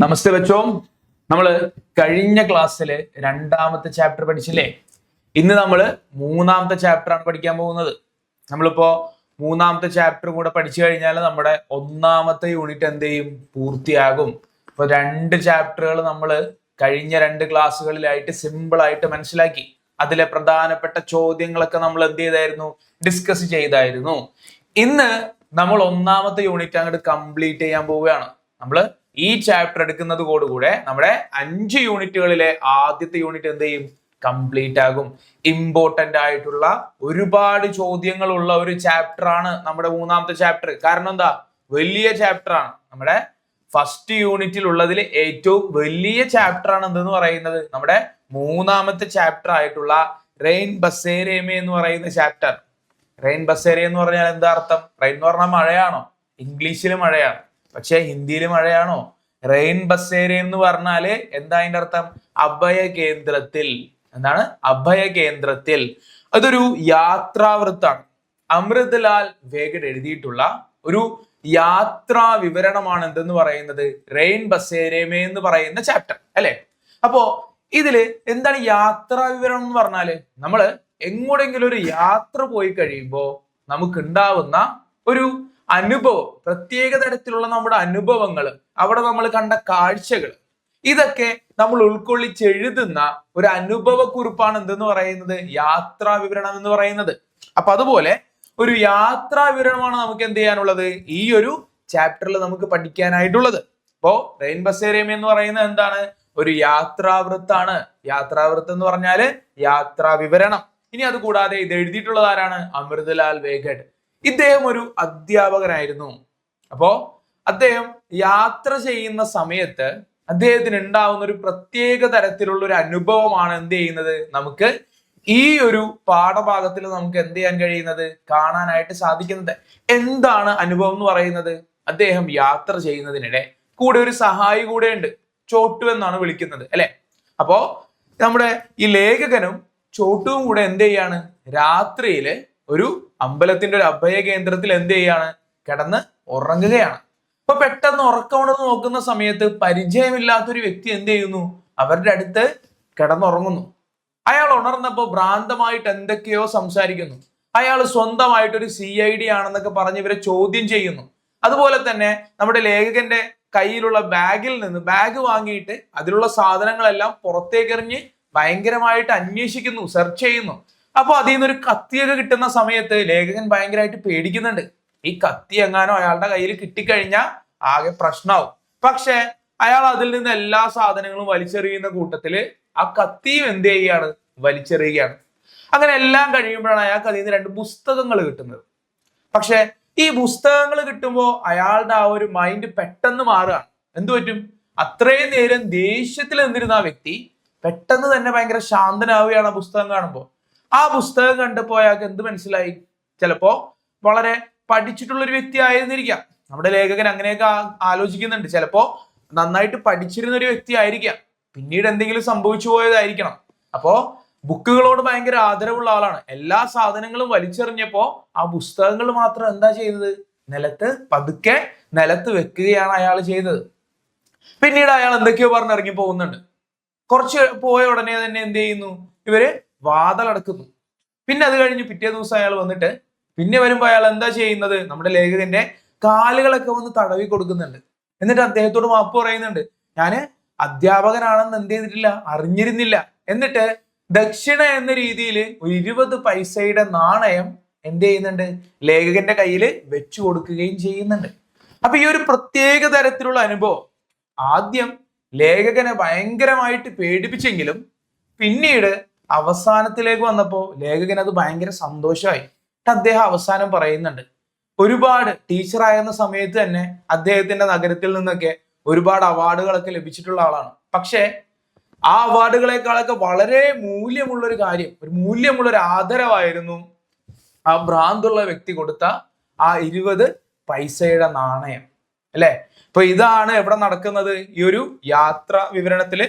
നമസ്തേ ബച്ചോ. നമ്മള് കഴിഞ്ഞ ക്ലാസ്സില് രണ്ടാമത്തെ ചാപ്റ്റർ പഠിച്ചില്ലേ? ഇന്ന് നമ്മള് മൂന്നാമത്തെ ചാപ്റ്റർ ആണ് പഠിക്കാൻ പോകുന്നത്. നമ്മളിപ്പോ മൂന്നാമത്തെ ചാപ്റ്റർ കൂടെ പഠിച്ചു കഴിഞ്ഞാൽ നമ്മുടെ ഒന്നാമത്തെ യൂണിറ്റ് എന്ത് ചെയ്യും? പൂർത്തിയാകും. ഇപ്പൊ രണ്ട് ചാപ്റ്ററുകൾ നമ്മൾ കഴിഞ്ഞ രണ്ട് ക്ലാസ്സുകളിലായിട്ട് സിമ്പിൾ ആയിട്ട് മനസ്സിലാക്കി. അതിലെ പ്രധാനപ്പെട്ട ചോദ്യങ്ങളൊക്കെ നമ്മൾ എന്ത് ചെയ്തായിരുന്നു? ഡിസ്കസ് ചെയ്തായിരുന്നു. ഇന്ന് നമ്മൾ ഒന്നാമത്തെ യൂണിറ്റ് അങ്ങോട്ട് കംപ്ലീറ്റ് ചെയ്യാൻ പോവുകയാണ്. നമ്മള് ഈ ചാപ്റ്റർ എടുക്കുന്നതോടുകൂടെ നമ്മുടെ 5 യൂണിറ്റുകളിലെ ആദ്യത്തെ യൂണിറ്റ് എന്ത് ചെയ്യും? കംപ്ലീറ്റ് ആകും. ഇമ്പോർട്ടന്റ് ആയിട്ടുള്ള ഒരുപാട് ചോദ്യങ്ങളുള്ള ഒരു ചാപ്റ്റർ ആണ് നമ്മുടെ മൂന്നാമത്തെ ചാപ്റ്റർ. കാരണം എന്താ? വലിയ ചാപ്റ്റർ ആണ്. നമ്മുടെ ഫസ്റ്റ് യൂണിറ്റിൽ ഉള്ളതിൽ ഏറ്റവും വലിയ ചാപ്റ്റർ ആണ് എന്തെന്ന് പറയുന്നത് നമ്മുടെ മൂന്നാമത്തെ ചാപ്റ്റർ ആയിട്ടുള്ള റെയിൻ ബസേരേമ എന്ന് പറയുന്ന ചാപ്റ്റർ. റെയിൻ ബസേര എന്ന് പറഞ്ഞാൽ എന്താ അർത്ഥം? റെയിൻ എന്ന് പറഞ്ഞാൽ മഴയാണോ? ഇംഗ്ലീഷിൽ മഴയാണ്, പക്ഷെ ഹിന്ദിയിൽ മഴയാണോ? റെയിൻ ബസേര എന്ന് പറഞ്ഞാല് എന്താ അതിന്റെ അർത്ഥം? അഭയ കേന്ദ്രത്തിൽ. എന്താണ്? അഭയ കേന്ദ്രത്തിൽ. അതൊരു യാത്രാവൃത്താണ്. അമൃതലാൽ വേഗഡ് എഴുതിയിട്ടുള്ള ഒരു യാത്രാ വിവരണമാണ് എന്തെന്ന് പറയുന്നത് റെയിൻ ബസേരേമ എന്ന് പറയുന്ന ചാപ്റ്റർ അല്ലെ? അപ്പോ ഇതില് എന്താണ് യാത്രാ വിവരണം എന്ന് പറഞ്ഞാല് നമ്മള് എങ്ങോടെങ്കിലും ഒരു യാത്ര പോയി കഴിയുമ്പോ നമുക്ക് ഉണ്ടാവുന്ന ഒരു അനുഭവം, പ്രത്യേക തരത്തിലുള്ള നമ്മുടെ അനുഭവങ്ങൾ, അവിടെ നമ്മൾ കണ്ട കാഴ്ചകൾ, ഇതൊക്കെ നമ്മൾ ഉൾക്കൊള്ളിച്ചെഴുതുന്ന ഒരു അനുഭവ കുറിപ്പാണ് എന്തെന്ന് പറയുന്നത് യാത്രാ വിവരണം എന്ന് പറയുന്നത്. അപ്പൊ അതുപോലെ ഒരു യാത്രാ വിവരണമാണ് നമുക്ക് എന്ത് ചെയ്യാനുള്ളത്? ഈ ഒരു ചാപ്റ്ററിൽ നമുക്ക് പഠിക്കാനായിട്ടുള്ളത്. അപ്പോ റെയിൻ ബസേരേമ എന്ന് പറയുന്നത് എന്താണ്? ഒരു യാത്രാവൃത്താണ്. യാത്രാവൃത്തം എന്ന് പറഞ്ഞാല് യാത്രാ വിവരണം. ഇനി അത് കൂടാതെ ഇത് എഴുതിയിട്ടുള്ളത് ആരാണ്? അമൃതലാൽ വേഗഡ്. ഇദ്ദേഹം ഒരു അധ്യാപകനായിരുന്നു. അപ്പോ അദ്ദേഹം യാത്ര ചെയ്യുന്ന സമയത്ത് അദ്ദേഹത്തിന് ഉണ്ടാവുന്ന ഒരു പ്രത്യേക തരത്തിലുള്ള ഒരു അനുഭവമാണ് എന്ത് ചെയ്യുന്നത്? നമുക്ക് ഈ ഒരു പാഠഭാഗത്തിൽ നമുക്ക് എന്ത് ചെയ്യാൻ കഴിയുന്നത്? കാണാനായിട്ട് സാധിക്കുന്നത്. എന്താണ് അനുഭവം എന്ന് പറയുന്നത്? അദ്ദേഹം യാത്ര ചെയ്യുന്നതിനിടെ കൂടെ ഒരു സഹായി കൂടെ ഉണ്ട്. ചോട്ടു എന്നാണ് വിളിക്കുന്നത് അല്ലെ? അപ്പോ നമ്മുടെ ഈ ലേഖകനും ചോട്ടുവും കൂടെ എന്ത് ചെയ്യാണ്? രാത്രിയില് ഒരു അമ്പലത്തിന്റെ ഒരു അഭയ കേന്ദ്രത്തിൽ എന്ത് ചെയ്യാണ്? കിടന്ന് ഉറങ്ങുകയാണ്. അപ്പൊ പെട്ടെന്ന് ഉറക്കമുണർന്ന് നോക്കുന്ന സമയത്ത് പരിചയമില്ലാത്തൊരു വ്യക്തി എന്ത് ചെയ്യുന്നു? അവരുടെ അടുത്ത് കിടന്നുറങ്ങുന്നു. അയാൾ ഉണർന്നപ്പോ ഭ്രാന്തമായിട്ട് എന്തൊക്കെയോ സംസാരിക്കുന്നു. അയാൾ സ്വന്തമായിട്ടൊരു CID ആണെന്നൊക്കെ പറഞ്ഞ് ഇവരെ ചോദ്യം ചെയ്യുന്നു. അതുപോലെ തന്നെ നമ്മുടെ ലേഖകന്റെ കയ്യിലുള്ള ബാഗിൽ നിന്ന് ബാഗ് വാങ്ങിയിട്ട് അതിലുള്ള സാധനങ്ങളെല്ലാം പുറത്തേക്കെറിഞ്ഞ് ഭയങ്കരമായിട്ട് അന്വേഷിക്കുന്നു, സെർച്ച് ചെയ്യുന്നു. അപ്പൊ അതിൽ നിന്നൊരു കത്തിയൊക്കെ കിട്ടുന്ന സമയത്ത് ലേഖകൻ ഭയങ്കരമായിട്ട് പേടിക്കുന്നുണ്ട്. ഈ കത്തി എങ്ങാനോ അയാളുടെ കയ്യിൽ കിട്ടിക്കഴിഞ്ഞാൽ ആകെ പ്രശ്നമാവും. പക്ഷെ അയാൾ അതിൽ നിന്ന് എല്ലാ സാധനങ്ങളും വലിച്ചെറിയുന്ന കൂട്ടത്തില് ആ കത്തിയും എന്ത് ചെയ്യുകയാണ്? വലിച്ചെറിയുകയാണ്. അങ്ങനെ എല്ലാം കഴിയുമ്പോഴാണ് അയാൾക്ക് അതിൽ നിന്ന് 2 പുസ്തകങ്ങൾ കിട്ടുന്നത്. പക്ഷെ ഈ പുസ്തകങ്ങൾ കിട്ടുമ്പോൾ അയാളുടെ ആ ഒരു മൈൻഡ് പെട്ടെന്ന് മാറുകയാണ്. എന്തു പറ്റും? അത്രയും നേരം ദേഷ്യത്തിൽ നിന്നിരുന്ന ആ വ്യക്തി പെട്ടെന്ന് തന്നെ ഭയങ്കര ശാന്തനാവുകയാണ് ആ പുസ്തകം കാണുമ്പോൾ. ആ പുസ്തകം കണ്ടപ്പോ അയാൾക്ക് എന്ത് മനസ്സിലായി? ചിലപ്പോ വളരെ പഠിച്ചിട്ടുള്ള ഒരു വ്യക്തി ആയിരുന്നിരിക്കാം. നമ്മുടെ ലേഖകൻ അങ്ങനെയൊക്കെ ആലോചിക്കുന്നുണ്ട്. ചിലപ്പോ നന്നായിട്ട് പഠിച്ചിരുന്ന ഒരു വ്യക്തി ആയിരിക്കാം. പിന്നീട് എന്തെങ്കിലും സംഭവിച്ചു പോയതായിരിക്കണം. അപ്പോ ബുക്കുകളോട് ഭയങ്കര ആദരവുള്ള ആളാണ്. എല്ലാ സാധനങ്ങളും വലിച്ചെറിഞ്ഞപ്പോ ആ പുസ്തകങ്ങൾ മാത്രം എന്താ ചെയ്തത്? പതുക്കെ നിലത്ത് വെക്കുകയാണ് അയാൾ ചെയ്തത്. പിന്നീട് അയാൾ എന്തൊക്കെയോ പറഞ്ഞിറങ്ങി പോകുന്നുണ്ട്. കുറച്ച് പോയ ഉടനെ തന്നെ എന്ത് ചെയ്യുന്നു? ഇവര് വാതിലടക്കുന്നു. പിന്നെ അത് കഴിഞ്ഞ് പിറ്റേ ദിവസം അയാൾ വന്നിട്ട് പിന്നെ വരുമ്പോ അയാൾ എന്താ ചെയ്യുന്നത്? നമ്മുടെ ലേഖകന്റെ കാലുകളൊക്കെ വന്ന് തടവി കൊടുക്കുന്നുണ്ട്. എന്നിട്ട് അദ്ദേഹത്തോട് മാപ്പ് പറയുന്നുണ്ട്. ഞാന് അധ്യാപകനാണെന്ന് എന്ത് ചെയ്തിട്ടില്ല, അറിഞ്ഞിരുന്നില്ല. എന്നിട്ട് ദക്ഷിണ എന്ന രീതിയിൽ ഒരു 20 പൈസയുടെ നാണയം എന്ത് ചെയ്യുന്നുണ്ട്? ലേഖകന്റെ കയ്യിൽ വെച്ചു കൊടുക്കുകയും ചെയ്യുന്നുണ്ട്. അപ്പൊ ഈ ഒരു പ്രത്യേക തരത്തിലുള്ള അനുഭവം ആദ്യം ലേഖകനെ ഭയങ്കരമായിട്ട് പേടിപ്പിച്ചെങ്കിലും പിന്നീട് അവസാനത്തിലേക്ക് വന്നപ്പോ ലേഖകൻ അത് ഭയങ്കര സന്തോഷമായി. അദ്ദേഹം അവസാനം പറയുന്നുണ്ട്, ഒരുപാട് ടീച്ചറായിരുന്ന സമയത്ത് തന്നെ അദ്ദേഹത്തിന്റെ നഗരത്തിൽ നിന്നൊക്കെ ഒരുപാട് അവാർഡുകളൊക്കെ ലഭിച്ചിട്ടുള്ള ആളാണ്. പക്ഷെ ആ അവാർഡുകളെക്കാളൊക്കെ വളരെ മൂല്യമുള്ള ഒരു കാര്യം, ഒരു മൂല്യമുള്ള ഒരു ആദരവായിരുന്നു ആ ഭ്രാന്തുള്ള വ്യക്തി കൊടുത്ത ആ 20 പൈസയുടെ നാണയം അല്ലെ? അപ്പൊ ഇതാണ് എവിടെ നടക്കുന്നത്? ഈ ഒരു യാത്രാ വിവരണത്തിൽ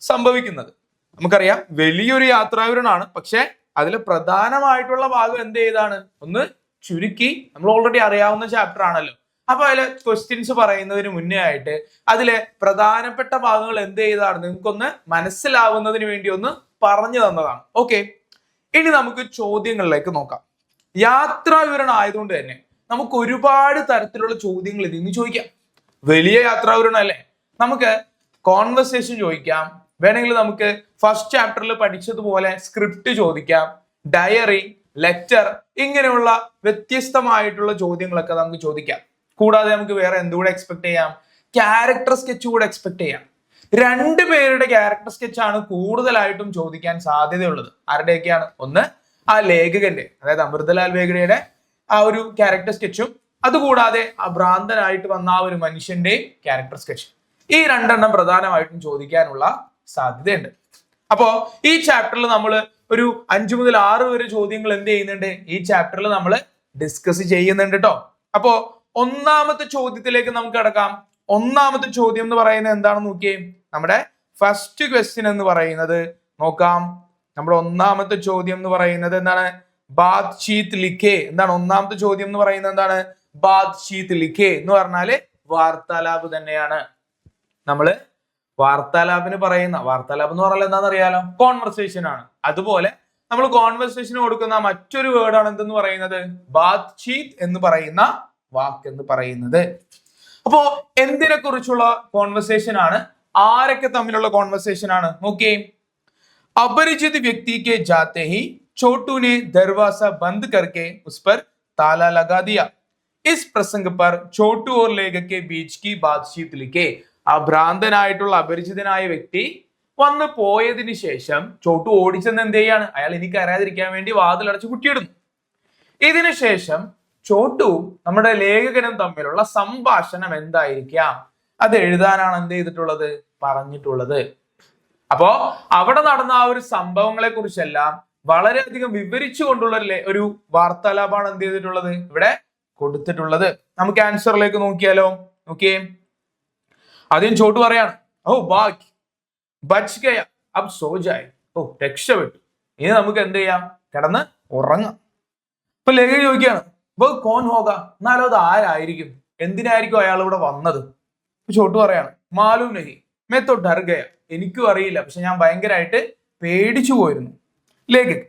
സംഭവിക്കുന്നത്. നമുക്കറിയാം വലിയൊരു യാത്രാ വിവരണമാണ്. പക്ഷെ അതിൽ പ്രധാനമായിട്ടുള്ള ഭാഗം എന്ത് ചെയ്താണ്? ഒന്ന് ചുരുക്കി നമ്മൾ ഓൾറെഡി അറിയാവുന്ന ചാപ്റ്റർ ആണല്ലോ. അപ്പൊ അതിലെ ക്വസ്റ്റ്യൻസ് പറയുന്നതിന് മുന്നേ ആയിട്ട് അതിലെ പ്രധാനപ്പെട്ട ഭാഗങ്ങൾ എന്ത് ചെയ്താണ് നിങ്ങൾക്കൊന്ന് മനസ്സിലാവുന്നതിന് വേണ്ടി ഒന്ന് പറഞ്ഞു തന്നതാണ്. ഓക്കെ, ഇനി നമുക്ക് ചോദ്യങ്ങളിലേക്ക് നോക്കാം. യാത്രാ വിവരണം ആയതുകൊണ്ട് തന്നെ നമുക്ക് ഒരുപാട് തരത്തിലുള്ള ചോദ്യങ്ങൾ ഇതിൽ നിന്ന് ചോദിക്കാം. വലിയ യാത്രാ വിവരണം അല്ലേ? നമുക്ക് കോൺവെർസേഷൻ ചോദിക്കാം, വേണമെങ്കിൽ നമുക്ക് ഫസ്റ്റ് ചാപ്റ്ററിൽ പഠിച്ചതുപോലെ സ്ക്രിപ്റ്റ് ചോദിക്കാം, ഡയറി, ലെറ്റർ, ഇങ്ങനെയുള്ള വ്യത്യസ്തമായിട്ടുള്ള ചോദ്യങ്ങളൊക്കെ നമുക്ക് ചോദിക്കാം. കൂടാതെ നമുക്ക് വേറെ എന്തുകൂടെ എക്സ്പെക്ട് ചെയ്യാം? ക്യാരക്ടർ സ്കെച്ച് കൂടെ എക്സ്പെക്ട് ചെയ്യാം. രണ്ടുപേരുടെ ക്യാരക്ടർ സ്കെച്ച് ആണ് കൂടുതലായിട്ടും ചോദിക്കാൻ സാധ്യതയുള്ളത്. ആരുടെയൊക്കെയാണ്? ഒന്ന് ആ ലേഖകന്റെ, അതായത് അമൃതലാൽ വേഗടയുടെ ആ ഒരു ക്യാരക്ടർ സ്കെച്ചും, അതുകൂടാതെ ആ ഭ്രാന്തനായിട്ട് വന്ന ആ ഒരു മനുഷ്യന്റെ ക്യാരക്ടർ സ്കെച്ച്. ഈ രണ്ടെണ്ണം പ്രധാനമായിട്ടും ചോദിക്കാനുള്ള സാധ്യതയുണ്ട്. അപ്പോ ഈ ചാപ്റ്ററിൽ നമ്മൾ ഒരു 5 മുതൽ 6 വരെ ചോദ്യങ്ങൾ എന്ത് ചെയ്യുന്നുണ്ട്? ഈ ചാപ്റ്ററിൽ നമ്മൾ ഡിസ്കസ് ചെയ്യുന്നുണ്ട് കേട്ടോ. അപ്പോ ഒന്നാമത്തെ ചോദ്യത്തിലേക്ക് നമുക്ക് കടക്കാം. ഒന്നാമത്തെ ചോദ്യം എന്ന് പറയുന്നത് എന്താണെന്ന് നോക്കിയേ. നമ്മുടെ ഫസ്റ്റ് ക്വസ്റ്റ്യൻ എന്ന് പറയുന്നത് നോക്കാം. നമ്മുടെ ഒന്നാമത്തെ ചോദ്യം എന്ന് പറയുന്നത് എന്താണ്? ബാത്ചീത് ലിഖേ. എന്താണ് ഒന്നാമത്തെ ചോദ്യം എന്ന് പറയുന്നത്? എന്താണ്? ബാത്ചീത് ലിഖേ എന്ന് പറഞ്ഞാല് വാർത്താലാപ് തന്നെയാണ്. നമ്മള് വാർത്താലാപിന് പറയുന്ന, വാർത്താലാപ് എന്ന് പറഞ്ഞാൽ എന്താണെന്ന് അറിയാലോ, കോൺവെർസേഷൻ ആണ്. അതുപോലെ നമ്മൾ കോൺവെർസേഷന് കൊടുക്കുന്ന മറ്റൊരു വേർഡാണ് എന്തെന്ന് പറയുന്നത്? ബാത്ചീത് എന്ന് പറയുന്ന വാക്ക് എന്ന് പറയുന്നത്. അപ്പോ എന്തിനെ കുറിച്ചുള്ള കോൺവെർസേഷൻ ആണ്? ആരൊക്കെ തമ്മിലുള്ള കോൺവെർസേഷൻ ആണ്? നോക്കിയേ. अपरिचित व्यक्ति के जाते ही छोटू ने दरवाजा बंद करके उस पर ताला लगा दिया. इस प्रसंग पर छोटू और लेखक के बीच की बातचीत लिखे. ആ ഭ്രാന്തനായിട്ടുള്ള അപരിചിതനായ വ്യക്തി വന്ന് പോയതിനു ശേഷം ചോട്ടു ഓടിച്ചെന്ന് എന്ത് ചെയ്യാണ്? അയാൾ എനിക്ക് അറിയാതിരിക്കാൻ വേണ്ടി വാതിലടച്ച് കുറ്റിയിടുന്നു. ഇതിനുശേഷം ചോട്ടുവും നമ്മുടെ ലേഖകനും തമ്മിലുള്ള സംഭാഷണം എന്തായിരിക്കാം അത് എഴുതാനാണ് എന്ത് ചെയ്തിട്ടുള്ളത്? പറഞ്ഞിട്ടുള്ളത്. അപ്പോ അവിടെ നടന്ന ആ ഒരു സംഭവങ്ങളെ കുറിച്ചെല്ലാം വളരെയധികം വിവരിച്ചു കൊണ്ടുള്ള ഒരു വാർത്താലാപാണ് എന്ത് ചെയ്തിട്ടുള്ളത്? ഇവിടെ കൊടുത്തിട്ടുള്ളത്. നമുക്ക് ആൻസറിലേക്ക് നോക്കിയാലോ. നോക്കിയേ, ആദ്യം ചോട്ടു പറയാണ്, ഓ ബാക്കി ബച്ച് ഗയ അബ് സോ ജായ്. ഓ രക്ഷപ്പെട്ടു, ഇനി നമുക്ക് എന്ത് ചെയ്യാം? കിടന്ന് ഉറങ്ങാം. ഇപ്പൊ ലേഖകൻ ചോദിക്കുകയാണ്, ബോ കോൻ ഹോഗ, എന്നാലും അത് ആരായിരിക്കും? എന്തിനായിരിക്കും അയാൾ ഇവിടെ വന്നത്? ചോട്ടു പറയാണ്, മാലൂം നഹി മേ തോ ഡർ ഗയ. എനിക്കും അറിയില്ല, പക്ഷെ ഞാൻ ഭയങ്കരമായിട്ട് പേടിച്ചു പോയിരുന്നു. ലേഖകൻ,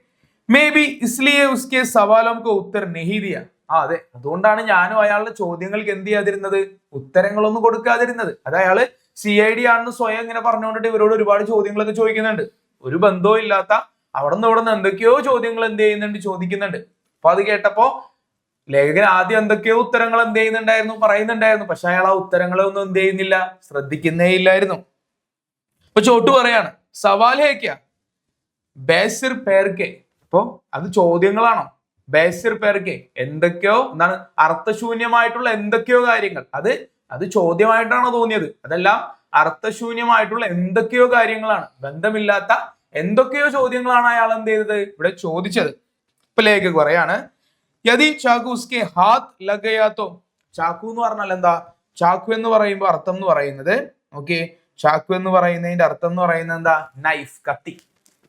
മേ ബി ഇസ്ലിയെ ഉസ്കെ സവാലോം കോ ഉത്തർ നഹി ദിയ. ആ അതെ, അതുകൊണ്ടാണ് ഞാനും അയാളുടെ ചോദ്യങ്ങൾക്ക് എന്ത് ചെയ്യാതിരുന്നത്? ഉത്തരങ്ങളൊന്നും കൊടുക്കാതിരുന്നത്. അത് അയാള് CID ആണെന്ന് സ്വയം ഇങ്ങനെ പറഞ്ഞുകൊണ്ടിട്ട് ഇവരോട് ഒരുപാട് ചോദ്യങ്ങളൊക്കെ ചോദിക്കുന്നുണ്ട്. ഒരു ബന്ധവും ഇല്ലാത്ത അവിടെ നിന്ന് ഇവിടെ നിന്ന് എന്തൊക്കെയോ ചോദ്യങ്ങൾ എന്ത് ചെയ്യുന്നുണ്ട്? ചോദിക്കുന്നുണ്ട്. അപ്പൊ അത് കേട്ടപ്പോ ലേഖകൻ ആദ്യം എന്തൊക്കെയോ ഉത്തരങ്ങൾ എന്ത് ചെയ്യുന്നുണ്ടായിരുന്നു? പറയുന്നുണ്ടായിരുന്നു. പക്ഷെ അയാൾ ആ ഉത്തരങ്ങളൊന്നും എന്ത് ചെയ്യുന്നില്ല? ശ്രദ്ധിക്കുന്നേ ഇല്ലായിരുന്നു. ഇപ്പൊ ചോട്ടു പറയാണ്, സവാൽ ഹേക്ക ബേസിർ പേർക്കെ. അപ്പൊ അത് ചോദ്യങ്ങളാണോ? ബേസിർ പേർക്കെ എന്തൊക്കെയോ, എന്താണ് അർത്ഥശൂന്യമായിട്ടുള്ള എന്തൊക്കെയോ കാര്യങ്ങൾ, അത് ചോദ്യമായിട്ടാണോ തോന്നിയത്? അതെല്ലാം അർത്ഥശൂന്യമായിട്ടുള്ള എന്തൊക്കെയോ കാര്യങ്ങളാണ്, ബന്ധമില്ലാത്ത എന്തൊക്കെയോ ചോദ്യങ്ങളാണ് അയാൾ എന്ത് ചെയ്തത്? ഇവിടെ ചോദിച്ചത്. ഇപ്പൊ ലേഖകൻ പറയാണ്, യദി ചാക്കു ഉസ്കെ ഹാത്ത് ലഗയാത്തോ. ചാക്കു എന്ന് പറഞ്ഞാൽ എന്താ? ചാക്കു എന്ന് പറയുമ്പോൾ അർത്ഥം എന്ന് പറയുന്നത്, ഓക്കെ, ചാക്കു എന്ന് പറയുന്നതിന്റെ അർത്ഥം എന്ന് പറയുന്നത് എന്താ? നൈഫ്, കത്തി.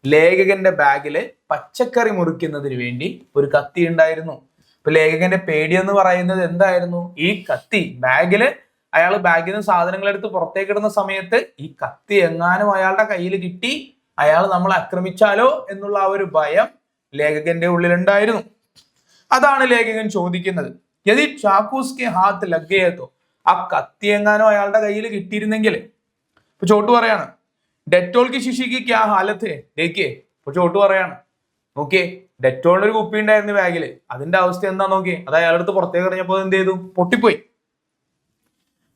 ലേഖകന്റെ ബാഗില് പച്ചക്കറി മുറിക്കുന്നതിന് വേണ്ടി ഒരു കത്തി ഉണ്ടായിരുന്നു. ഇപ്പൊ ലേഖകന്റെ പേടി എന്ന് പറയുന്നത് എന്തായിരുന്നു? ഈ കത്തി അയാൾ ബാഗിൽ നിന്ന് സാധനങ്ങൾ എടുത്ത് പുറത്തേക്ക് ഇടുന്ന സമയത്ത് ഈ കത്തി എങ്ങാനും അയാളുടെ കയ്യിൽ കിട്ടി അയാൾ നമ്മളെ ആക്രമിച്ചാലോ എന്നുള്ള ആ ഒരു ഭയം ലേഖകന്റെ ഉള്ളിലുണ്ടായിരുന്നു. അതാണ് ലേഖകൻ ചോദിക്കുന്നത്. യദി ചാക്കൂസ്കെ ഹാത്ത് ലഗേതോ, ആ കത്തി എങ്ങാനോ അയാളുടെ കയ്യിൽ കിട്ടിയിരുന്നെങ്കിൽ. ഇപ്പൊ ചോട്ടു പറയാണ്, ഡെറ്റോൾ കി ശിശിക്ക് ക്യാ ഹാലത്ത് ദേക്കിയേ. ഇപ്പൊ ചോട്ടു പറയാണ്, നോക്കിയേ, ഡെറ്റോളിന്റെ ഒരു കുപ്പി ഉണ്ടായിരുന്നു ബാഗില്, അതിന്റെ അവസ്ഥ എന്താ നോക്കിയേ. അത് അയാളുടെ അടുത്ത് പുറത്തേക്ക് എറിഞ്ഞപ്പോ എന്ത് ചെയ്തു? പൊട്ടിപ്പോയി.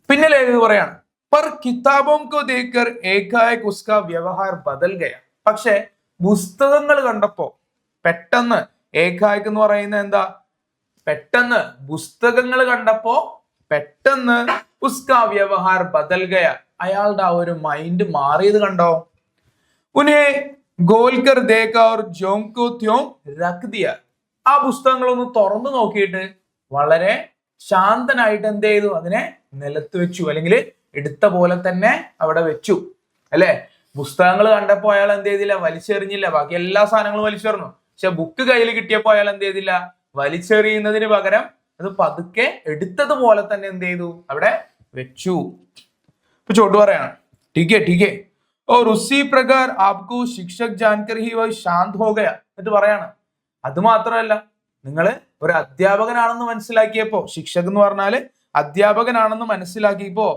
പിന്നെ ലേഖകൻ പറയാണ്, പർ കിതാബോം കോ ദേക്കർ ഏകായക് ഉസ്കാ വ്യവഹാർ ബദൽ ഗയ. പക്ഷെ പുസ്തകങ്ങൾ കണ്ടപ്പോ പെട്ടെന്ന്, ഏകായക് എന്ന് പറയുന്നത് എന്താ? പെട്ടെന്ന് പുസ്തകങ്ങൾ കണ്ടപ്പോ പെട്ടെന്ന് ഉസ്കാ വ്യവഹാർ ബദൽ ഗയ, അയാളുടെ ആ ഒരു മൈൻഡ് മാറിയത് കണ്ടോ? ഉനേ ഗോൽക്കർ ദേഖ ഓർ ജോംകോ ത്യോം രഖ് ദിയ. ആ പുസ്തകങ്ങളൊന്ന് തുറന്നു നോക്കിയിട്ട് വളരെ ശാന്തനായിട്ട് എന്ത് ചെയ്തു? അതിനെ നിലത്ത് വെച്ചു, അല്ലെങ്കിൽ എടുത്ത പോലെ തന്നെ അവിടെ വെച്ചു, അല്ലെ? പുസ്തകങ്ങൾ കണ്ടപ്പോ അയാൾ എന്ത് ചെയ്തില്ല? വലിച്ചെറിഞ്ഞില്ല. ബാക്കി എല്ലാ സാധനങ്ങളും വലിച്ചെറിഞ്ഞു. പക്ഷെ ബുക്ക് കയ്യിൽ കിട്ടിയപ്പോ അയാൾ എന്ത് ചെയ്തില്ല? വലിച്ചെറിയുന്നതിന് പകരം അത് പതുക്കെ എടുത്തതുപോലെ തന്നെ എന്ത് ചെയ്തു അവിടെ വെച്ചു. ഇപ്പൊ ചോട്ട് പറയാണ് ठीक है और उसी प्रकार आपको शिक्षक जानकर ही वह शांत हो गया എന്നിട്ട് പറയാണ് അത് മാത്രമല്ല നിങ്ങൾ ഒരു അധ്യാപകനാണെന്ന് മനസ്സിലാക്കിയപ്പോ, ശിക്ഷക് എന്ന് പറഞ്ഞാല് അധ്യാപകനാണെന്ന് മനസ്സിലാക്കിയപ്പോ,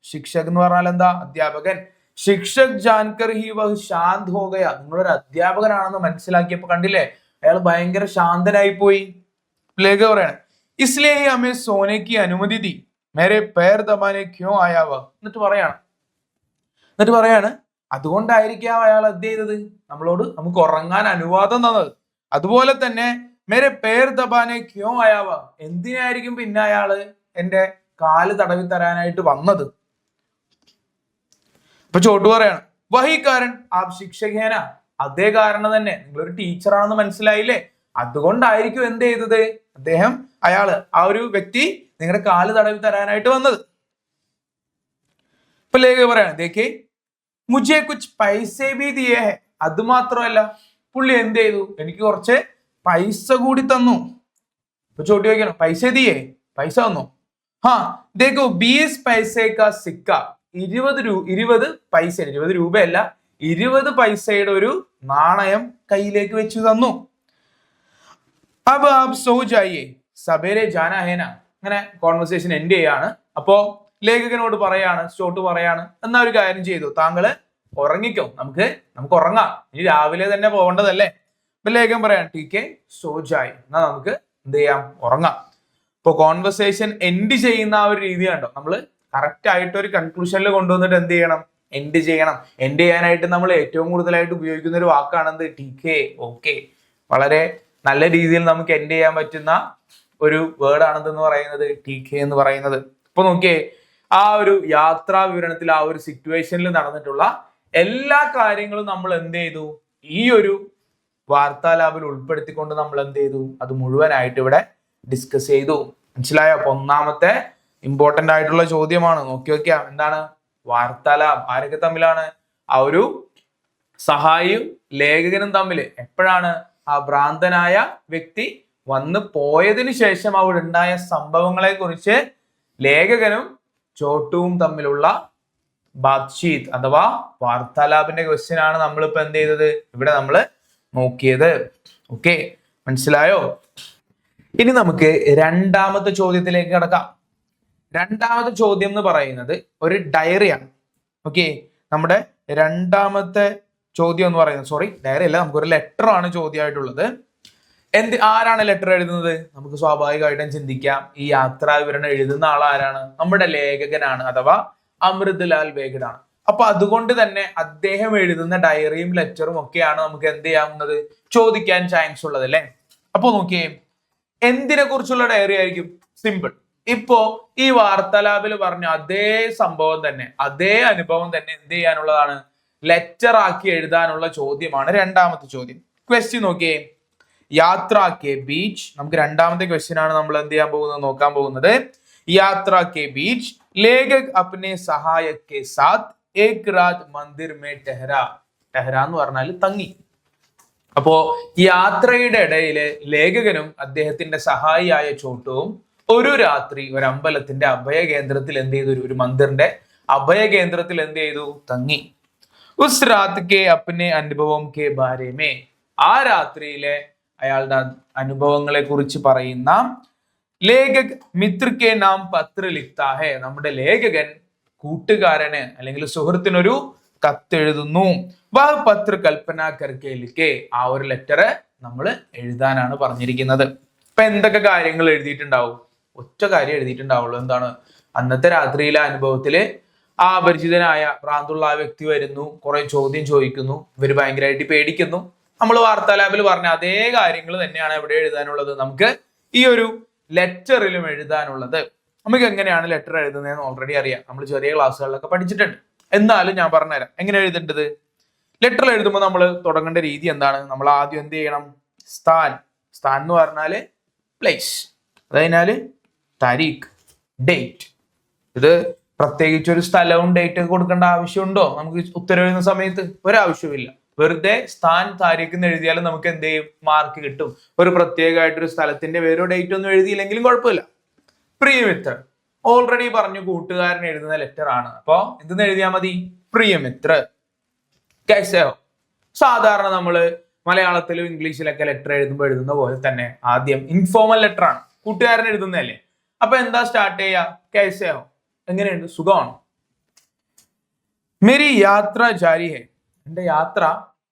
ശിക്ഷക് എന്ന് പറഞ്ഞാൽ എന്താ അധ്യാപകൻ, ശിക്ഷക് ജാൻകർ ഹി വഹ് ശാന്ത് ഹോ ഗയ, നിങ്ങളൊരു അധ്യാപകനാണെന്ന് മനസ്സിലാക്കിയപ്പോ കണ്ടില്ലേ അയാൾ ഭയങ്കര ശാന്തനായി പോയി. ലേഖ പറയാണ് ഇസ്ലിയേ ഹി ഹമേ സോനെ കി അനുമതി ദി മേരെ പേർ ദബാനെ ക്യോ ആയാ വ, എന്നിട്ട് പറയാണ് അതുകൊണ്ടായിരിക്കാം അയാൾ എന്ത് ചെയ്തത്, നമ്മളോട് നമുക്ക് ഉറങ്ങാൻ അനുവാദം തന്നത്. അതുപോലെ തന്നെ മേരെ പേർ ദബാനെ ക്യോ ആയാ വ, എന്തിനായിരിക്കും പിന്നെ അയാള് എന്റെ കാല് തടവി തരാനായിട്ട് വന്നത്. ഇപ്പൊ ചോട്ട് പറയാണ് വഹി കാരൻ ആപ് ശിക്ഷകേന, അതേ കാരണം തന്നെ, നിങ്ങളൊരു ടീച്ചറാണെന്ന് മനസ്സിലായില്ലേ, അതുകൊണ്ടായിരിക്കും എന്ത് ചെയ്തത് അയാള് ആ ഒരു വ്യക്തി നിങ്ങളുടെ കാല് തടവി തരാനായിട്ട് വന്നത്. ഇപ്പൊ ലേഖ പറയാണ് ദേഖേ മുझे कुछ पैसे भी दिए है, അത് മാത്രമല്ല പുള്ളി എന്ത് ചെയ്തു, എനിക്ക് കുറച്ച് പൈസ കൂടി തന്നു. ഇപ്പൊ ചോട്ടി ചോദിക്കണം പൈസ ദിയേ, പൈസ തന്നു. ഹാ ദേഖോ 20 പൈസേ കാ സിക്ക, 20 പൈസ, 20 രൂപയല്ല 20 പൈസയുടെ ഒരു നാണയം കയ്യിലേക്ക് വെച്ച് തന്നു. അബ് ആപ് സോ ജായിയേ സബേരെ ജാനാ ഹേന, അങ്ങനെ കോൺവെർസേഷൻ എൻഡ് ചെയ്യാണ്. അപ്പോ ലേഖകനോട് പറയാണ്, സ്റ്റോട്ട് പറയാണ് എന്നാ ഒരു കാര്യം ചെയ്തു, താങ്കള് ഉറങ്ങിക്കോ, നമുക്ക് ഉറങ്ങാം, ഇനി രാവിലെ തന്നെ പോകേണ്ടതല്ലേ. അപ്പൊ ലേഖകൻ പറയാണ് ടീക്കെ സോ ജായ്, എന്നാ നമുക്ക് എന്ത് ചെയ്യാം, ഉറങ്ങാം. ഇപ്പൊ കോൺവെർസേഷൻ എൻഡ് ചെയ്യുന്ന ആ ഒരു രീതി കണ്ടോ, നമ്മള് കറക്റ്റ് ആയിട്ട് ഒരു കൺക്ലൂഷനിൽ കൊണ്ടുവന്നിട്ട് എന്ത് ചെയ്യണം, എൻഡ് ചെയ്യണം. എൻഡ് ചെയ്യാനായിട്ട് നമ്മൾ ഏറ്റവും കൂടുതലായിട്ട് ഉപയോഗിക്കുന്ന ഒരു വാക്കാണ് എന്ത്, ടീക്കെ, ഓക്കെ. വളരെ നല്ല രീതിയിൽ നമുക്ക് എൻഡ് ചെയ്യാൻ പറ്റുന്ന ഒരു വേർഡ് ആണെന്ന് പറയുന്നത് ടീക്കെ എന്ന് പറയുന്നത്. ഇപ്പൊ നോക്കിയേ, ആ ഒരു യാത്രാ വിവരണത്തിൽ ആ ഒരു സിറ്റുവേഷനിൽ നടന്നിട്ടുള്ള എല്ലാ കാര്യങ്ങളും നമ്മൾ എന്ത് ചെയ്തു, ഈ ഒരു വാർത്താലാപിൽ ഉൾപ്പെടുത്തിക്കൊണ്ട് നമ്മൾ എന്ത് ചെയ്തു, അത് മുഴുവനായിട്ട് ഇവിടെ ഡിസ്കസ് ചെയ്തു. മനസ്സിലായോ? അപ്പൊ ഒന്നാമത്തെ ഇമ്പോർട്ടന്റ് ആയിട്ടുള്ള ചോദ്യമാണ്, നോക്കി വെക്കാം. എന്താണ് വാർത്താലാപ്? ആരൊക്കെ തമ്മിലാണ്? ആ ഒരു സഹായിയും ലേഖകനും തമ്മിൽ. എപ്പോഴാണ്? ആ ഭ്രാന്തനായ വ്യക്തി വന്ന് പോയതിനു ശേഷം അവിടെ ഉണ്ടായ സംഭവങ്ങളെ കുറിച്ച് ലേഖകനും ചോട്ടുവും തമ്മിലുള്ള ബാത്ഷീത് അഥവാ വാർത്താലാപിന്റെ ക്വസ്റ്റ്യൻ ആണ് നമ്മളിപ്പോ എന്ത് ചെയ്തത്, ഇവിടെ നമ്മൾ നോക്കിയത്. ഓക്കെ, മനസ്സിലായോ? ഇനി നമുക്ക് രണ്ടാമത്തെ ചോദ്യത്തിലേക്ക് കടക്കാം. രണ്ടാമത്തെ ചോദ്യം എന്ന് പറയുന്നത് ഒരു ഡയറിയാണ്. ഓക്കെ, നമ്മുടെ രണ്ടാമത്തെ ചോദ്യം എന്ന് പറയുന്നത്, ഡയറി അല്ല, നമുക്കൊരു ലെറ്റർ ആണ് ചോദ്യമായിട്ടുള്ളത്. ആരാണ് ലെറ്റർ എഴുതുന്നത്? നമുക്ക് സ്വാഭാവികമായിട്ടും ചിന്തിക്കാം, ഈ യാത്രാ വിവരണം എഴുതുന്ന ആൾ ആരാണ്? നമ്മുടെ ലേഖകനാണ്, അഥവാ അമൃത്ലാൽ വേഗഡാണ്. അപ്പൊ അതുകൊണ്ട് തന്നെ അദ്ദേഹം എഴുതുന്ന ഡയറിയും ലെറ്ററും ഒക്കെയാണ് നമുക്ക് എന്ത് ചെയ്യാവുന്നത്, ചോദിക്കാൻ ചാൻസ് ഉള്ളത് അല്ലെ. അപ്പൊ നോക്കിയേ, എന്തിനെ കുറിച്ചുള്ള ഡയറി ആയിരിക്കും? സിമ്പിൾ. ഇപ്പോ ഈ വാർത്താലാപിൽ പറഞ്ഞ അതേ സംഭവം തന്നെ, അതേ അനുഭവം തന്നെ എന്ത് ചെയ്യാനുള്ളതാണ്, ലെറ്റർ ആക്കി എഴുതാനുള്ള ചോദ്യമാണ് രണ്ടാമത്തെ ചോദ്യം. ക്വസ്റ്റ്യൻ നോക്കിയേ, യാത്രാ കെ ബീച്ച്, നമുക്ക് രണ്ടാമത്തെ ക്വസ്റ്റ്യൻ ആണ് നമ്മൾ എന്ത് ചെയ്യാൻ പോകുന്നത്, നോക്കാൻ പോകുന്നത്. യാത്രാ കെ ബീച്ച് ലേഖക് അപ്നെ സഹായക് കെ സാത്ത് ഏക് രാത് മന്ദിർ മേ ടെഹ്റ. ടെഹ്റ എന്ന് പറഞ്ഞാൽ തങ്ങി. അപ്പോ യാത്രയുടെ ഇടയില് ലേഖകനും അദ്ദേഹത്തിന്റെ സഹായിയായ ചോട്ടുവും ഒരു രാത്രി ഒരു അമ്പലത്തിന്റെ അഭയകേന്ദ്രത്തിൽ എന്ത് ചെയ്തു, ഒരു മന്ദിറിന്റെ അഭയകേന്ദ്രത്തിൽ എന്ത് ചെയ്തു, തങ്ങി. ഉസ് രാത് കെ അപ്നെ അനുഭവം കെ ബാരെ മേ, ആ രാത്രിയിലെ അയാളുടെ അനുഭവങ്ങളെ കുറിച്ച് പറയുന്ന ലേഖക് മിത്ര കെ നാം പത്ര ലിഖ്താ ഹെ, നമ്മുടെ ലേഖകൻ കൂട്ടുകാരന് അല്ലെങ്കിൽ സുഹൃത്തിനൊരു കത്തെഴുതുന്നു. വഹ് പത്ര കൽപ്പന കർക്കെ ലിഖേ, ആ ഒരു ലെറ്റർ നമ്മൾ എഴുതാനാണ് പറഞ്ഞിരിക്കുന്നത്. ഇപ്പൊ എന്തൊക്കെ കാര്യങ്ങൾ എഴുതിയിട്ടുണ്ടാവും? ഒറ്റ കാര്യം എഴുതിയിട്ടുണ്ടാവുള്ളൂ. എന്താണ്? അന്നത്തെ രാത്രിയിലെ അനുഭവത്തില് ആ അപരിചിതനായ ഭ്രാന്തുള്ള ആ വ്യക്തി വരുന്നു, കുറെ ചോദ്യം ചോദിക്കുന്നു, ഇവര് ഭയങ്കരമായിട്ട് പേടിക്കുന്നു. നമ്മൾ വാർത്താലാപിൽ പറഞ്ഞ അതേ കാര്യങ്ങൾ തന്നെയാണ് ഇവിടെ എഴുതാനുള്ളത്, നമുക്ക് ഈ ഒരു ലെറ്ററിലും എഴുതാനുള്ളത്. നമുക്ക് എങ്ങനെയാണ് ലെറ്റർ എഴുതുന്നതെന്ന് ഓൾറെഡി അറിയാം, നമ്മൾ ചെറിയ ക്ലാസ്സുകളിലൊക്കെ പഠിച്ചിട്ടുണ്ട്. എന്നാലും ഞാൻ പറഞ്ഞുതരാം എങ്ങനെ എഴുതേണ്ടത്. ലെറ്റർ എഴുതുമ്പോൾ നമ്മൾ തുടങ്ങേണ്ട രീതി എന്താണ്? നമ്മൾ ആദ്യം എന്ത് ചെയ്യണം? സ്ഥാൻ എന്ന് പറഞ്ഞാല് പ്ലേസ്, അതായത് താരീഖ്, ഡേറ്റ്. ഇത് പ്രത്യേകിച്ച് ഒരു സ്ഥലവും ഡേറ്റ് ഒക്കെ കൊടുക്കേണ്ട ആവശ്യമുണ്ടോ നമുക്ക് ഉത്തരവെഴുതുന്ന സമയത്ത്? ഒരാവശ്യവുമില്ല. വെറുതെ സ്ഥാൻ താരിഖ് എന്ന് എഴുതിയാലും നമുക്ക് എന്ത് ചെയ്യും, മാർക്ക് കിട്ടും. ഒരു പ്രത്യേകമായിട്ടൊരു സ്ഥലത്തിന്റെ പേരോ ഡേറ്റ് ഒന്നും എഴുതിയില്ലെങ്കിലും കുഴപ്പമില്ല. പ്രിയമിത്ര ഓൾറെഡി പറഞ്ഞു കൂട്ടുകാരൻ എഴുതുന്ന ലെറ്റർ ആണ്. അപ്പൊ എന്തെന്ന് എഴുതിയാൽ മതി, പ്രിയമിത്ര. കേസോ സാധാരണ നമ്മള് മലയാളത്തിലും ഇംഗ്ലീഷിലൊക്കെ ലെറ്റർ എഴുതുന്ന പോലെ തന്നെ ആദ്യം ഇൻഫോർമൽ ലെറ്റർ ആണ്, കൂട്ടുകാരൻ എഴുതുന്നതല്ലേ. അപ്പൊ എന്താ സ്റ്റാർട്ട് ചെയ്യാ, കേസോ എങ്ങനെയുണ്ട്, സുഖമാണ്. മേരി യാത്ര ജാരി ഹെ, എന്റെ യാത്ര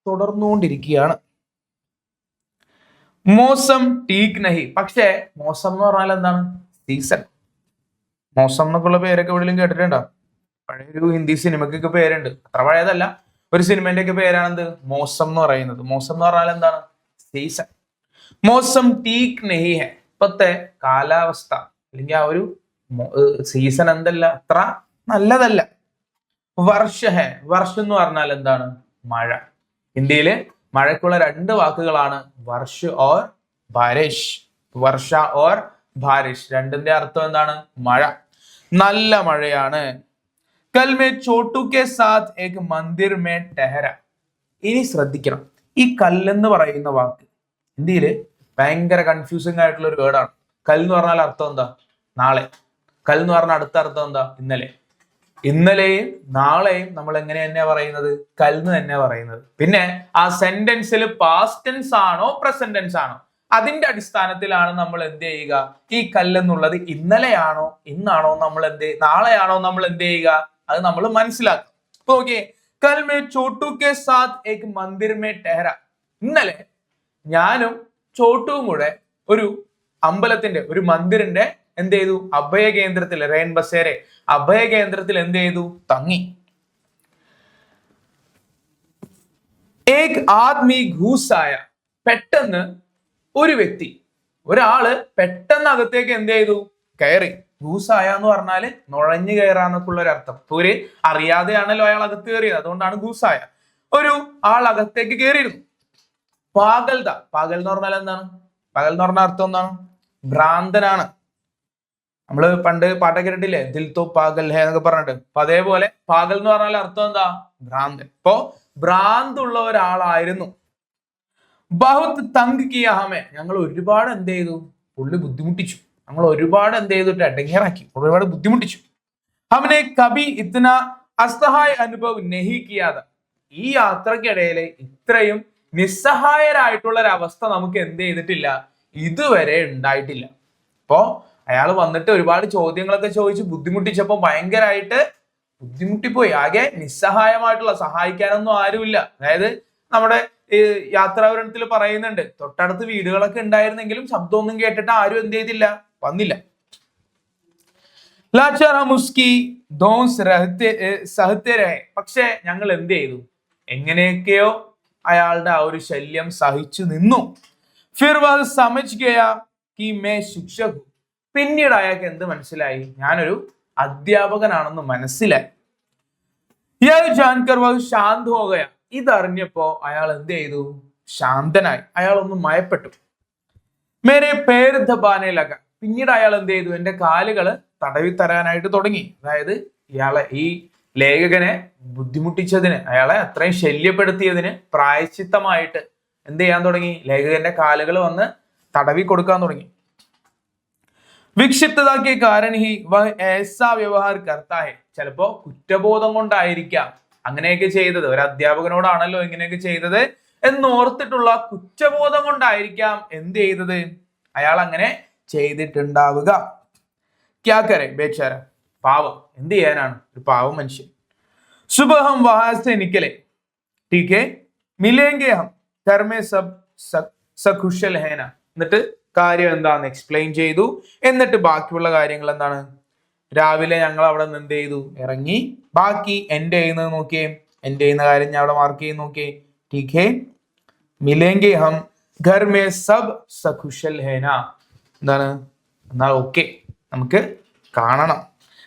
തുടർന്നുകൊണ്ടിരിക്കുകയാണ്. മോസം ടീക് നഹി, പക്ഷേ മോസം എന്ന് പറഞ്ഞാൽ എന്താണ്, സീസൺ. മോസം എന്നൊക്കെയുള്ള പേരൊക്കെ എവിടെയും കേട്ടിട്ടുണ്ടോ? പഴയൊരു ഹിന്ദി സിനിമക്കൊക്കെ പേരുണ്ട്, അത്ര പഴയതല്ല. ഒരു സിനിമന്റെ ഒക്കെ പേരാണെന്ത്, മോസം എന്ന് പറയുന്നത്. മോസം എന്ന് പറഞ്ഞാൽ എന്താണ്, സീസൺ. മോസം ടീക് നഹി ഹെ, ഇപ്പത്തെ കാലാവസ്ഥ അല്ലെങ്കിൽ ആ ഒരു സീസൺ എന്തല്ല, അത്ര നല്ലതല്ല. വർഷ ഹെ, വർഷം എന്ന് പറഞ്ഞാൽ എന്താണ്, മഴ. ഹിന്ദിയില് മഴയ്ക്കുള്ള രണ്ട് വാക്കുകളാണ് വർഷ ഓർ ബാരിഷ്. വർഷ ഓർ ബാരിഷ് രണ്ടിന്റെ അർത്ഥം എന്താണ്, മഴ, നല്ല മഴയാണ്. കൽ മേ ചോട്ടു കെ സാത്ത് ഏക് മന്ദിർ മേ ടെഹര. ഇനി ശ്രദ്ധിക്കണം, ഈ കല്ലെന്ന് പറയുന്ന വാക്ക് ഹിന്ദിയില് ഭയങ്കര കൺഫ്യൂസിംഗ് ആയിട്ടുള്ള ഒരു വേർഡാണ്. കൽ എന്ന് പറഞ്ഞാൽ അർത്ഥം എന്താ, നാളെ. കൽ എന്ന് പറഞ്ഞ അടുത്ത അർത്ഥം എന്താ, ഇന്നലെ. ഇന്നലെയും നാളെയും നമ്മൾ എങ്ങനെ തന്നെയാ പറയുന്നത്, കൽന്ന് തന്നെയാ പറയുന്നത്. പിന്നെ ആ സെന്റൻസിൽ പാസ്റ്റ് ടെൻസ് ആണോ പ്രസന്റ് ടെൻസ് ആണോ, അതിന്റെ അടിസ്ഥാനത്തിലാണ് നമ്മൾ എന്ത് ചെയ്യുക, ഈ കല്ലെന്നുള്ളത് ഇന്നലെയാണോ ഇന്നാണോ നമ്മൾ നാളെയാണോ നമ്മൾ എന്ത് ചെയ്യുക, അത് നമ്മൾ മനസ്സിലാക്കും. അപ്പൊ ഓക്കെ, കൽ മേ ചോട്ടു കെ സാത്ത് ഏക് മന്ദിർ മേ ടെഹര. ഇന്നലെ ഞാനും ചോട്ടുവും കൂടെ ഒരു അമ്പലത്തിന്റെ, ഒരു മന്ദിറിന്റെ എന്ത് ചെയ്തു, അഭയകേന്ദ്രത്തിൽ, റെയിൻ ബസേരെ അഭയകേന്ദ്രത്തിൽ എന്ത് ചെയ്തു, തങ്ങി. ഏക് ആദ്മി ഘൂസായ, പെട്ടെന്ന് ഒരു വ്യക്തി, ഒരാള് പെട്ടെന്ന് അകത്തേക്ക് എന്ത് ചെയ്തു, കയറി. ഘൂസായ എന്ന് പറഞ്ഞാല് നുഴഞ്ഞു കയറാന്നൊക്കെ ഉള്ള ഒരു അർത്ഥം. ഒരു അറിയാതെയാണല്ലോ അയാൾ അകത്ത് കയറിയത്, അതുകൊണ്ടാണ് ഘൂസായ. ഒരു ആൾ അകത്തേക്ക് കയറിയിരുന്നു. പാഗൽദ, പാഗൽ എന്ന് പറഞ്ഞാൽ എന്താണ്, പകൽ എന്ന് പറഞ്ഞ അർത്ഥം എന്താണ്, ഭ്രാന്തനാണ്. നമ്മള് പണ്ട് പാട്ടൊക്കെ കേട്ടിട്ടില്ലേ, ദിൽ തോ പാഗൽ ഹേ എന്നൊക്കെ പറഞ്ഞിട്ട്. അപ്പൊ അതേപോലെ പാഗൽ എന്ന് പറഞ്ഞാൽ അർത്ഥം എന്താ, ഭ്രാന്തൻ. ഇപ്പോ ഭ്രാന്തുള്ള ഒരാളായിരുന്നു. ബഹുത് തങ്ക് കിയ ഹമേ, ഞങ്ങൾ ഒരുപാട് എന്ത് ചെയ്തു, പുള്ളി ബുദ്ധിമുട്ടിച്ചു. ഞങ്ങൾ ഒരുപാട് എന്ത് ചെയ്തിട്ട് അടങ്ങിയറാക്കി, ഒരുപാട് ബുദ്ധിമുട്ടിച്ചു. ഹമനെ കബി ഇത്തന അസഹായ അനുഭവ് നഹി കിയാത, ഈ യാത്രക്കിടയിലെ ഇത്രയും നിസ്സഹായരായിട്ടുള്ള ഒരു അവസ്ഥ നമുക്ക് എന്ത് ചെയ്തിട്ടില്ല, ഇതുവരെ ഉണ്ടായിട്ടില്ല. അപ്പോ അയാൾ വന്നിട്ട് ഒരുപാട് ചോദ്യങ്ങളൊക്കെ ചോദിച്ച് ബുദ്ധിമുട്ടിച്ചപ്പോ ഭയങ്കരമായിട്ട് ബുദ്ധിമുട്ടിപ്പോയി. ആകെ നിസ്സഹായമായിട്ടുള്ള, സഹായിക്കാനൊന്നും ആരുമില്ല. അതായത് നമ്മുടെ ഈ യാത്രാവിവരണത്തിൽ പറയുന്നുണ്ട്, തൊട്ടടുത്ത് വീടുകളൊക്കെ ഉണ്ടായിരുന്നെങ്കിലും ശബ്ദമൊന്നും കേട്ടിട്ട് ആരും എന്ത് ചെയ്തില്ല, വന്നില്ല. പക്ഷെ ഞങ്ങൾ എന്ത് ചെയ്തു, എങ്ങനെയൊക്കെയോ അയാളുടെ ആ ഒരു ശല്യം സഹിച്ചു നിന്നു. ഫിർ വഹ് സമജ് ഗയാ കി മേ ശിക്ഷക്, പിന്നീട് അയാൾക്ക് എന്ത് മനസ്സിലായി, ഞാനൊരു അധ്യാപകനാണെന്ന് മനസ്സിലായി. ജാൻകർ വഹ് ശാന്ത് ഹോ ഗയാ, ഇതറിഞ്ഞപ്പോ അയാൾ എന്ത് ചെയ്തു, ശാന്തനായി, അയാൾ ഒന്ന് മയപ്പെട്ടു. മേരെ പേർ ദബാനെ ലഗ, പിന്നീട് അയാൾ എന്ത് ചെയ്തു, എന്റെ കാലുകള് തടവി തരാനായിട്ട് തുടങ്ങി. അതായത് ഇയാളെ, ഈ ലേഖകനെ ബുദ്ധിമുട്ടിച്ചതിന്, അയാളെ അത്രയും ശല്യപ്പെടുത്തിയതിന് പ്രായശ്ചിത്തമായിട്ട് എന്ത് ചെയ്യാൻ തുടങ്ങി, ലേഖകന്റെ കാലുകൾ വന്ന് തടവി കൊടുക്കാൻ തുടങ്ങി. വിക്ഷിപ്തതാക്കിയ കാരണം ഹി വഹ് ഏസാ വ്യവഹാർ കർത്താ ഹെ, ചിലപ്പോ കുറ്റബോധം കൊണ്ടായിരിക്കാം അങ്ങനെയൊക്കെ ചെയ്തത്. ഒരു അധ്യാപകനോടാണല്ലോ ഇങ്ങനെയൊക്കെ ചെയ്തത് എന്നോർത്തിട്ടുള്ള കുറ്റബോധം കൊണ്ടായിരിക്കാം എന്ത് ചെയ്തത്, അയാൾ അങ്ങനെ ചെയ്തിട്ടുണ്ടാവുക. ക്യാ കരെ ബേച്ചാര, പാവം, എന്ത് ചെയ്യാനാണ്, ഒരു പാവം മനുഷ്യൻ. സുബഹം വഹാസെ നിക്കലെ ടീക്കെ മിലേംഗെ ഹം ഘർ മേ സബ് സകുശൽ ഹേന, എന്നിട്ട് കാര്യം എന്താന്ന് എക്സ്പ്ലെയിൻ ചെയ്തു. എന്നിട്ട് ബാക്കിയുള്ള കാര്യങ്ങൾ എന്താണ്, രാവിലെ ഞങ്ങൾ അവിടെ നിന്ന് എന്ത് ചെയ്തു, ഇറങ്ങി. ബാക്കി എന്റെ ചെയ്യുന്നത് നോക്കിയേ, എന്റെ ചെയ്യുന്ന കാര്യം ഞാൻ അവിടെ മാർക്ക് ചെയ്ത് നോക്കിയേ. ടീക്കെ മിലേംഗെ ഹം ഘർ മേ സബ് സകുശൽ ഹേന, എന്താണ്, എന്നാൽ ഓക്കെ, നമുക്ക് കാണണം.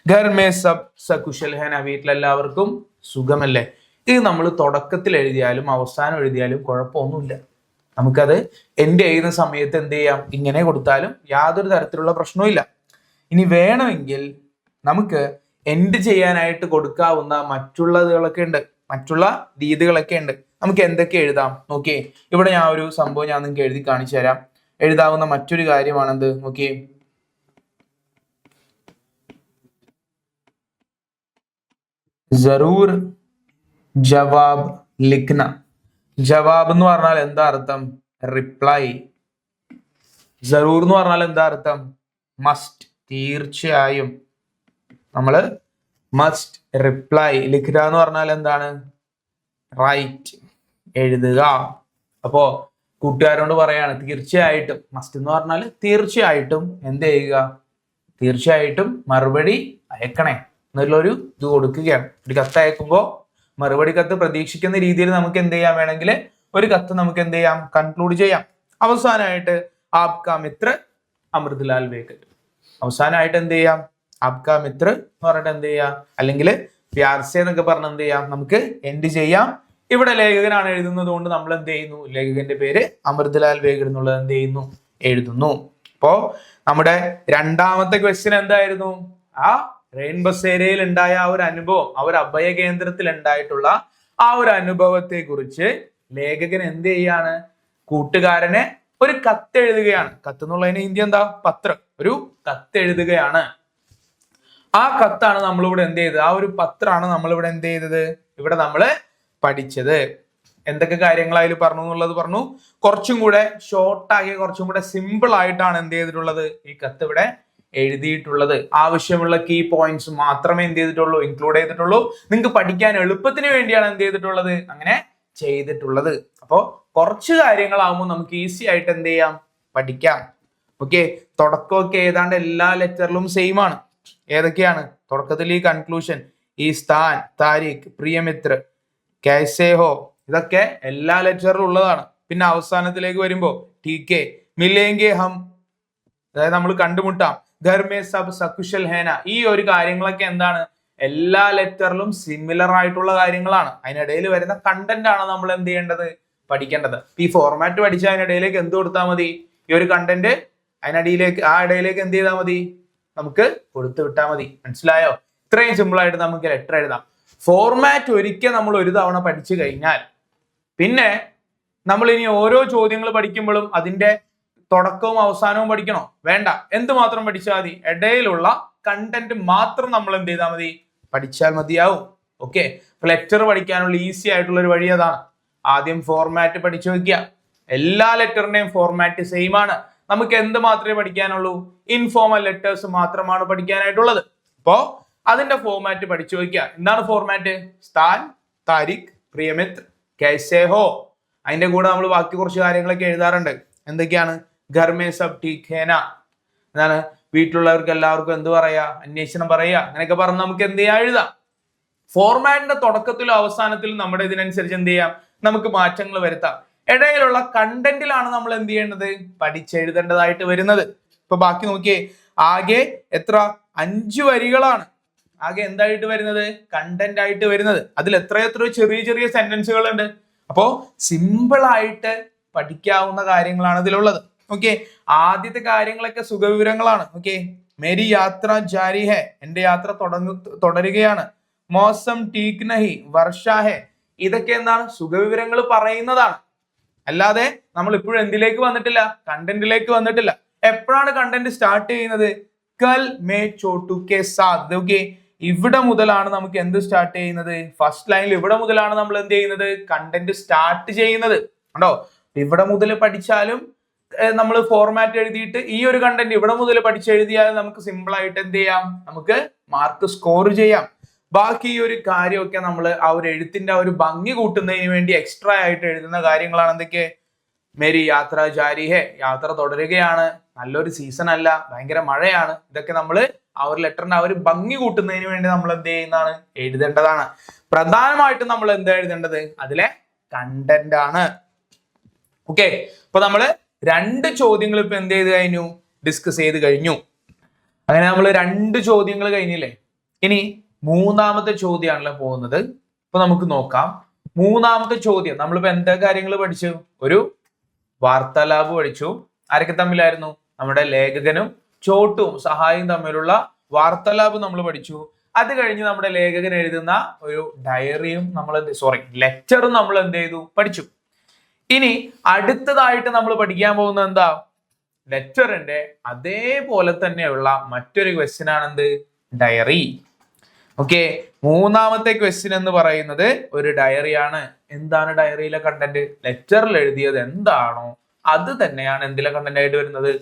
ഘർ മേ സബ് സകുശൽ ഹേന, വീട്ടിലെല്ലാവർക്കും സുഖമല്ലേ. ഇത് നമ്മൾ തുടക്കത്തിൽ എഴുതിയാലും അവസാനം എഴുതിയാലും കുഴപ്പമൊന്നുമില്ല. നമുക്കത് എൻഡ് ചെയ്യുന്ന സമയത്ത് എന്ത് ചെയ്യാം, ഇങ്ങനെ കൊടുത്താലും യാതൊരു തരത്തിലുള്ള പ്രശ്നവും. ഇനി വേണമെങ്കിൽ നമുക്ക് എൻഡ് ചെയ്യാനായിട്ട് കൊടുക്കാവുന്ന മറ്റുള്ളതുകളൊക്കെ ഉണ്ട്. മറ്റുള്ള രീതികളൊക്കെ ഉണ്ട്. നമുക്ക് എന്തൊക്കെ എഴുതാം നോക്കിയേ. ഇവിടെ ഞാൻ ഒരു സംഭവം ഞാൻ നിങ്ങൾക്ക് എഴുതി കാണിച്ചു തരാം. എഴുതാവുന്ന മറ്റൊരു കാര്യമാണെന്ത് നോക്കിയേ. ജറൂർ ജവാബ് ലിഖ്ന. ജവാബ് എന്ന് പറഞ്ഞാൽ എന്താ അർത്ഥം? റിപ്ലൈ. ജറൂർ എന്ന് പറഞ്ഞാൽ എന്താ അർത്ഥം? മസ്റ്റ്, തീർച്ചയായും. നമ്മള് മസ്റ്റ് റിപ്ലൈ. ലിഖ്ന എന്ന് പറഞ്ഞാൽ എന്താണ്? റൈറ്റ്, എഴുതുക. അപ്പോ കൂട്ടുകാരോട് പറയാണ് തീർച്ചയായിട്ടും, മസ്റ്റ് എന്ന് പറഞ്ഞാൽ തീർച്ചയായിട്ടും എന്ത് ചെയ്യുക? തീർച്ചയായിട്ടും മറുപടി അയക്കണേ എന്നുള്ളൊരു ഇത് കൊടുക്കുകയാണ്. ഒരു കത്ത് അയക്കുമ്പോൾ മറുപടി കത്ത് പ്രതീക്ഷിക്കുന്ന രീതിയിൽ നമുക്ക് എന്ത് ചെയ്യാൻ വേണമെങ്കിൽ ഒരു കത്ത് നമുക്ക് എന്ത് ചെയ്യാം? കൺക്ലൂഡ് ചെയ്യാം. അവസാനമായിട്ട് ആപ്കാ മിത്ര അമൃത്ലാൽ വേഗട്ട്. അവസാനമായിട്ട് എന്ത് ചെയ്യാം? ആപ്കാ മിത്ര എന്ന് പറഞ്ഞിട്ട് എന്ത് ചെയ്യാം? അല്ലെങ്കിൽ പ്യാർസെ എന്നൊക്കെ പറഞ്ഞ് എന്ത് ചെയ്യാം? നമുക്ക് എൻഡ് ചെയ്യാം. ഇവിടെ ലേഖകനാണ് എഴുതുന്നത് കൊണ്ട് നമ്മൾ എന്ത് ചെയ്യുന്നു? ലേഖകന്റെ പേര് അമൃത്ലാൽ വേഗട് എന്നുള്ളത് എന്ത് ചെയ്യുന്നു? എഴുതുന്നു. അപ്പോ നമ്മുടെ രണ്ടാമത്തെ ക്വസ്റ്റ്യൻ എന്തായിരുന്നു? ആ റെയിൻ ബസേരയിൽ ഉണ്ടായ ആ ഒരു അനുഭവം, ആ ഒരു അഭയ കേന്ദ്രത്തിൽ ഉണ്ടായിട്ടുള്ള ആ ഒരു അനുഭവത്തെ കുറിച്ച് ലേഖകൻ എന്ത് ചെയ്യാണ്? കൂട്ടുകാരനെ ഒരു കത്ത് എഴുതുകയാണ്. കത്ത് എന്നുള്ളതിന് ഹിന്ദി എന്താ? പത്രം. ഒരു കത്ത് എഴുതുകയാണ്. ആ കത്താണ് നമ്മളിവിടെ എന്ത് ചെയ്തത്? ആ ഒരു പത്രമാണ് നമ്മളിവിടെ എന്ത് ചെയ്തത്? ഇവിടെ നമ്മള് പഠിച്ചത്. എന്തൊക്കെ കാര്യങ്ങളായാലും പറഞ്ഞു എന്നുള്ളത് പറഞ്ഞു. കുറച്ചും കൂടെ ഷോർട്ടാക്കി, കുറച്ചും കൂടെ സിമ്പിൾ ആയിട്ടാണ് എന്ത് ചെയ്തിട്ടുള്ളത്? ഈ കത്ത് ഇവിടെ എഴുതിയിട്ടുള്ളത്. ആവശ്യമുള്ള കീ പോയിന്റ്സ് മാത്രമേ എന്ത് ചെയ്തിട്ടുള്ളൂ? ഇൻക്ലൂഡ് ചെയ്തിട്ടുള്ളൂ. നിങ്ങൾക്ക് പഠിക്കാൻ എളുപ്പത്തിന് വേണ്ടിയാണ് എന്ത് ചെയ്തിട്ടുള്ളത്? അങ്ങനെ ചെയ്തിട്ടുള്ളത്. അപ്പോ കുറച്ച് കാര്യങ്ങളാവുമ്പോൾ നമുക്ക് ഈസി ആയിട്ട് എന്ത് ചെയ്യാം? പഠിക്കാം. ഓക്കെ, തുടക്കമൊക്കെ ഏതാണ്ട് എല്ലാ ലെറ്ററിലും സെയിം ആണ്. ഏതൊക്കെയാണ്? തുടക്കത്തിൽ ഈ കൺക്ലൂഷൻ, ഈ സ്ഥാൻ, താരിഖ്, പ്രിയമിത്ര, കൈസേ ഹോ, ഇതൊക്കെ എല്ലാ ലെറ്ററിലും ഉള്ളതാണ്. പിന്നെ അവസാനത്തിലേക്ക് വരുമ്പോ ടി കെ, മിലേംഗെ ഹം, അതായത് നമ്മൾ കണ്ടുമുട്ടാം, ഘർ മേ സബ് സകുശൽ ഹേന, ഈ ഒരു കാര്യങ്ങളൊക്കെ എന്താണ്? എല്ലാ ലെറ്ററിലും സിമിലർ ആയിട്ടുള്ള കാര്യങ്ങളാണ്. അതിനിടയിൽ വരുന്ന കണ്ടന്റ് ആണ് നമ്മൾ എന്ത് ചെയ്യേണ്ടത്? പഠിക്കേണ്ടത്. ഈ ഫോർമാറ്റ് പഠിച്ച അതിനിടയിലേക്ക് എന്ത് കൊടുത്താൽ മതി? ഈ ഒരു കണ്ടന്റ് അതിനിടയിലേക്ക്, ആ ഇടയിലേക്ക് എന്ത് ചെയ്താൽ മതി? നമുക്ക് കൊടുത്തു വിട്ടാൽ മതി. മനസ്സിലായോ? ഇത്രയും സിമ്പിൾ ആയിട്ട് നമുക്ക് ലെറ്റർ എഴുതാം. ഫോർമാറ്റ് ഒരിക്കൽ നമ്മൾ ഒരു തവണ പഠിച്ചു കഴിഞ്ഞാൽ പിന്നെ നമ്മൾ ഇനി ഓരോ ചോദ്യങ്ങൾ പഠിക്കുമ്പോഴും അതിന്റെ തുടക്കവും അവസാനവും പഠിക്കണോ? വേണ്ട. എന്ത് മാത്രം പഠിച്ചാൽ മതി? ഇടയിലുള്ള കണ്ടന്റ് മാത്രം നമ്മൾ എന്ത് ചെയ്താൽ മതി? പഠിച്ചാൽ മതിയാവും. ഓക്കെ, ലെറ്റർ പഠിക്കാനുള്ള ഈസി ആയിട്ടുള്ള ഒരു വഴി അതാണ്. ആദ്യം ഫോർമാറ്റ് പഠിച്ചു വെക്കുക. എല്ലാ ലെറ്ററിന്റെയും ഫോർമാറ്റ് സെയിം ആണ്. നമുക്ക് എന്ത് മാത്രമേ പഠിക്കാനുള്ളൂ? ഇൻഫോർമൽ ലെറ്റേഴ്സ് മാത്രമാണ് പഠിക്കാനായിട്ടുള്ളത്. അപ്പോ അതിന്റെ ഫോർമാറ്റ് പഠിച്ചു വെക്കുക. എന്താണ് ഫോർമാറ്റ്? സ്ഥാൻ, താരിഖ്, പ്രിയമിത്ര, കൈസേ ഹോ. അതിന്റെ കൂടെ നമ്മൾ ബാക്കി കുറച്ച് കാര്യങ്ങളൊക്കെ എഴുതാറുണ്ട്. എന്തൊക്കെയാണ്? ഘർ മേ സബ് ടീക് ഹേ നാ, എന്താണ്? വീട്ടിലുള്ളവർക്ക് എല്ലാവർക്കും എന്ത് പറയാ? അന്വേഷണം പറയാ. അങ്ങനെയൊക്കെ പറഞ്ഞ് നമുക്ക് എന്ത് ചെയ്യാം? എഴുതാം. ഫോർമാറ്റിന്റെ തുടക്കത്തിലും അവസാനത്തിലും നമ്മുടെ ഇതിനനുസരിച്ച് എന്ത് ചെയ്യാം? നമുക്ക് മാറ്റങ്ങൾ വരുത്താം. ഇടയിലുള്ള കണ്ടന്റിലാണ് നമ്മൾ എന്ത് ചെയ്യേണ്ടത്? പഠിച്ചെഴുതേണ്ടതായിട്ട് വരുന്നത്. ഇപ്പൊ ബാക്കി നോക്കിയേ, ആകെ എത്ര? 5 വരികളാണ് ആകെ എന്തായിട്ട് വരുന്നത്? കണ്ടന്റ് ആയിട്ട് വരുന്നത്. അതിൽ എത്രയെത്ര ചെറിയ ചെറിയ സെന്റൻസുകൾ ഉണ്ട്. അപ്പോ സിമ്പിൾ ആയിട്ട് പഠിക്കാവുന്ന കാര്യങ്ങളാണ് ഇതിലുള്ളത്. ഓക്കെ, ആദ്യത്തെ കാര്യങ്ങളൊക്കെ സുഖവിവരങ്ങളാണ്. ഓക്കെ, മേരി യാത്ര ജാരി ഹെ, എന്റെ യാത്ര തുടരുകയാണ്. മോസം ടീക് നഹി, വർഷ ഹെ, ഇതൊക്കെ എന്താണ്? സുഖവിവരങ്ങൾ പറയുന്നതാണ്. അല്ലാതെ നമ്മൾ ഇപ്പോഴും എന്തിലേക്ക് വന്നിട്ടില്ല? കണ്ടന്റിലേക്ക് വന്നിട്ടില്ല. എപ്പോഴാണ് കണ്ടന്റ് സ്റ്റാർട്ട് ചെയ്യുന്നത്? കൽ മേ ചോട്ടു കെ സാത്ത്. ഓക്കെ, ഇവിടെ മുതലാണ് നമുക്ക് എന്ത് സ്റ്റാർട്ട് ചെയ്യുന്നത്? ഫസ്റ്റ് ലൈനിൽ ഇവിടെ മുതലാണ് നമ്മൾ എന്ത് ചെയ്യുന്നത്? കണ്ടന്റ് സ്റ്റാർട്ട് ചെയ്യുന്നത്. കണ്ടോ? ഇവിടെ മുതൽ പഠിച്ചാലും നമ്മൾ ഫോർമാറ്റ് എഴുതിയിട്ട് ഈ ഒരു കണ്ടന്റ് ഇവിടെ മുതൽ പഠിച്ചെഴുതിയാലും നമുക്ക് സിമ്പിൾ ആയിട്ട് എന്ത് ചെയ്യാം? നമുക്ക് മാർക്ക് സ്കോർ ചെയ്യാം. ബാക്കി ഈ ഒരു കാര്യമൊക്കെ നമ്മൾ ആ ഒരു എഴുത്തിന്റെ ആ ഒരു ഭംഗി കൂട്ടുന്നതിന് വേണ്ടി എക്സ്ട്രാ ആയിട്ട് എഴുതുന്ന കാര്യങ്ങളാണ്. എന്തൊക്കെ? മേരി യാത്ര ജാരി ഹെ, യാത്ര തുടരുകയാണ്. നല്ലൊരു സീസൺ അല്ല, ഭയങ്കര മഴയാണ്. ഇതൊക്കെ നമ്മൾ ആ ഒരു ലെറ്ററിന്റെ ആ ഒരു ഭംഗി കൂട്ടുന്നതിന് വേണ്ടി നമ്മൾ എന്ത് ചെയ്യുന്നതാണ്? എഴുതേണ്ടതാണ്. പ്രധാനമായിട്ടും നമ്മൾ എന്താ എഴുതേണ്ടത്? അതിലെ കണ്ടന്റ് ആണ്. ഓക്കെ, അപ്പൊ നമ്മള് 2 ചോദ്യങ്ങൾ ഇപ്പൊ എന്ത് ചെയ്ത് കഴിഞ്ഞു? ഡിസ്കസ് ചെയ്ത് കഴിഞ്ഞു. അങ്ങനെ നമ്മൾ 2 ചോദ്യങ്ങൾ കഴിഞ്ഞില്ലേ? ഇനി 3ാമത്തെ ചോദ്യമാണല്ലോ പോകുന്നത്. ഇപ്പൊ നമുക്ക് നോക്കാം. 3ാമത്തെ ചോദ്യം നമ്മളിപ്പോ എന്താ കാര്യങ്ങൾ പഠിച്ചു? ഒരു വാർത്താലാപ് പഠിച്ചു. ആരൊക്കെ തമ്മിലായിരുന്നു? നമ്മുടെ ലേഖകനും ചോട്ടും സഹായിയും തമ്മിലുള്ള വാർത്താലാപ് നമ്മൾ പഠിച്ചു. അത് കഴിഞ്ഞ് നമ്മുടെ ലേഖകൻ എഴുതുന്ന ഒരു ഡയറിയും ലെറ്ററും നമ്മൾ എന്ത് ചെയ്തു, പഠിച്ചു. ഇനി അടുത്തതായിട്ട് നമ്മൾ പഠിക്കാൻ പോകുന്നത് എന്താ? ലെറ്ററിന്റെ അതേപോലെ തന്നെയുള്ള മറ്റൊരു ക്വസ്റ്റ്യൻ ആണ് എന്ത്? ഡയറി. ഓക്കെ, മൂന്നാമത്തെ ക്വസ്റ്റ്യൻ എന്ന് പറയുന്നത് ഒരു ഡയറിയാണ്. എന്താണ് ഡയറിയിലെ കണ്ടന്റ്? ലെറ്ററിൽ എഴുതിയത് എന്താണോ അത് തന്നെയാണ് എന്തിലെ കണ്ടന്റ് ആയിട്ട് വരുന്നത്?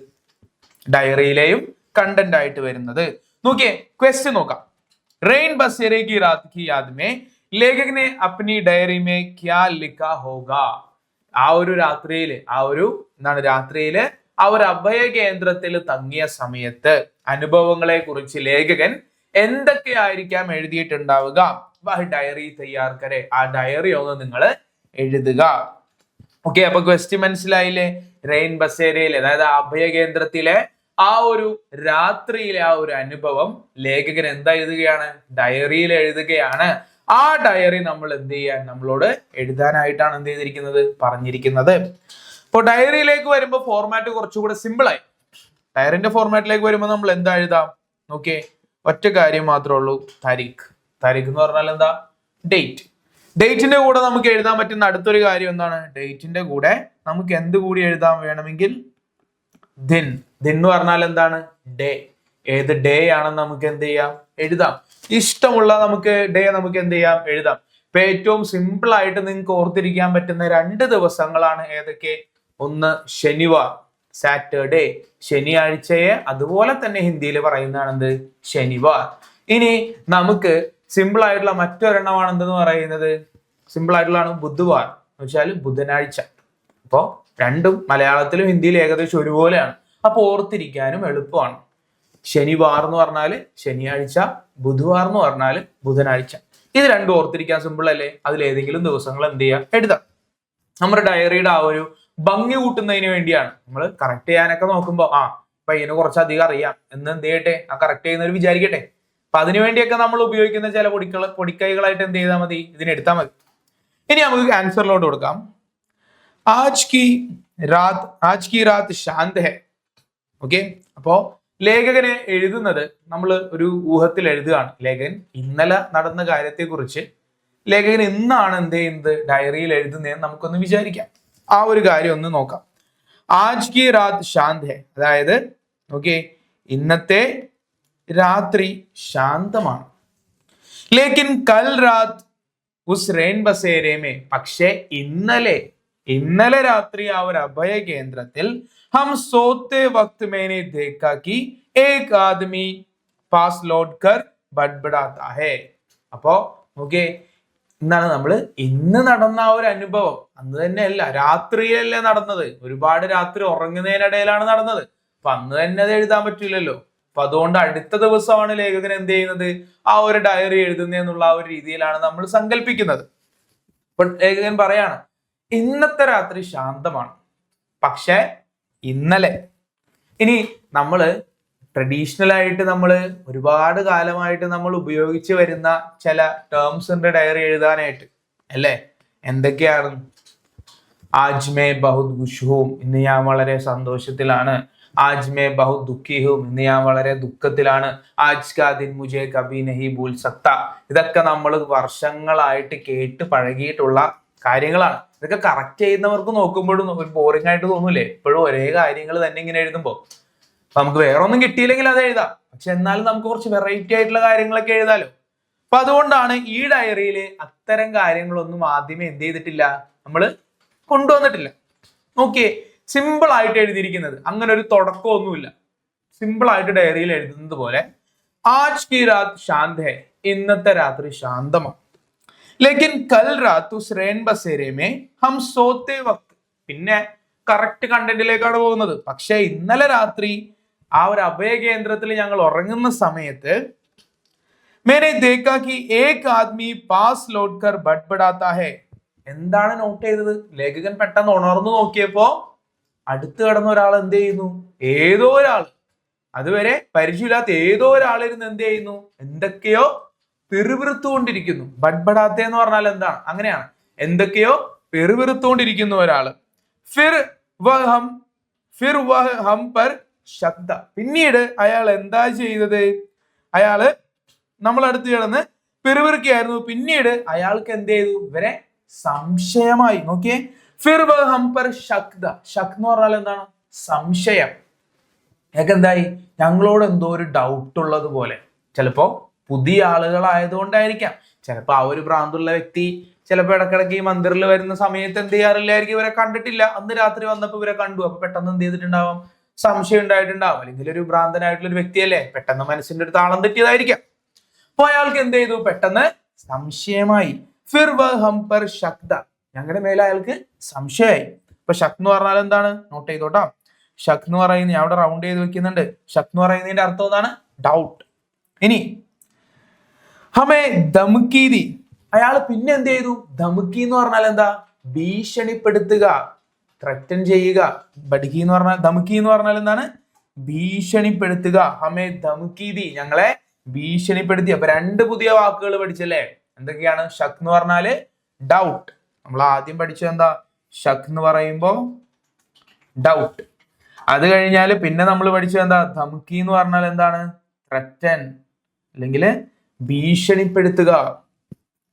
ഡയറിയിലെയും കണ്ടന്റ് ആയിട്ട് വരുന്നത്. നോക്കിയേ, ക്വസ്റ്റ്യൻ നോക്കാം. റെയിൻ ബസേരെ കി രാത് കി യാദ് മേ ലേഖക് ने अपनी डायरी में क्या लिखा होगा? ആ ഒരു രാത്രിയില് ആ ഒരു അഭയ കേന്ദ്രത്തിൽ തങ്ങിയ സമയത്ത് അനുഭവങ്ങളെ കുറിച്ച് ലേഖകൻ എന്തൊക്കെയായിരിക്കാം എഴുതിയിട്ടുണ്ടാവുക? ഡയറി തയ്യാർ കരെ, ആ ഡയറി ഒന്ന് നിങ്ങൾ എഴുതുക. ഓക്കെ, അപ്പൊ ക്വസ്റ്റ്യൻ മനസ്സിലായില്ലേ? റെയിൻ ബസേരയിലെ, അതായത് അഭയ കേന്ദ്രത്തിലെ ആ ഒരു രാത്രിയിലെ ആ ഒരു അനുഭവം ലേഖകൻ എന്താ എഴുതുകയാണ്? ഡയറിയിൽ എഴുതുകയാണ്. ആ ഡയറി നമ്മൾ എന്ത് ചെയ്യാൻ, നമ്മളോട് എഴുതാനായിട്ടാണ് എന്ത് ചെയ്തിരിക്കുന്നത്, പറഞ്ഞിരിക്കുന്നത്. അപ്പോൾ ഡയറിയിലേക്ക് വരുമ്പോൾ ഫോർമാറ്റ് കുറച്ചുകൂടെ സിമ്പിൾ ആയി. ഡയറിന്റെ ഫോർമാറ്റിലേക്ക് വരുമ്പോൾ നമ്മൾ എന്താ എഴുതാം? നോക്കിയേ, ഒറ്റ കാര്യം മാത്രമേ ഉള്ളൂ, താരീഖ്. താരീഖ് എന്ന് പറഞ്ഞാൽ എന്താ? ഡേറ്റ്. ഡേറ്റിന്റെ കൂടെ നമുക്ക് എഴുതാൻ പറ്റുന്ന അടുത്തൊരു കാര്യം എന്താണ്? ഡേറ്റിന്റെ കൂടെ നമുക്ക് എന്ത് കൂടി എഴുതാൻ വേണമെങ്കിൽ ദിൻ. ദിൻ എന്ന് പറഞ്ഞാൽ എന്താണ്? ഡേ. ഏത് ഡേ ആണെന്ന് നമുക്ക് എന്ത് ചെയ്യാം, എഴുതാം. ഇഷ്ടമുള്ള നമുക്ക് ഡേ നമുക്ക് എന്ത് ചെയ്യാം, എഴുതാം. ഇപ്പൊ ഏറ്റവും സിമ്പിൾ ആയിട്ട് നിങ്ങൾക്ക് ഓർത്തിരിക്കാൻ പറ്റുന്ന 2 ദിവസങ്ങളാണ് ഏതൊക്കെ? ഒന്ന് ശനിവാർ, സാറ്റർഡേ, ശനിയാഴ്ചയെ അതുപോലെ തന്നെ ഹിന്ദിയിൽ പറയുന്നതാണ് എന്ത്? ശനിവാർ. ഇനി നമുക്ക് സിമ്പിൾ ആയിട്ടുള്ള മറ്റൊരെണ്ണമാണ് എന്തെന്ന് പറയുന്നത്? സിമ്പിൾ ആയിട്ടുള്ളതാണ് ബുധവാർ, എന്ന് വെച്ചാൽ ബുധനാഴ്ച. അപ്പോ രണ്ടും മലയാളത്തിലും ഹിന്ദിയിലും ഏകദേശം ഒരുപോലെയാണ്. അപ്പൊ ഓർത്തിരിക്കാനും എളുപ്പമാണ്. ശനിവാർ എന്ന് പറഞ്ഞാല് ശനിയാഴ്ച, ബുധവാർ എന്ന് പറഞ്ഞാല് ബുധനാഴ്ച. ഇത് രണ്ടും ഓർത്തിരിക്കാൻ സിമ്പിൾ അല്ലേ? അതിലേതെങ്കിലും ദിവസങ്ങൾ എന്ത് ചെയ്യാം, എഴുതാം. നമ്മുടെ ഡയറിയുടെ ആ ഒരു ഭംഗി കൂട്ടുന്നതിന് വേണ്ടിയാണ്. നമ്മൾ കറക്റ്റ് ചെയ്യാനൊക്കെ നോക്കുമ്പോൾ ഇപ്പൊ ഇതിനെ കുറച്ചധികം അറിയാം എന്ന് എന്ത് ചെയ്യട്ടെ, ആ കറക്റ്റ് ചെയ്യുന്നവർ വിചാരിക്കട്ടെ. അപ്പൊ അതിനു വേണ്ടിയൊക്കെ നമ്മൾ ഉപയോഗിക്കുന്ന ചില പൊടിക്കൈകളായിട്ട് എന്ത് ചെയ്താൽ മതി, ഇതിനെടുത്താൽ മതി. ഇനി നമുക്ക് ആൻസറിലോട്ട് കൊടുക്കാം. ആജ് കി രാത് ശാന്ത് ഹെ. ഓക്കെ, അപ്പോ ലേഖകനെ എഴുതുന്നത് നമ്മൾ ഒരു ഊഹത്തിൽ എഴുതുകയാണ്. ലേഖകൻ ഇന്നലെ നടന്ന കാര്യത്തെ കുറിച്ച് ലേഖകൻ ഇന്നാണ് എന്ത് ചെയ്യുന്നത്, ഡയറിയിൽ എഴുതുന്നതെന്ന് നമുക്കൊന്ന് വിചാരിക്കാം. ആ ഒരു കാര്യം ഒന്ന് നോക്കാം. ആജ് കി രാത് ശാന്ത് ഹെ, അതായത് ഓക്കെ, ഇന്നത്തെ രാത്രി ശാന്തമാണ്. ലേക്കിൻ കൽ രാത് ഉസ് റെയിൻ ബസേരെ മേ, പക്ഷേ ഇന്നലെ രാത്രി ആ ഒരു അഭയ കേന്ദ്രത്തിൽ ഹം സോത്തെ വക്ത് മേനെ ദേഖാ കി ഏക് ആദ്മി പാസ് ലോഡ് കർ ബഡ്ബഡാതാ ഹേ. അപ്പോ ഓക്കെ, എന്താണ് നമ്മൾ ഇന്ന് നടന്ന ആ ഒരു അനുഭവം, അന്ന് തന്നെയല്ല, രാത്രിയിലല്ലേ നടന്നത്. ഒരുപാട് രാത്രി ഉറങ്ങുന്നതിനിടയിലാണ് നടന്നത്. അപ്പൊ അന്ന് തന്നെ അത് എഴുതാൻ പറ്റില്ലല്ലോ. അപ്പൊ അതുകൊണ്ട് അടുത്ത ദിവസമാണ് ലേഖകൻ എന്ത് ചെയ്യുന്നത്, ആ ഒരു ഡയറി എഴുതുന്നതെന്നുള്ള ആ ഒരു രീതിയിലാണ് നമ്മൾ സങ്കല്പിക്കുന്നത്. അപ്പൊ ലേഖകൻ പറയാണ് ഇന്നത്തെ രാത്രി ശാന്തമാണ്, പക്ഷെ ഇന്നലെ. ഇനി നമ്മള് ട്രഡീഷണൽ ആയിട്ട് നമ്മൾ ഒരുപാട് കാലമായിട്ട് നമ്മൾ ഉപയോഗിച്ച് വരുന്ന ചില ടേംസ് ഉണ്ട് ഡയറി എഴുതാനായിട്ട്, അല്ലേ? എന്തൊക്കെയാണ്? ആജ് മേ ബഹുത് ഖുശ് ഹൂം, ഇന്ന് ഞാൻ വളരെ സന്തോഷത്തിലാണ്. ആജ് മേ ബഹുത് ദുഃഖി ഹൂം, ഇന്ന് ഞാൻ വളരെ ദുഃഖത്തിലാണ്. ആജ് കാ ദിൻ മുझे കഭി നഹീ ഭൂൽ സക്താ. ഇതൊക്കെ നമ്മൾ വർഷങ്ങളായിട്ട് കേട്ട് പഴകിയിട്ടുള്ള കാര്യങ്ങളാണ്. ഇതൊക്കെ കറക്റ്റ് ചെയ്യുന്നവർക്ക് നോക്കുമ്പോഴും ഒരു ബോറിംഗ് ആയിട്ട് തോന്നൂലേ? എപ്പോഴും ഒരേ കാര്യങ്ങൾ തന്നെ ഇങ്ങനെ എഴുതുമ്പോൾ. നമുക്ക് വേറെ ഒന്നും കിട്ടിയില്ലെങ്കിൽ അത് എഴുതാം, പക്ഷെ എന്നാലും നമുക്ക് കുറച്ച് വെറൈറ്റി ആയിട്ടുള്ള കാര്യങ്ങളൊക്കെ എഴുതാലോ. അപ്പൊ അതുകൊണ്ടാണ് ഈ ഡയറിയിൽ അത്തരം കാര്യങ്ങളൊന്നും ആദ്യമേ എന്ത് ചെയ്തിട്ടില്ല, നമ്മൾ കൊണ്ടുവന്നിട്ടില്ല. നോക്കിയേ, സിമ്പിൾ ആയിട്ട് എഴുതിയിരിക്കുന്നത്, അങ്ങനെ ഒരു തുടക്കമൊന്നുമില്ല. സിമ്പിൾ ആയിട്ട് ഡയറിയിൽ എഴുതുന്നത് പോലെ ആജ് കി രാത് ശാന്ത് ഹെ, ഇന്നത്തെ രാത്രി ശാന്തമാണ്. ലേക്കിൻ കൽ രാത് ഉസ് റെയിൻ ബസേരെ മേ ഹം സോത്തെ വക്ത്, പിന്നെ കറക്റ്റ് കണ്ടന്റിലേക്കാണ് പോകുന്നത്. പക്ഷെ ഇന്നലെ രാത്രി ആ ഒരു അഭയ കേന്ദ്രത്തിൽ ഞങ്ങൾ ഉറങ്ങുന്ന സമയത്ത് മേനെ ദേഖാ കി ഏക് ആദ്മി പാസ് ലോഡ് കർ ബഡ്ബഡാതാ ഹേ. എന്താണ് നോട്ട് ചെയ്തത്? ലേഖകൻ പെട്ടെന്ന് ഉണർന്നു നോക്കിയപ്പോ അടുത്ത് കിടന്ന ഒരാൾ എന്ത് ചെയ്യുന്നു, ഏതോ ഒരാൾ, അതുവരെ പരിചയമില്ലാത്ത ഏതോ ഒരാളിരുന്ന് എന്ത് ചെയ്യുന്നു, എന്തൊക്കെയോ പെറുപിറുത്തുകൊണ്ടിരിക്കുന്നു. ബഡ്ബഡാത്ത എന്ന് പറഞ്ഞാൽ എന്താണ്? അങ്ങനെയാണ്, എന്തൊക്കെയോ പെറുപിറുത്തുകൊണ്ടിരിക്കുന്ന ഒരാള്. ഫിർ വഹ് ഹം പർ ശബ്ദ, പിന്നീട് അയാൾ എന്താ ചെയ്തത്? അയാള് നമ്മൾ അടുത്ത് കിടന്ന് പിറുപിറുക്കിയായിരുന്നു. പിന്നീട് അയാൾക്ക് എന്ത് ചെയ്തു? ഇവരെ സംശയമായി. നോക്കിയേ, ഫിർ വഹ് ഹം പർ ശക് ദ. ശക് എന്ന് പറഞ്ഞാൽ എന്താണ്? സംശയം. ഞങ്ങൾക്ക് എന്തായി? ഞങ്ങളോട് എന്തോ ഒരു ഡൗട്ട് ഉള്ളത് പോലെ. ചിലപ്പോ പുതിയ ആളുകളായതുകൊണ്ടായിരിക്കാം. ചിലപ്പോ ആ ഒരു ഭ്രാന്തുള്ള വ്യക്തി ചിലപ്പോ ഇടക്കിടക്ക് ഈ മന്ദിറിൽ വരുന്ന സമയത്ത് എന്ത് ചെയ്യാറില്ലായിരിക്കും, ഇവരെ കണ്ടിട്ടില്ല. അന്ന് രാത്രി വന്നപ്പോൾ ഇവരെ കണ്ടു. അപ്പൊ പെട്ടെന്ന് എന്ത് ചെയ്തിട്ടുണ്ടാവും? സംശയം ഉണ്ടായിട്ടുണ്ടാവും. അല്ലെങ്കിൽ ഒരു ഭ്രാന്തനായിട്ടുള്ള ഒരു വ്യക്തിയല്ലേ, പെട്ടെന്ന് മനസ്സിന്റെ ഒരു താളം തെറ്റിയതായിരിക്കാം. അപ്പൊ അയാൾക്ക് എന്ത് ചെയ്തു? പെട്ടെന്ന് സംശയമായി. ഫിർ വഹ് ഹം പർ ശക് ദ. ഞങ്ങളുടെ മേലെ അയാൾക്ക് സംശയമായി. അപ്പൊ ശക് എന്ന് പറഞ്ഞാൽ എന്താണ്? നോട്ട് ചെയ്തോട്ടോ. ശക് എന്ന് പറയുന്നത് ഞാൻ അവിടെ റൗണ്ട് ചെയ്ത് വെക്കുന്നുണ്ട്. ശക് എന്ന് പറയുന്നതിന്റെ അർത്ഥം എന്താണ്? ഡൗട്ട്. ഇനി ഹമേ ധമക്കീതി. അയാൾ പിന്നെ എന്ത് ചെയ്തു? ധമക്കി എന്ന് പറഞ്ഞാൽ എന്താ? ഭീഷണിപ്പെടുത്തുക, ത്രറ്റൻ ചെയ്യുക. ബഡ്കി എന്ന് പറഞ്ഞാൽ, ധമക്കി എന്ന് പറഞ്ഞാൽ എന്താണ്? ഭീഷണിപ്പെടുത്തുക. ഹമേ ധമക്കീതി, ഞങ്ങളെ ഭീഷണിപ്പെടുത്തി. അപ്പൊ രണ്ട് പുതിയ വാക്കുകൾ പഠിച്ചല്ലേ? എന്തൊക്കെയാണ്? ശക് എന്ന് പറഞ്ഞാല് ഡൗട്ട്. നമ്മൾ ആദ്യം പഠിച്ചത് എന്താ? ശക് എന്ന് പറയുമ്പോ ഡൗട്ട്. അത് കഴിഞ്ഞാല് പിന്നെ നമ്മൾ പഠിച്ചത് എന്താ? ധമക്കി എന്ന് പറഞ്ഞാൽ എന്താണ്? ത്രറ്റൻ, അല്ലെങ്കിൽ ഭീഷണിപ്പെടുത്തുക.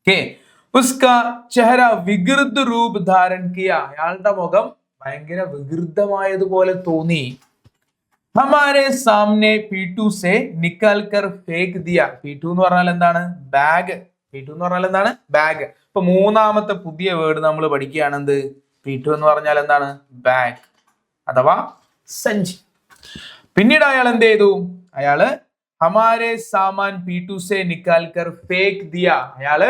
ഓക്കെ. ഉസ്കാ ചെഹറ വികൃത് രൂപ് ധാരൻ കിയ. അയാളുടെ മുഖം ഭയങ്കര വികൃതമായതുപോലെ തോന്നി. ഹമാരെ സാമനെ പീട്ടു സെ നിക്കൽ കർ ഫേക്ക് ദിയ. പീട്ടു എന്ന് പറഞ്ഞാൽ എന്താണ്? ബാഗ്. പീട്ടു എന്ന് പറഞ്ഞാൽ എന്താണ്? ബാഗ്. ഇപ്പൊ മൂന്നാമത്തെ പുതിയ വേർഡ് നമ്മൾ പഠിക്കുകയാണ്. എന്ത്? പീട്ടു എന്ന് പറഞ്ഞാൽ എന്താണ്? ബാഗ് അഥവാ സഞ്ചി. പിന്നീട് അയാൾ എന്ത് ചെയ്തു? അയാള് ഹമാരെ സാമാൻ പീട്ടു സെ നിക്കാൽ കർ ഫേക്ക് ദിയ. അയാള്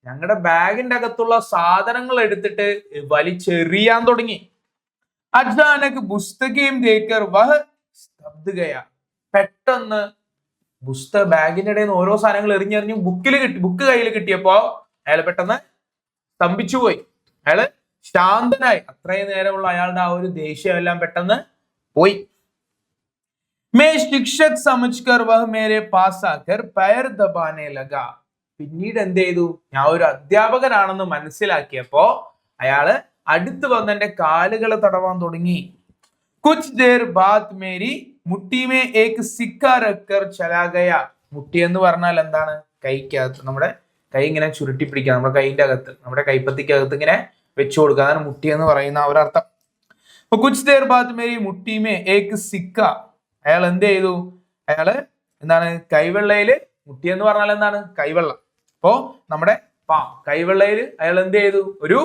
ഞങ്ങളുടെ ബാഗിന്റെ അകത്തുള്ള സാധനങ്ങൾ എടുത്തിട്ട് വലിച്ചെറിയാൻ തുടങ്ങി. അച്ചാനക് പുസ്തകം ദേക്കർ വഹ് സ്തബ്ദ് ഗയ. പെട്ടെന്ന് ബാഗിന്റെ ഇടയിൽ നിന്ന് ഓരോ സാധനങ്ങൾ എറിഞ്ഞെറിഞ്ഞ് ബുക്ക് കയ്യിൽ കിട്ടിയപ്പോ അയാൾ പെട്ടെന്ന് സ്തംഭിച്ചുപോയി. അയാള് ശാന്തനായി. അത്രയും നേരമുള്ള അയാളുടെ ആ ഒരു ദേഷ്യം എല്ലാം പെട്ടെന്ന് പോയി. മേ ശിക്ഷക് സമജ്കർ വഹ് മേരെ പാസ് ആക്കർ പയർ ദബാനെ ലഗ. പിന്നീട് എന്ത് ചെയ്തു? ഞാൻ ഒരു അധ്യാപകനാണെന്ന് മനസ്സിലാക്കിയപ്പോ അയാള് അടുത്ത് വന്ന് എന്റെ കാലുകളെ തടവാൻ തുടങ്ങി. കുച്ച് ദേർ ബാദ് മേരി മുട്ടി മേ ഏക് സിക്ക രക്കർ ചലാ ഗയ. മുട്ടി എന്ന് പറഞ്ഞാൽ എന്താണ്? കൈക്കകത്ത്. നമ്മുടെ കൈ ഇങ്ങനെ ചുരുട്ടി പിടിക്കുക, നമ്മുടെ കൈന്റെ അകത്ത്, നമ്മുടെ കൈപ്പത്തിക്കകത്ത് ഇങ്ങനെ വെച്ചു കൊടുക്കുക. അതാണ് മുട്ടി എന്ന് പറയുന്ന ഒരർത്ഥം. അപ്പൊ കുച്ച് ദേർ ബാദ് മേരി മുട്ടി മേ ഏക് സിക്ക. അയാൾ എന്ത് ചെയ്തു? അയാള് എന്താണ്? കൈവെള്ളയില്, മുട്ടി എന്ന് പറഞ്ഞാൽ എന്താണ്? കൈവെള്ള. അപ്പോ നമ്മുടെ കൈവെള്ളയില് അയാൾ എന്ത് ചെയ്തു? ഒരു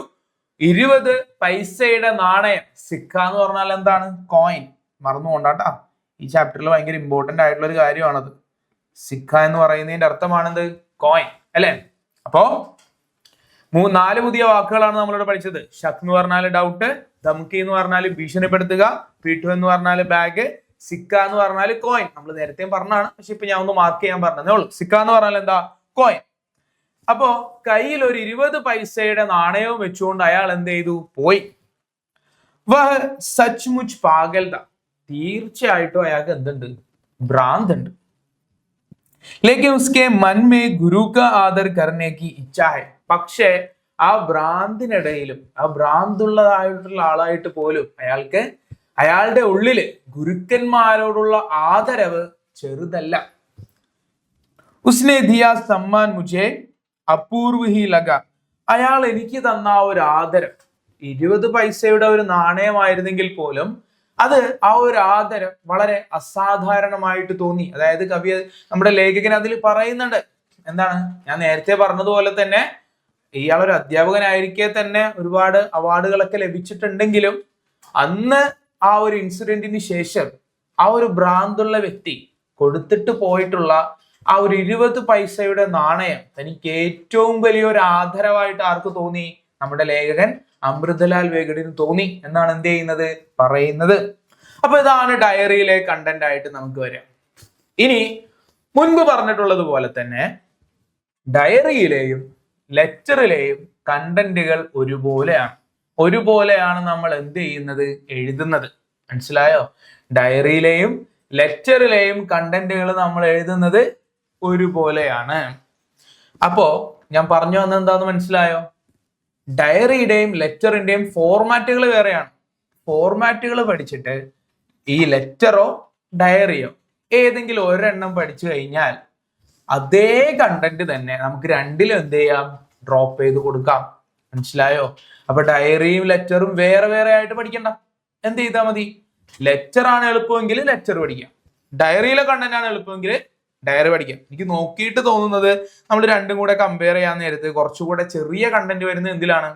20 പൈസയുടെ നാണയം. സിക്ക എന്ന് പറഞ്ഞാൽ എന്താണ്? കോയിൻ. മറന്നു പോണ്ടാട്ടാ, ഈ ചാപ്റ്ററിൽ ഭയങ്കര ഇമ്പോർട്ടന്റ് ആയിട്ടുള്ള ഒരു കാര്യമാണത്. സിക്ക എന്ന് പറയുന്നതിന്റെ അർത്ഥമാണെന്ത്? കോയിൻ അല്ലെ? അപ്പോ 4 പുതിയ വാക്കുകളാണ് നമ്മളിവിടെ പഠിച്ചത്. ഷക് എന്ന് പറഞ്ഞാൽ ഡൗട്ട്, ധമക്കി എന്ന് പറഞ്ഞാൽ ഭീഷണിപ്പെടുത്തുക, പീട്ടു എന്ന് പറഞ്ഞാൽ ബാഗ്, സിക്ക എന്ന് പറഞ്ഞാൽ കോയിൻ. നമ്മൾ നേരത്തെ പറഞ്ഞാണ്, പക്ഷെ ഇപ്പൊ ഞാൻ ഒന്ന് മാർക്ക് ചെയ്യാൻ പറഞ്ഞതേ ഉള്ളൂ. സിക്ക എന്ന് പറഞ്ഞാൽ എന്താ? കോയിൻ. അപ്പോ കയ്യിൽ ഒരു 20 പൈസയുടെ നാണയവും വെച്ചുകൊണ്ട് അയാൾ എന്ത് ചെയ്തു? പോയി. വഹ് സച്ച്മുച്ച് പാഗൽദ. തീർച്ചയായിട്ടും അയാൾക്ക് എന്തുണ്ട്? ഭ്രാന്തുണ്ട്. ലേക്കിൻ ഉസ്കെ മൻ മേ ഗുരു കാ ആദർ കർനെ കി ഇച്ഛാ ഹൈ. പക്ഷേ ആ ഭ്രാന്തിനിടയിലും, ആ ഭ്രാന്തുള്ളതായിട്ടുള്ള ആളായിട്ട് പോലും അയാൾക്ക് അയാളുടെ ഉള്ളില് ഗുരുക്കന്മാരോടുള്ള ആദരവ് ചെറുതല്ല. ഉസ്നെ ദിയാ സമ്മാൻ മുझे അപൂർവ ഹി ലഗ. അയാൾ എനിക്ക് തന്ന ആ ഒരു ആദരം 20 പൈസയുടെ ഒരു നാണയമായിരുന്നെങ്കിൽ പോലും അത് ആ ഒരു ആദരം വളരെ അസാധാരണമായിട്ട് തോന്നി. അതായത് കവി, നമ്മുടെ ലേഖകൻ അതിൽ പറയുന്നുണ്ട്. എന്താണ്? ഞാൻ നേരത്തെ പറഞ്ഞതുപോലെ തന്നെ ഇയാളൊരു അധ്യാപകനായിരിക്കെ തന്നെ ഒരുപാട് അവാർഡുകളൊക്കെ ലഭിച്ചിട്ടുണ്ടെങ്കിലും അന്ന് ആ ഒരു ഇൻസിഡന്റിന് ശേഷം ആ ഒരു ഭ്രാന്തുള്ള വ്യക്തി കൊടുത്തിട്ട് പോയിട്ടുള്ള ആ ഒരു 20 പൈസയുടെ നാണയം തനിക്ക് ഏറ്റവും വലിയൊരു ആദരവായിട്ട് ആർക്ക് തോന്നി? നമ്മുടെ ലേഖകൻ അമൃതലാൽ വേഗടിന് തോന്നി എന്നാണ് എന്ത് ചെയ്യുന്നത്? പറയുന്നത്. അപ്പൊ ഇതാണ് ഡയറിയിലെ കണ്ടന്റ് ആയിട്ട് നമുക്ക് വരാം. ഇനി മുൻപ് പറഞ്ഞിട്ടുള്ളത് പോലെ തന്നെ ഡയറിയിലെയും ലെറ്ററിലെയും കണ്ടന്റുകൾ ഒരുപോലെയാണ് നമ്മൾ എന്ത് ചെയ്യുന്നത്? എഴുതുന്നത്. മനസ്സിലായോ? ഡയറിയിലെയും ലെറ്ററിലെയും കണ്ടന്റുകൾ നമ്മൾ എഴുതുന്നത് ഒരുപോലെയാണ്. അപ്പോ ഞാൻ പറഞ്ഞു വന്നത് എന്താന്ന് മനസ്സിലായോ? ഡയറിയുടെയും ലെറ്ററിന്റെയും ഫോർമാറ്റുകൾ വേറെയാണ്. ഫോർമാറ്റുകൾ പഠിച്ചിട്ട് ഈ ലെറ്ററോ ഡയറിയോ ഏതെങ്കിലും ഒരെണ്ണം പഠിച്ചു കഴിഞ്ഞാൽ അതേ കണ്ടന്റ് തന്നെ നമുക്ക് രണ്ടിലും എന്ത് ചെയ്യാം, ഡ്രോപ്പ് ചെയ്ത് കൊടുക്കാം. മനസ്സിലായോ? അപ്പൊ ഡയറിയും ലെറ്ററും വേറെ വേറെ ആയിട്ട് പഠിക്കണ്ട. എന്ത് ചെയ്താൽ മതി, ലെറ്റർ ആണ് എളുപ്പമെങ്കിൽ ലെറ്റർ പഠിക്കാം, ഡയറിയിലെ കണ്ടന്റ് ആണ് എളുപ്പമെങ്കിൽ ഡയറി പഠിക്കാം. എനിക്ക് നോക്കിയിട്ട് തോന്നുന്നത് നമ്മൾ രണ്ടും കൂടെ കമ്പയർ ചെയ്യാൻ നേരത്ത് കുറച്ചുകൂടെ ചെറിയ കണ്ടന്റ് വരുന്നത് എന്തിലാണ്,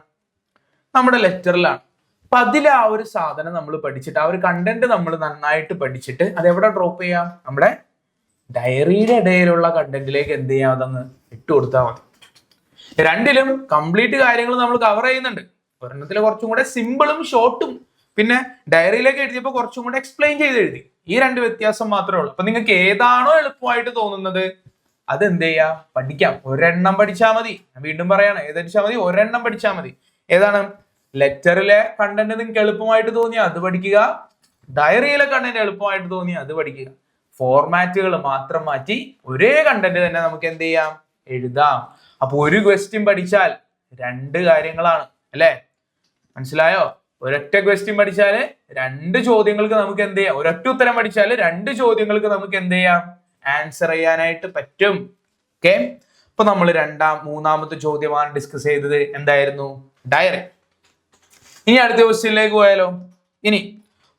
നമ്മുടെ ലെറ്ററിലാണ്. അപ്പൊ അതിൽ ആ ഒരു സാധനം നമ്മൾ പഠിച്ചിട്ട്, ആ ഒരു കണ്ടന്റ് നമ്മൾ നന്നായിട്ട് പഠിച്ചിട്ട് അത് എവിടെ ഡ്രോപ്പ് ചെയ്യാം, നമ്മുടെ ഡയറിയുടെ ഇടയിലുള്ള കണ്ടന്റിലേക്ക് എന്ത് ചെയ്യാം, അതങ്ങ് ഇട്ട് കൊടുത്താൽ മതി. രണ്ടിലും കംപ്ലീറ്റ് കാര്യങ്ങൾ നമ്മൾ കവർ ചെയ്യുന്നുണ്ട്. ഒരെണ്ണത്തിൽ കുറച്ചും കൂടെ സിമ്പിളും ഷോർട്ടും, പിന്നെ ഡയറിയിലേക്ക് എഴുതിയപ്പോൾ കുറച്ചും കൂടെ എക്സ്പ്ലെയിൻ ചെയ്ത് എഴുതി. ഈ രണ്ട് വ്യത്യാസം മാത്രമേ ഉള്ളൂ. അപ്പൊ നിങ്ങൾക്ക് ഏതാണോ എളുപ്പമായിട്ട് തോന്നുന്നത് അത് എന്ത് ചെയ്യാം, പഠിക്കാം. ഒരെണ്ണം പഠിച്ചാൽ മതി. വീണ്ടും പറയാണ്, ഏതെടുത്താൽ മതി, ഒരെണ്ണം പഠിച്ചാൽ മതി. ഏതാണ്, ലെറ്ററിലെ കണ്ടന്റ് നിങ്ങൾക്ക് എളുപ്പമായിട്ട് തോന്നിയാൽ അത് പഠിക്കുക, ഡയറിയിലെ കണ്ടന്റ് എളുപ്പമായിട്ട് തോന്നിയാൽ അത് പഠിക്കുക. ഫോർമാറ്റുകൾ മാത്രം മാറ്റി ഒരേ കണ്ടന്റ് തന്നെ നമുക്ക് എന്ത് ചെയ്യാം, എഴുതാം. അപ്പൊ ഒരു ക്വസ്റ്റ്യൻ പഠിച്ചാൽ രണ്ട് കാര്യങ്ങളാണ് അല്ലെ, മനസ്സിലായോ? ഒരൊറ്റ ക്വസ്റ്റ്യൻ പഠിച്ചാല് രണ്ട് ചോദ്യങ്ങൾക്ക് നമുക്ക് എന്ത് ചെയ്യാം, ഒരൊറ്റ ഉത്തരം പഠിച്ചാല് രണ്ട് ചോദ്യങ്ങൾക്ക് നമുക്ക് എന്ത് ചെയ്യാം, ആൻസർ ചെയ്യാനായിട്ട് പറ്റും. ഓക്കെ, അപ്പൊ നമ്മൾ മൂന്നാമത്തെ ചോദ്യമാണ് ഡിസ്കസ് ചെയ്തത്. എന്തായിരുന്നു, ഡയറി. ഇനി അടുത്ത ക്വസ്റ്റ്യനിലേക്ക് പോയാലോ. ഇനി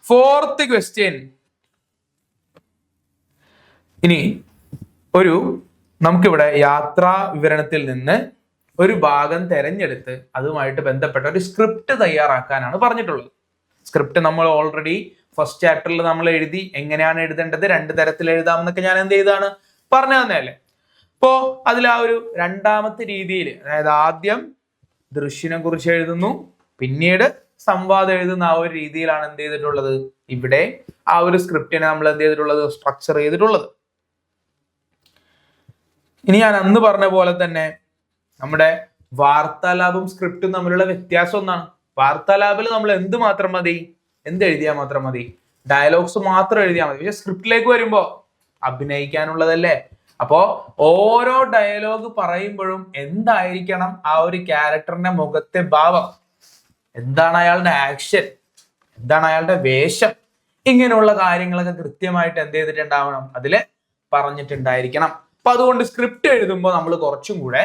ഫോർത്ത് ക്വസ്റ്റ്യൻ. ഇനി നമുക്കിവിടെ യാത്രാ വിവരണത്തിൽ നിന്ന് ഒരു ഭാഗം തെരഞ്ഞെടുത്ത് അതുമായിട്ട് ബന്ധപ്പെട്ട ഒരു സ്ക്രിപ്റ്റ് തയ്യാറാക്കാനാണ് പറഞ്ഞിട്ടുള്ളത്. സ്ക്രിപ്റ്റ് നമ്മൾ ഓൾറെഡി ഫസ്റ്റ് ചാപ്റ്ററിൽ നമ്മൾ എഴുതി. എങ്ങനെയാണ് എഴുതേണ്ടത്, രണ്ട് തരത്തിൽ എഴുതാമെന്നൊക്കെ ഞാൻ എന്ത് ചെയ്താണ് പറഞ്ഞു തന്നല്ലേ. അപ്പോ അതിൽ ആ ഒരു രണ്ടാമത്തെ രീതിയിൽ, അതായത് ആദ്യം ദൃശ്യനെ കുറിച്ച് എഴുതുന്നു, പിന്നീട് സംവാദം എഴുതുന്ന ആ ഒരു രീതിയിലാണ് എന്ത് ചെയ്തിട്ടുള്ളത്, ഇവിടെ ആ ഒരു സ്ക്രിപ്റ്റിനെ നമ്മൾ എന്ത് ചെയ്തിട്ടുള്ളത്, സ്ട്രക്ചർ ചെയ്തിട്ടുള്ളത്. ഇനി ഞാൻ അന്ന് പറഞ്ഞ പോലെ തന്നെ നമ്മുടെ വാർത്താലാപും സ്ക്രിപ്റ്റും തമ്മിലുള്ള വ്യത്യാസം ഒന്നാണ്. വാർത്താലാപിൽ നമ്മൾ എന്ത് മാത്രം മതി, എന്ത് എഴുതിയാൽ മാത്രം മതി, ഡയലോഗ്സ് മാത്രം എഴുതിയാൽ മതി. പക്ഷെ സ്ക്രിപ്റ്റിലേക്ക് വരുമ്പോ അഭിനയിക്കാനുള്ളതല്ലേ. അപ്പോ ഓരോ ഡയലോഗ് പറയുമ്പോഴും എന്തായിരിക്കണം ആ ഒരു ക്യാരക്ടറിന്റെ മുഖത്തെ ഭാവം, എന്താണ് അയാളുടെ ആക്ഷൻ, എന്താണ് അയാളുടെ വേഷം, ഇങ്ങനെയുള്ള കാര്യങ്ങളൊക്കെ കൃത്യമായിട്ട് എന്ത് ചെയ്തിട്ടുണ്ടാവണം, അതില് പറഞ്ഞിട്ടുണ്ടായിരിക്കണം. അപ്പൊ അതുകൊണ്ട് സ്ക്രിപ്റ്റ് എഴുതുമ്പോൾ നമ്മൾ കുറച്ചും കൂടെ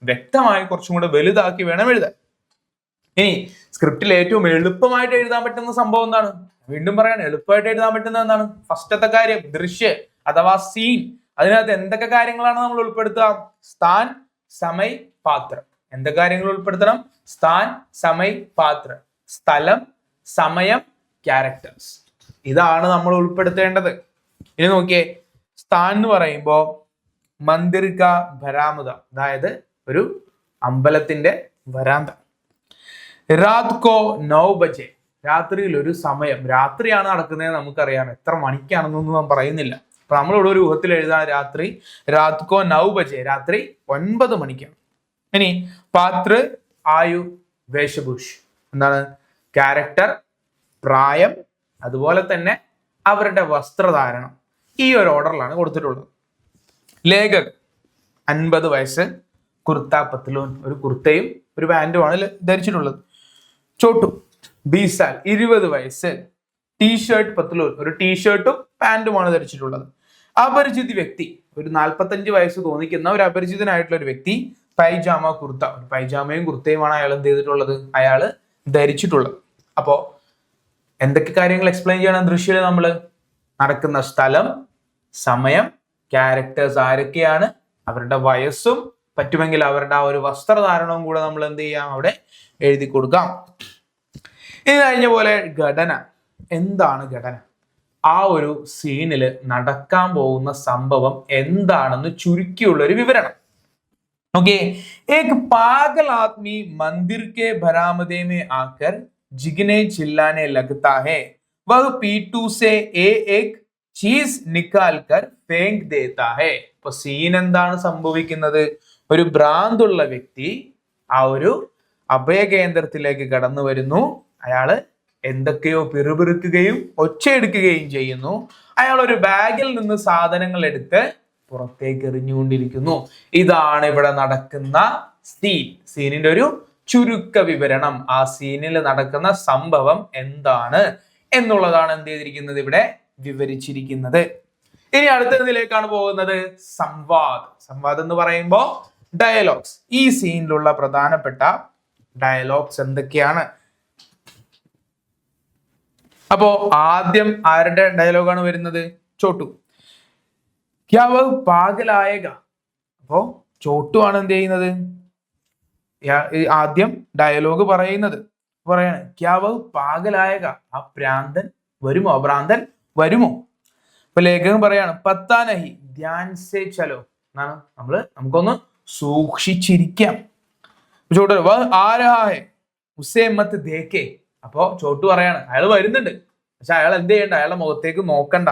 വ്യക്തമായി, കുറച്ചും കൂടെ വലുതാക്കി വേണം എഴുതാൻ. ഇനി സ്ക്രിപ്റ്റിൽ ഏറ്റവും എളുപ്പമായിട്ട് എഴുതാൻ പറ്റുന്ന സംഭവം എന്താണ്, വീണ്ടും പറയാൻ, എളുപ്പമായിട്ട് എഴുതാൻ പറ്റുന്ന എന്താണ്, ഫസ്റ്റത്തെ കാര്യം ദൃശ്യ അഥവാ സീൻ. അതിനകത്ത് എന്തൊക്കെ കാര്യങ്ങളാണ് നമ്മൾ ഉൾപ്പെടുത്തുക, സ്ഥാൻ, സമയ്, പാത്ര. എന്തൊക്കെ കാര്യങ്ങൾ ഉൾപ്പെടുത്തണം, സ്ഥാൻ, സമയ്, പാത്ര. സ്ഥലം, സമയം, ക്യാരക്ടേഴ്സ്. ഇതാണ് നമ്മൾ ഉൾപ്പെടുത്തേണ്ടത്. ഇനി നോക്കിയേ, സ്ഥാൻ എന്ന് പറയുമ്പോ മന്ദിർ കാ ഭരാമുദ, അതായത് ഒരു അമ്പലത്തിന്റെ വരാന്ത. രാത് കോ 9 ബജെ, രാത്രിയിൽ ഒരു സമയം, രാത്രിയാണ് നടക്കുന്നത് നമുക്കറിയാം, എത്ര മണിക്കാണെന്നൊന്നും നാം പറയുന്നില്ല. അപ്പൊ നമ്മളിവിടെ ഒരു ഊഹത്തിൽ എഴുതാൻ, രാത് കോ 9 ബജെ, രാത്രി 9 മണിക്കാണ്. ഇനി പാത്ര, ആയു, വേഷഭൂഷ്, എന്താണ്, ക്യാരക്ടർ, പ്രായം, അതുപോലെ തന്നെ അവരുടെ വസ്ത്രധാരണം. ഈ ഒരു ഓർഡറിലാണ് കൊടുത്തിട്ടുള്ളത്. ലേഖകൻ 50 വയസ്സ്, കുർത്ത പത്ലൂൻ, ഒരു കുർത്തയും ഒരു പാന്റുമാണ് ധരിച്ചിട്ടുള്ളത്. ചോട്ടു 20 സാൽ, 20 വയസ്സ്, ടീഷർട്ട് പത്ലൂൻ, ഒരു ടീഷർട്ടും പാന്റുമാണ് ധരിച്ചിട്ടുള്ളത്. അപരിചിത വ്യക്തി, ഒരു 45 വയസ്സ് തോന്നിക്കുന്ന ഒരു അപരിചിതനായിട്ടുള്ള ഒരു വ്യക്തി, പൈജാമ കുർത്ത, ഒരു പൈജാമയും കുർത്തയുമാണ് അയാൾ എന്ത് ചെയ്തിട്ടുള്ളത്, അയാൾ ധരിച്ചിട്ടുള്ളത്. അപ്പോ എന്തൊക്കെ കാര്യങ്ങൾ എക്സ്പ്ലെയിൻ ചെയ്യണം ദൃശ്യത്തിൽ, നമ്മൾ നടക്കുന്ന സ്ഥലം, സമയം, ക്യാരക്ടേഴ്സ് ആരൊക്കെയാണ്, അവരുടെ വയസ്സും പറ്റുമെങ്കിൽ അവരുടെ ആ ഒരു വസ്ത്രധാരണവും കൂടെ നമ്മൾ എന്ത് ചെയ്യാം, അവിടെ എഴുതി കൊടുക്കാം. ഇത് കഴിഞ്ഞ പോലെ ഘടന. എന്താണ് ഘടന, ആ ഒരു സീനിൽ നടക്കാൻ പോകുന്ന സംഭവം എന്താണെന്ന് ചുരുക്കിയുള്ള ഒരു വിവരണം. ഓക്കെ, एक पागल आदमी मंदिर के बरामदे में आकर जिगने चिल्लाने लगता है, वह पीटू से एक चीज निकाल कर फेंक देता है. ഇപ്പൊ സീൻ എന്താണ് സംഭവിക്കുന്നത്, ഒരു ഭ്രാന്തുള്ള വ്യക്തി ആ ഒരു അഭയകേന്ദ്രത്തിലേക്ക് കടന്നു വരുന്നു. അയാള് എന്തൊക്കെയോ പിറുപിറുക്കുകയും ഒച്ചയെടുക്കുകയും ചെയ്യുന്നു. അയാൾ ഒരു ബാഗിൽ നിന്ന് സാധനങ്ങൾ എടുത്ത് പുറത്തേക്ക് എറിഞ്ഞുകൊണ്ടിരിക്കുന്നു. ഇതാണ് ഇവിടെ നടക്കുന്ന സീൻ. സീനിന്റെ ഒരു ചുരുക്ക വിവരണം, ആ സീനിൽ നടക്കുന്ന സംഭവം എന്താണ് എന്നുള്ളതാണ് എന്ത് ചെയ്തിരിക്കുന്നത്, ഇവിടെ വിവരിച്ചിരിക്കുന്നത്. ഇനി അടുത്തതിലേക്കാണ് പോകുന്നത് സംവാദ്. സംവാദം എന്ന് പറയുമ്പോൾ ഡയലോഗ്സ്. ഈ സീനിലുള്ള പ്രധാനപ്പെട്ട ഡയലോഗ്സ് എന്തൊക്കെയാണ്? അപ്പോ ആദ്യം ആരുടെ ഡയലോഗാണ് വരുന്നത്? ചോട്ടു. ക്യാ വ പാഗലായേഗ. അപ്പോ ചോട്ടു ആണ് എന്ത് ചെയ്യുന്നത്? ആദ്യം ഡയലോഗ് പറയാണ് ക്യാ വ പാഗലായേഗ. ആ ഭ്രാന്തൻ വരുമോ? ഭ്രാന്തൻ വരുമോ? അപ്പൊ ലേഖകൻ പറയാണ് പത്താ നഹി ധ്യാൻ സേ ചലോ എന്നാണ്. നമുക്കൊന്ന് സൂക്ഷിച്ചിരിക്കാം. ചോട്ടു വ ആ രഹാ ഹൈ ഉസേ മത് ദേഖേ. അപ്പോ ചോട്ടു പറയാണ് അയാൾ വരുന്നുണ്ട്, പക്ഷെ അയാൾ എന്ത് ചെയ്യണ്ട? അയാളുടെ മുഖത്തേക്ക് നോക്കണ്ട.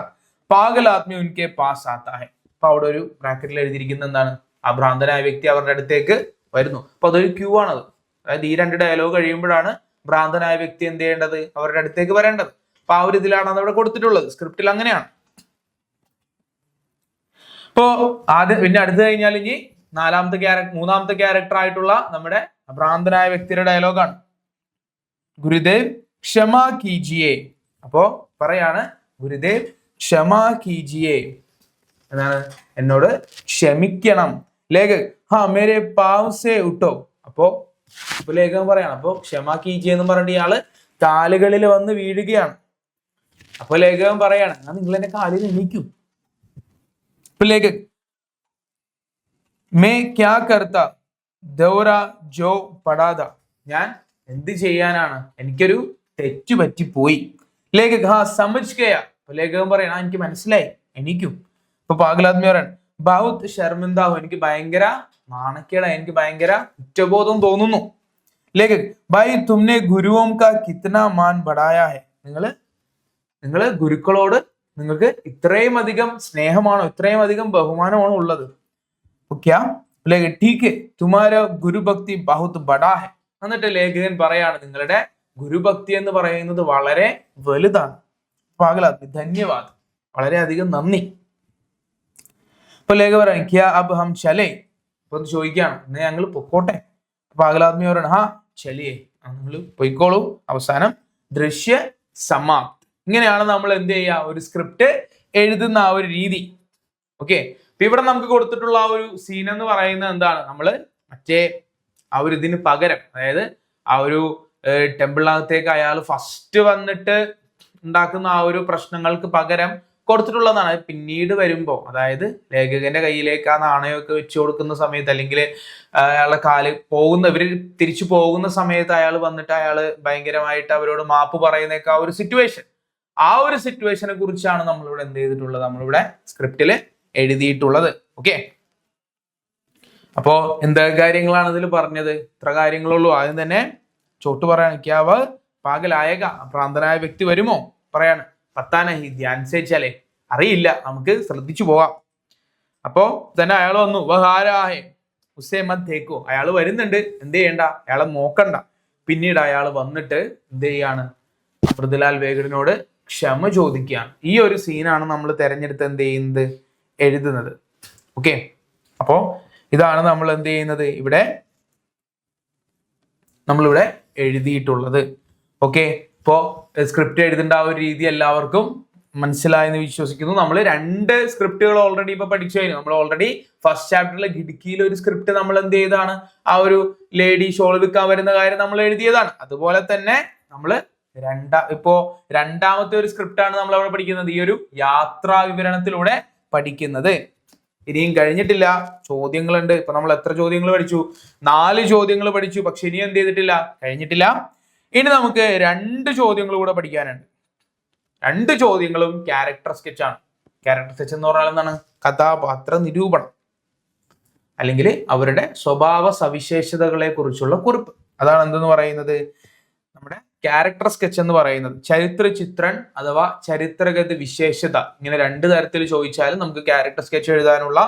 Pagal Aadmi ഉൻകെ pass ആത്താ high. അപ്പൊ അവിടെ ഒരു ബ്രാക്കറ്റിൽ എഴുതിയിരിക്കുന്ന എന്താണ്? ആ ഭ്രാന്തനായ വ്യക്തി അവരുടെ അടുത്തേക്ക് വരുന്നു. അപ്പൊ അതൊരു ക്യൂ ആണത്. അതായത് ഈ രണ്ട് ഡയലോഗ് കഴിയുമ്പോഴാണ് ഭ്രാന്തനായ വ്യക്തി എന്ത് ചെയ്യേണ്ടത്? അവരുടെ അടുത്തേക്ക് വരേണ്ടത്. അപ്പൊ ആ ഒരു ഇതിലാണ് അത് അവിടെ കൊടുത്തിട്ടുള്ളത്. സ്ക്രിപ്റ്റിൽ അങ്ങനെയാണ്. ഇപ്പോ പിന്നെ അടുത്ത് കഴിഞ്ഞാൽ ഇനി മൂന്നാമത്തെ ക്യാരക്ടർ ആയിട്ടുള്ള നമ്മുടെ ഭ്രാന്തനായ വ്യക്തിയുടെ ഡയലോഗാണ്. ഗുരുദേവ് ക്ഷമാ കീജിയെ. അപ്പോ പറയാണ് ഗുരുദേവ് ക്ഷമാ കീജിയെ എന്നാണ്, എന്നോട് ക്ഷമിക്കണം. ലേഖക് ഹാ മേരെ പാവ് സേ ഉട്ടോ. അപ്പോ ലേഖകൻ പറയാണ് അപ്പോ ക്ഷമാ കീജിയെ എന്ന് പറഞ്ഞിട്ട് ഇയാള് കാലുകളിൽ വന്ന് വീഴുകയാണ്. അപ്പൊ ലേഖകൻ പറയാണ് നിങ്ങൾ എന്റെ കാലിൽ എണീക്കൂ. ലേഖക് മേ ക്യാ കർത്ത ദൗര ജോ പടാത. ഞാൻ എന്ത് ചെയ്യാനാണ്? എനിക്കൊരു തെറ്റു പറ്റിപ്പോയി. ലേഖക് ഹാ സമജ് ഗയാ. അപ്പൊ ലേഖകൻ പറയണം എനിക്ക് മനസ്സിലായി, എണീക്കും. അപ്പൊ പാഗലാദ്മി പറയണം ബഹുത് ശർമിന്ദാഹു. എനിക്ക് ഭയങ്കര നാണക്കേടായി, എനിക്ക് ഭയങ്കര കുറ്റബോധം തോന്നുന്നു. ലേഖക് ഭായ് തുമ്നെ ഗുരുവോം കാ കിത്ന മാൻ ബടായാ ഹെ. നിങ്ങള് ഗുരുക്കളോട് നിങ്ങൾക്ക് ഇത്രയും അധികം സ്നേഹമാണോ, ഇത്രയും അധികം ബഹുമാനമാണോ ഉള്ളത്? ക്യാ ലേഖക് ठीक है तुम्हारा ഗുരുഭക്തി ബഹുത് ബടാ ഹെ. എന്നിട്ട് ലേഖകൻ പറയാണ് നിങ്ങളുടെ ഗുരുഭക്തി എന്ന് പറയുന്നത് വളരെ വലുതാണ്. പാഗലാദ്മി ധന്യവാദ്, വളരെയധികം നന്ദി. അപ്പൊ ലേഖകൻ പറയാം ക്യാ അബ് ഹം ചലേ. അപ്പൊ ചോദിക്കുകയാണ് എന്നാ ഞങ്ങൾ പൊക്കോട്ടെ? പാഗലാദ്മി പറയണം ഹാ ചലിയേ, നിങ്ങൾ പൊയ്ക്കോളൂ. അവസാനം ദൃശ്യ സമാപ്ത്. ഇങ്ങനെയാണ് നമ്മൾ എന്ത് ചെയ്യുക? ഒരു സ്ക്രിപ്റ്റ് എഴുതുന്ന ആ ഒരു രീതി. ഓക്കെ. അപ്പൊ ഇവിടെ നമുക്ക് കൊടുത്തിട്ടുള്ള ആ ഒരു സീൻ എന്ന് പറയുന്നത് എന്താണ്? നമ്മള് മറ്റേ ആ ഒരു ഇതിന് പകരം, അതായത് ആ ഒരു ടെമ്പിളിനകത്തേക്ക് അയാൾ ഫസ്റ്റ് വന്നിട്ട് ഉണ്ടാക്കുന്ന ആ ഒരു പ്രശ്നങ്ങൾക്ക് പകരം കൊടുത്തിട്ടുള്ളതാണ്. പിന്നീട് വരുമ്പോ, അതായത് ലേഖകന്റെ കയ്യിലേക്ക് ആ നാണയമൊക്കെ വെച്ചു കൊടുക്കുന്ന സമയത്ത്, അല്ലെങ്കിൽ അയാളുടെ കാല് ഇവര് തിരിച്ചു പോകുന്ന സമയത്ത് അയാൾ വന്നിട്ട് അയാൾ ഭയങ്കരമായിട്ട് അവരോട് മാപ്പ് പറയുന്നേക്ക ആ ഒരു സിറ്റുവേഷനെ കുറിച്ചാണ് നമ്മളിവിടെ എന്ത് ചെയ്തിട്ടുള്ളത്? നമ്മളിവിടെ സ്ക്രിപ്റ്റില് എഴുതിയിട്ടുള്ളത്. ഓക്കെ. അപ്പോ എന്തൊക്കെ കാര്യങ്ങളാണ് ഇതിൽ പറഞ്ഞത്? ഇത്ര കാര്യങ്ങളുള്ളൂ. ആദ്യം തന്നെ ചോട്ടു പറയാണ് ക്യാവ പാഗലായേഗ. ഭ്രാന്തനായ വ്യക്തി വരുമോ? പറയാണ് പത്താനഹി ധ്യാൻ സേച്ചാലേ. അറിയില്ല, നമുക്ക് ശ്രദ്ധിച്ചു പോവാം. അപ്പോ തന്നെ അയാൾ വന്നു. വഹാരാഹേ ഉസേ മത് ദേഖോ. അയാൾ വരുന്നുണ്ട്, എന്ത് ചെയ്യണ്ട? അയാളെ നോക്കണ്ട. പിന്നീട് അയാൾ വന്നിട്ട് എന്ത് ചെയ്യാണ്? പൃഥ്വിലാൽ വേഗടിനോട് ക്ഷമ ചോദിക്കുകയാണ്. ഈ ഒരു സീനാണ് നമ്മൾ തെരഞ്ഞെടുത്ത് എന്ത് ചെയ്യുന്നത്? എഴുതുന്നത്. ഓക്കെ. അപ്പോ ഇതാണ് നമ്മൾ എന്ത് ചെയ്യുന്നത്? നമ്മളിവിടെ എഴുതിയിട്ടുള്ളത്. ഓക്കെ. ഇപ്പോ സ്ക്രിപ്റ്റ് എഴുതേണ്ട ആ ഒരു രീതി എല്ലാവർക്കും മനസ്സിലായെന്ന് വിശ്വസിക്കുന്നു. നമ്മൾ 2 സ്ക്രിപ്റ്റുകൾ ഓൾറെഡി ഇപ്പൊ പഠിച്ചു കഴിഞ്ഞു. നമ്മൾ ഓൾറെഡി ഫസ്റ്റ് ചാപ്റ്ററിലെ ഗിഡ്കിയിൽ ഒരു സ്ക്രിപ്റ്റ് നമ്മൾ എന്ത് ചെയ്താണ്? ആ ഒരു ലേഡി ഷോൾ വിൽക്കാൻ വരുന്ന കാര്യം നമ്മൾ എഴുതിയതാണ്. അതുപോലെ തന്നെ നമ്മൾ രണ്ടാമത്തെ ഒരു സ്ക്രിപ്റ്റ് ആണ് നമ്മൾ അവിടെ പഠിക്കുന്നത്. ഈ ഒരു യാത്രാ വിവരണത്തിലൂടെ പഠിക്കുന്നത്. ഇനിയും കഴിഞ്ഞിട്ടില്ല, ചോദ്യങ്ങളുണ്ട്. ഇപ്പൊ നമ്മൾ എത്ര ചോദ്യങ്ങൾ പഠിച്ചു? 4 ചോദ്യങ്ങൾ പഠിച്ചു. പക്ഷെ ഇനി എന്ത് ചെയ്തിട്ടില്ല? കഴിഞ്ഞിട്ടില്ല. ഇനി നമുക്ക് 2 ചോദ്യങ്ങൾ കൂടെ പഠിക്കാനുണ്ട്. 2 ചോദ്യങ്ങളും ക്യാരക്ടർ സ്കെച്ച് ആണ്. ക്യാരക്ടർ സ്കെച്ച് എന്ന് പറഞ്ഞാൽ എന്താണ്? കഥാപാത്ര നിരൂപണം, അല്ലെങ്കിൽ അവരുടെ സ്വഭാവ സവിശേഷതകളെ കുറിച്ചുള്ള കുറിപ്പ്. അതാണ് എന്തെന്ന് പറയുന്നത്? നമ്മുടെ ക്യാരക്ടർ സ്കെച്ച് എന്ന് പറയുന്നത്. ചരിത്ര ചിത്രൻ അഥവാ ചരിത്രഗത വിശേഷത, ഇങ്ങനെ 2 തരത്തിൽ ചോദിച്ചാലും നമുക്ക് ക്യാരക്ടർ സ്കെച്ച് എഴുതാനുള്ള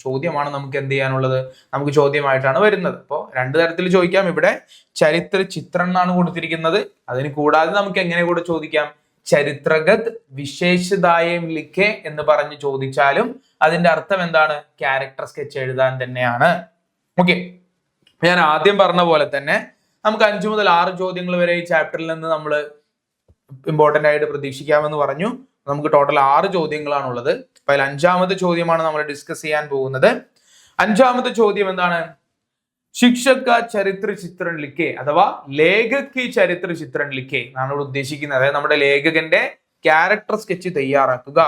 ചോദ്യമാണ് നമുക്ക് എന്ത് ചെയ്യാനുള്ളത്? നമുക്ക് ചോദ്യമായിട്ടാണ് വരുന്നത്. അപ്പോൾ 2 തരത്തിൽ ചോദിക്കാം. ഇവിടെ ചരിത്ര ചിത്രം എന്നാണ് കൊടുത്തിരിക്കുന്നത്. അതിന് കൂടാതെ നമുക്ക് എങ്ങനെ കൂടെ ചോദിക്കാം? ചരിത്രഗത് വിശേഷതായം ലിഖേ എന്ന് പറഞ്ഞ് ചോദിച്ചാലും അതിന്റെ അർത്ഥം എന്താണ്? ക്യാരക്ടർ സ്കെച്ച് എഴുതാൻ തന്നെയാണ്. ഓക്കെ. ഞാൻ ആദ്യം പറഞ്ഞ പോലെ തന്നെ നമുക്ക് 5 മുതൽ 6 ചോദ്യങ്ങൾ വരെ ഈ ചാപ്റ്ററിൽ നിന്ന് നമ്മൾ ഇമ്പോർട്ടന്റ് ആയിട്ട് പ്രതീക്ഷിക്കാമെന്ന് പറഞ്ഞു. നമുക്ക് ടോട്ടൽ 6 ചോദ്യങ്ങളാണുള്ളത്. അപ്പൊ അതിൽ 5ാമത്തെ ചോദ്യമാണ് നമ്മൾ ഡിസ്കസ് ചെയ്യാൻ പോകുന്നത്. 5ാമത്തെ ചോദ്യം എന്താണ്? ശിക്ഷക ചരിത്ര ചിത്രം ലിഖേ അഥവാ ലേഖക് ചരിത്ര ചിത്രം ലിഖേ എന്നാണ് ഇവിടെ ഉദ്ദേശിക്കുന്നത്. അതായത് നമ്മുടെ ലേഖകന്റെ ക്യാരക്ടർ സ്കെച്ച് തയ്യാറാക്കുക.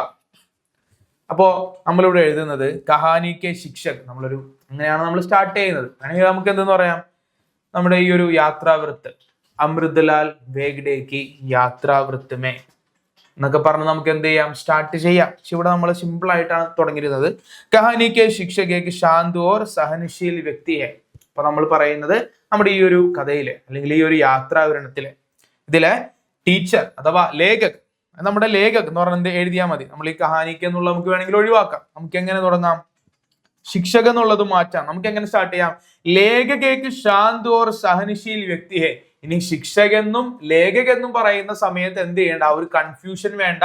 അപ്പോ നമ്മളിവിടെ എഴുതുന്നത് കഹാനി കെ ശിക്ഷക്, അങ്ങനെയാണ് നമ്മൾ സ്റ്റാർട്ട് ചെയ്യുന്നത്. അല്ലെങ്കിൽ നമുക്ക് എന്തെന്ന് പറയാം, നമ്മുടെ ഈ ഒരു യാത്രാവൃത്ത് അമൃതലാൽ വേഗ്ഡേ കി യാത്രാവൃത്തമേ എന്നൊക്കെ പറഞ്ഞ് നമുക്ക് എന്ത് ചെയ്യാം, സ്റ്റാർട്ട് ചെയ്യാം. പക്ഷെ ഇവിടെ നമ്മൾ സിമ്പിൾ ആയിട്ടാണ് തുടങ്ങിയിരുന്നത്. കഹാനി കെ ശിക്ഷകേക്ക് ശാന്ത് ഓർ സഹനശീൽ വ്യക്തിയെ. അപ്പൊ നമ്മൾ പറയുന്നത് നമ്മുടെ ഈ ഒരു കഥയിലെ അല്ലെങ്കിൽ ഈ ഒരു യാത്രാവിവരണത്തിലെ ഇതിലെ ടീച്ചർ അഥവാ ലേഖക്, നമ്മുടെ ലേഖക് എന്ന് പറഞ്ഞാൽ എഴുതിയാൽ മതി. നമ്മൾ ഈ കഹാനിക്ക് എന്നുള്ള നമുക്ക് വേണമെങ്കിൽ ഒഴിവാക്കാം. നമുക്ക് എങ്ങനെ തുടങ്ങാം, ശിക്ഷക എന്നുള്ളത് മാറ്റാം. നമുക്ക് എങ്ങനെ സ്റ്റാർട്ട് ചെയ്യാം, ലേഖകേക്ക് ശാന്ത് ഓർ സഹനശീൽ വ്യക്തിയെ. ഇനി ശിക്ഷകെന്നും ലേഖകെന്നും പറയുന്ന സമയത്ത് എന്ത് ചെയ്യേണ്ട, ആ ഒരു കൺഫ്യൂഷൻ വേണ്ട.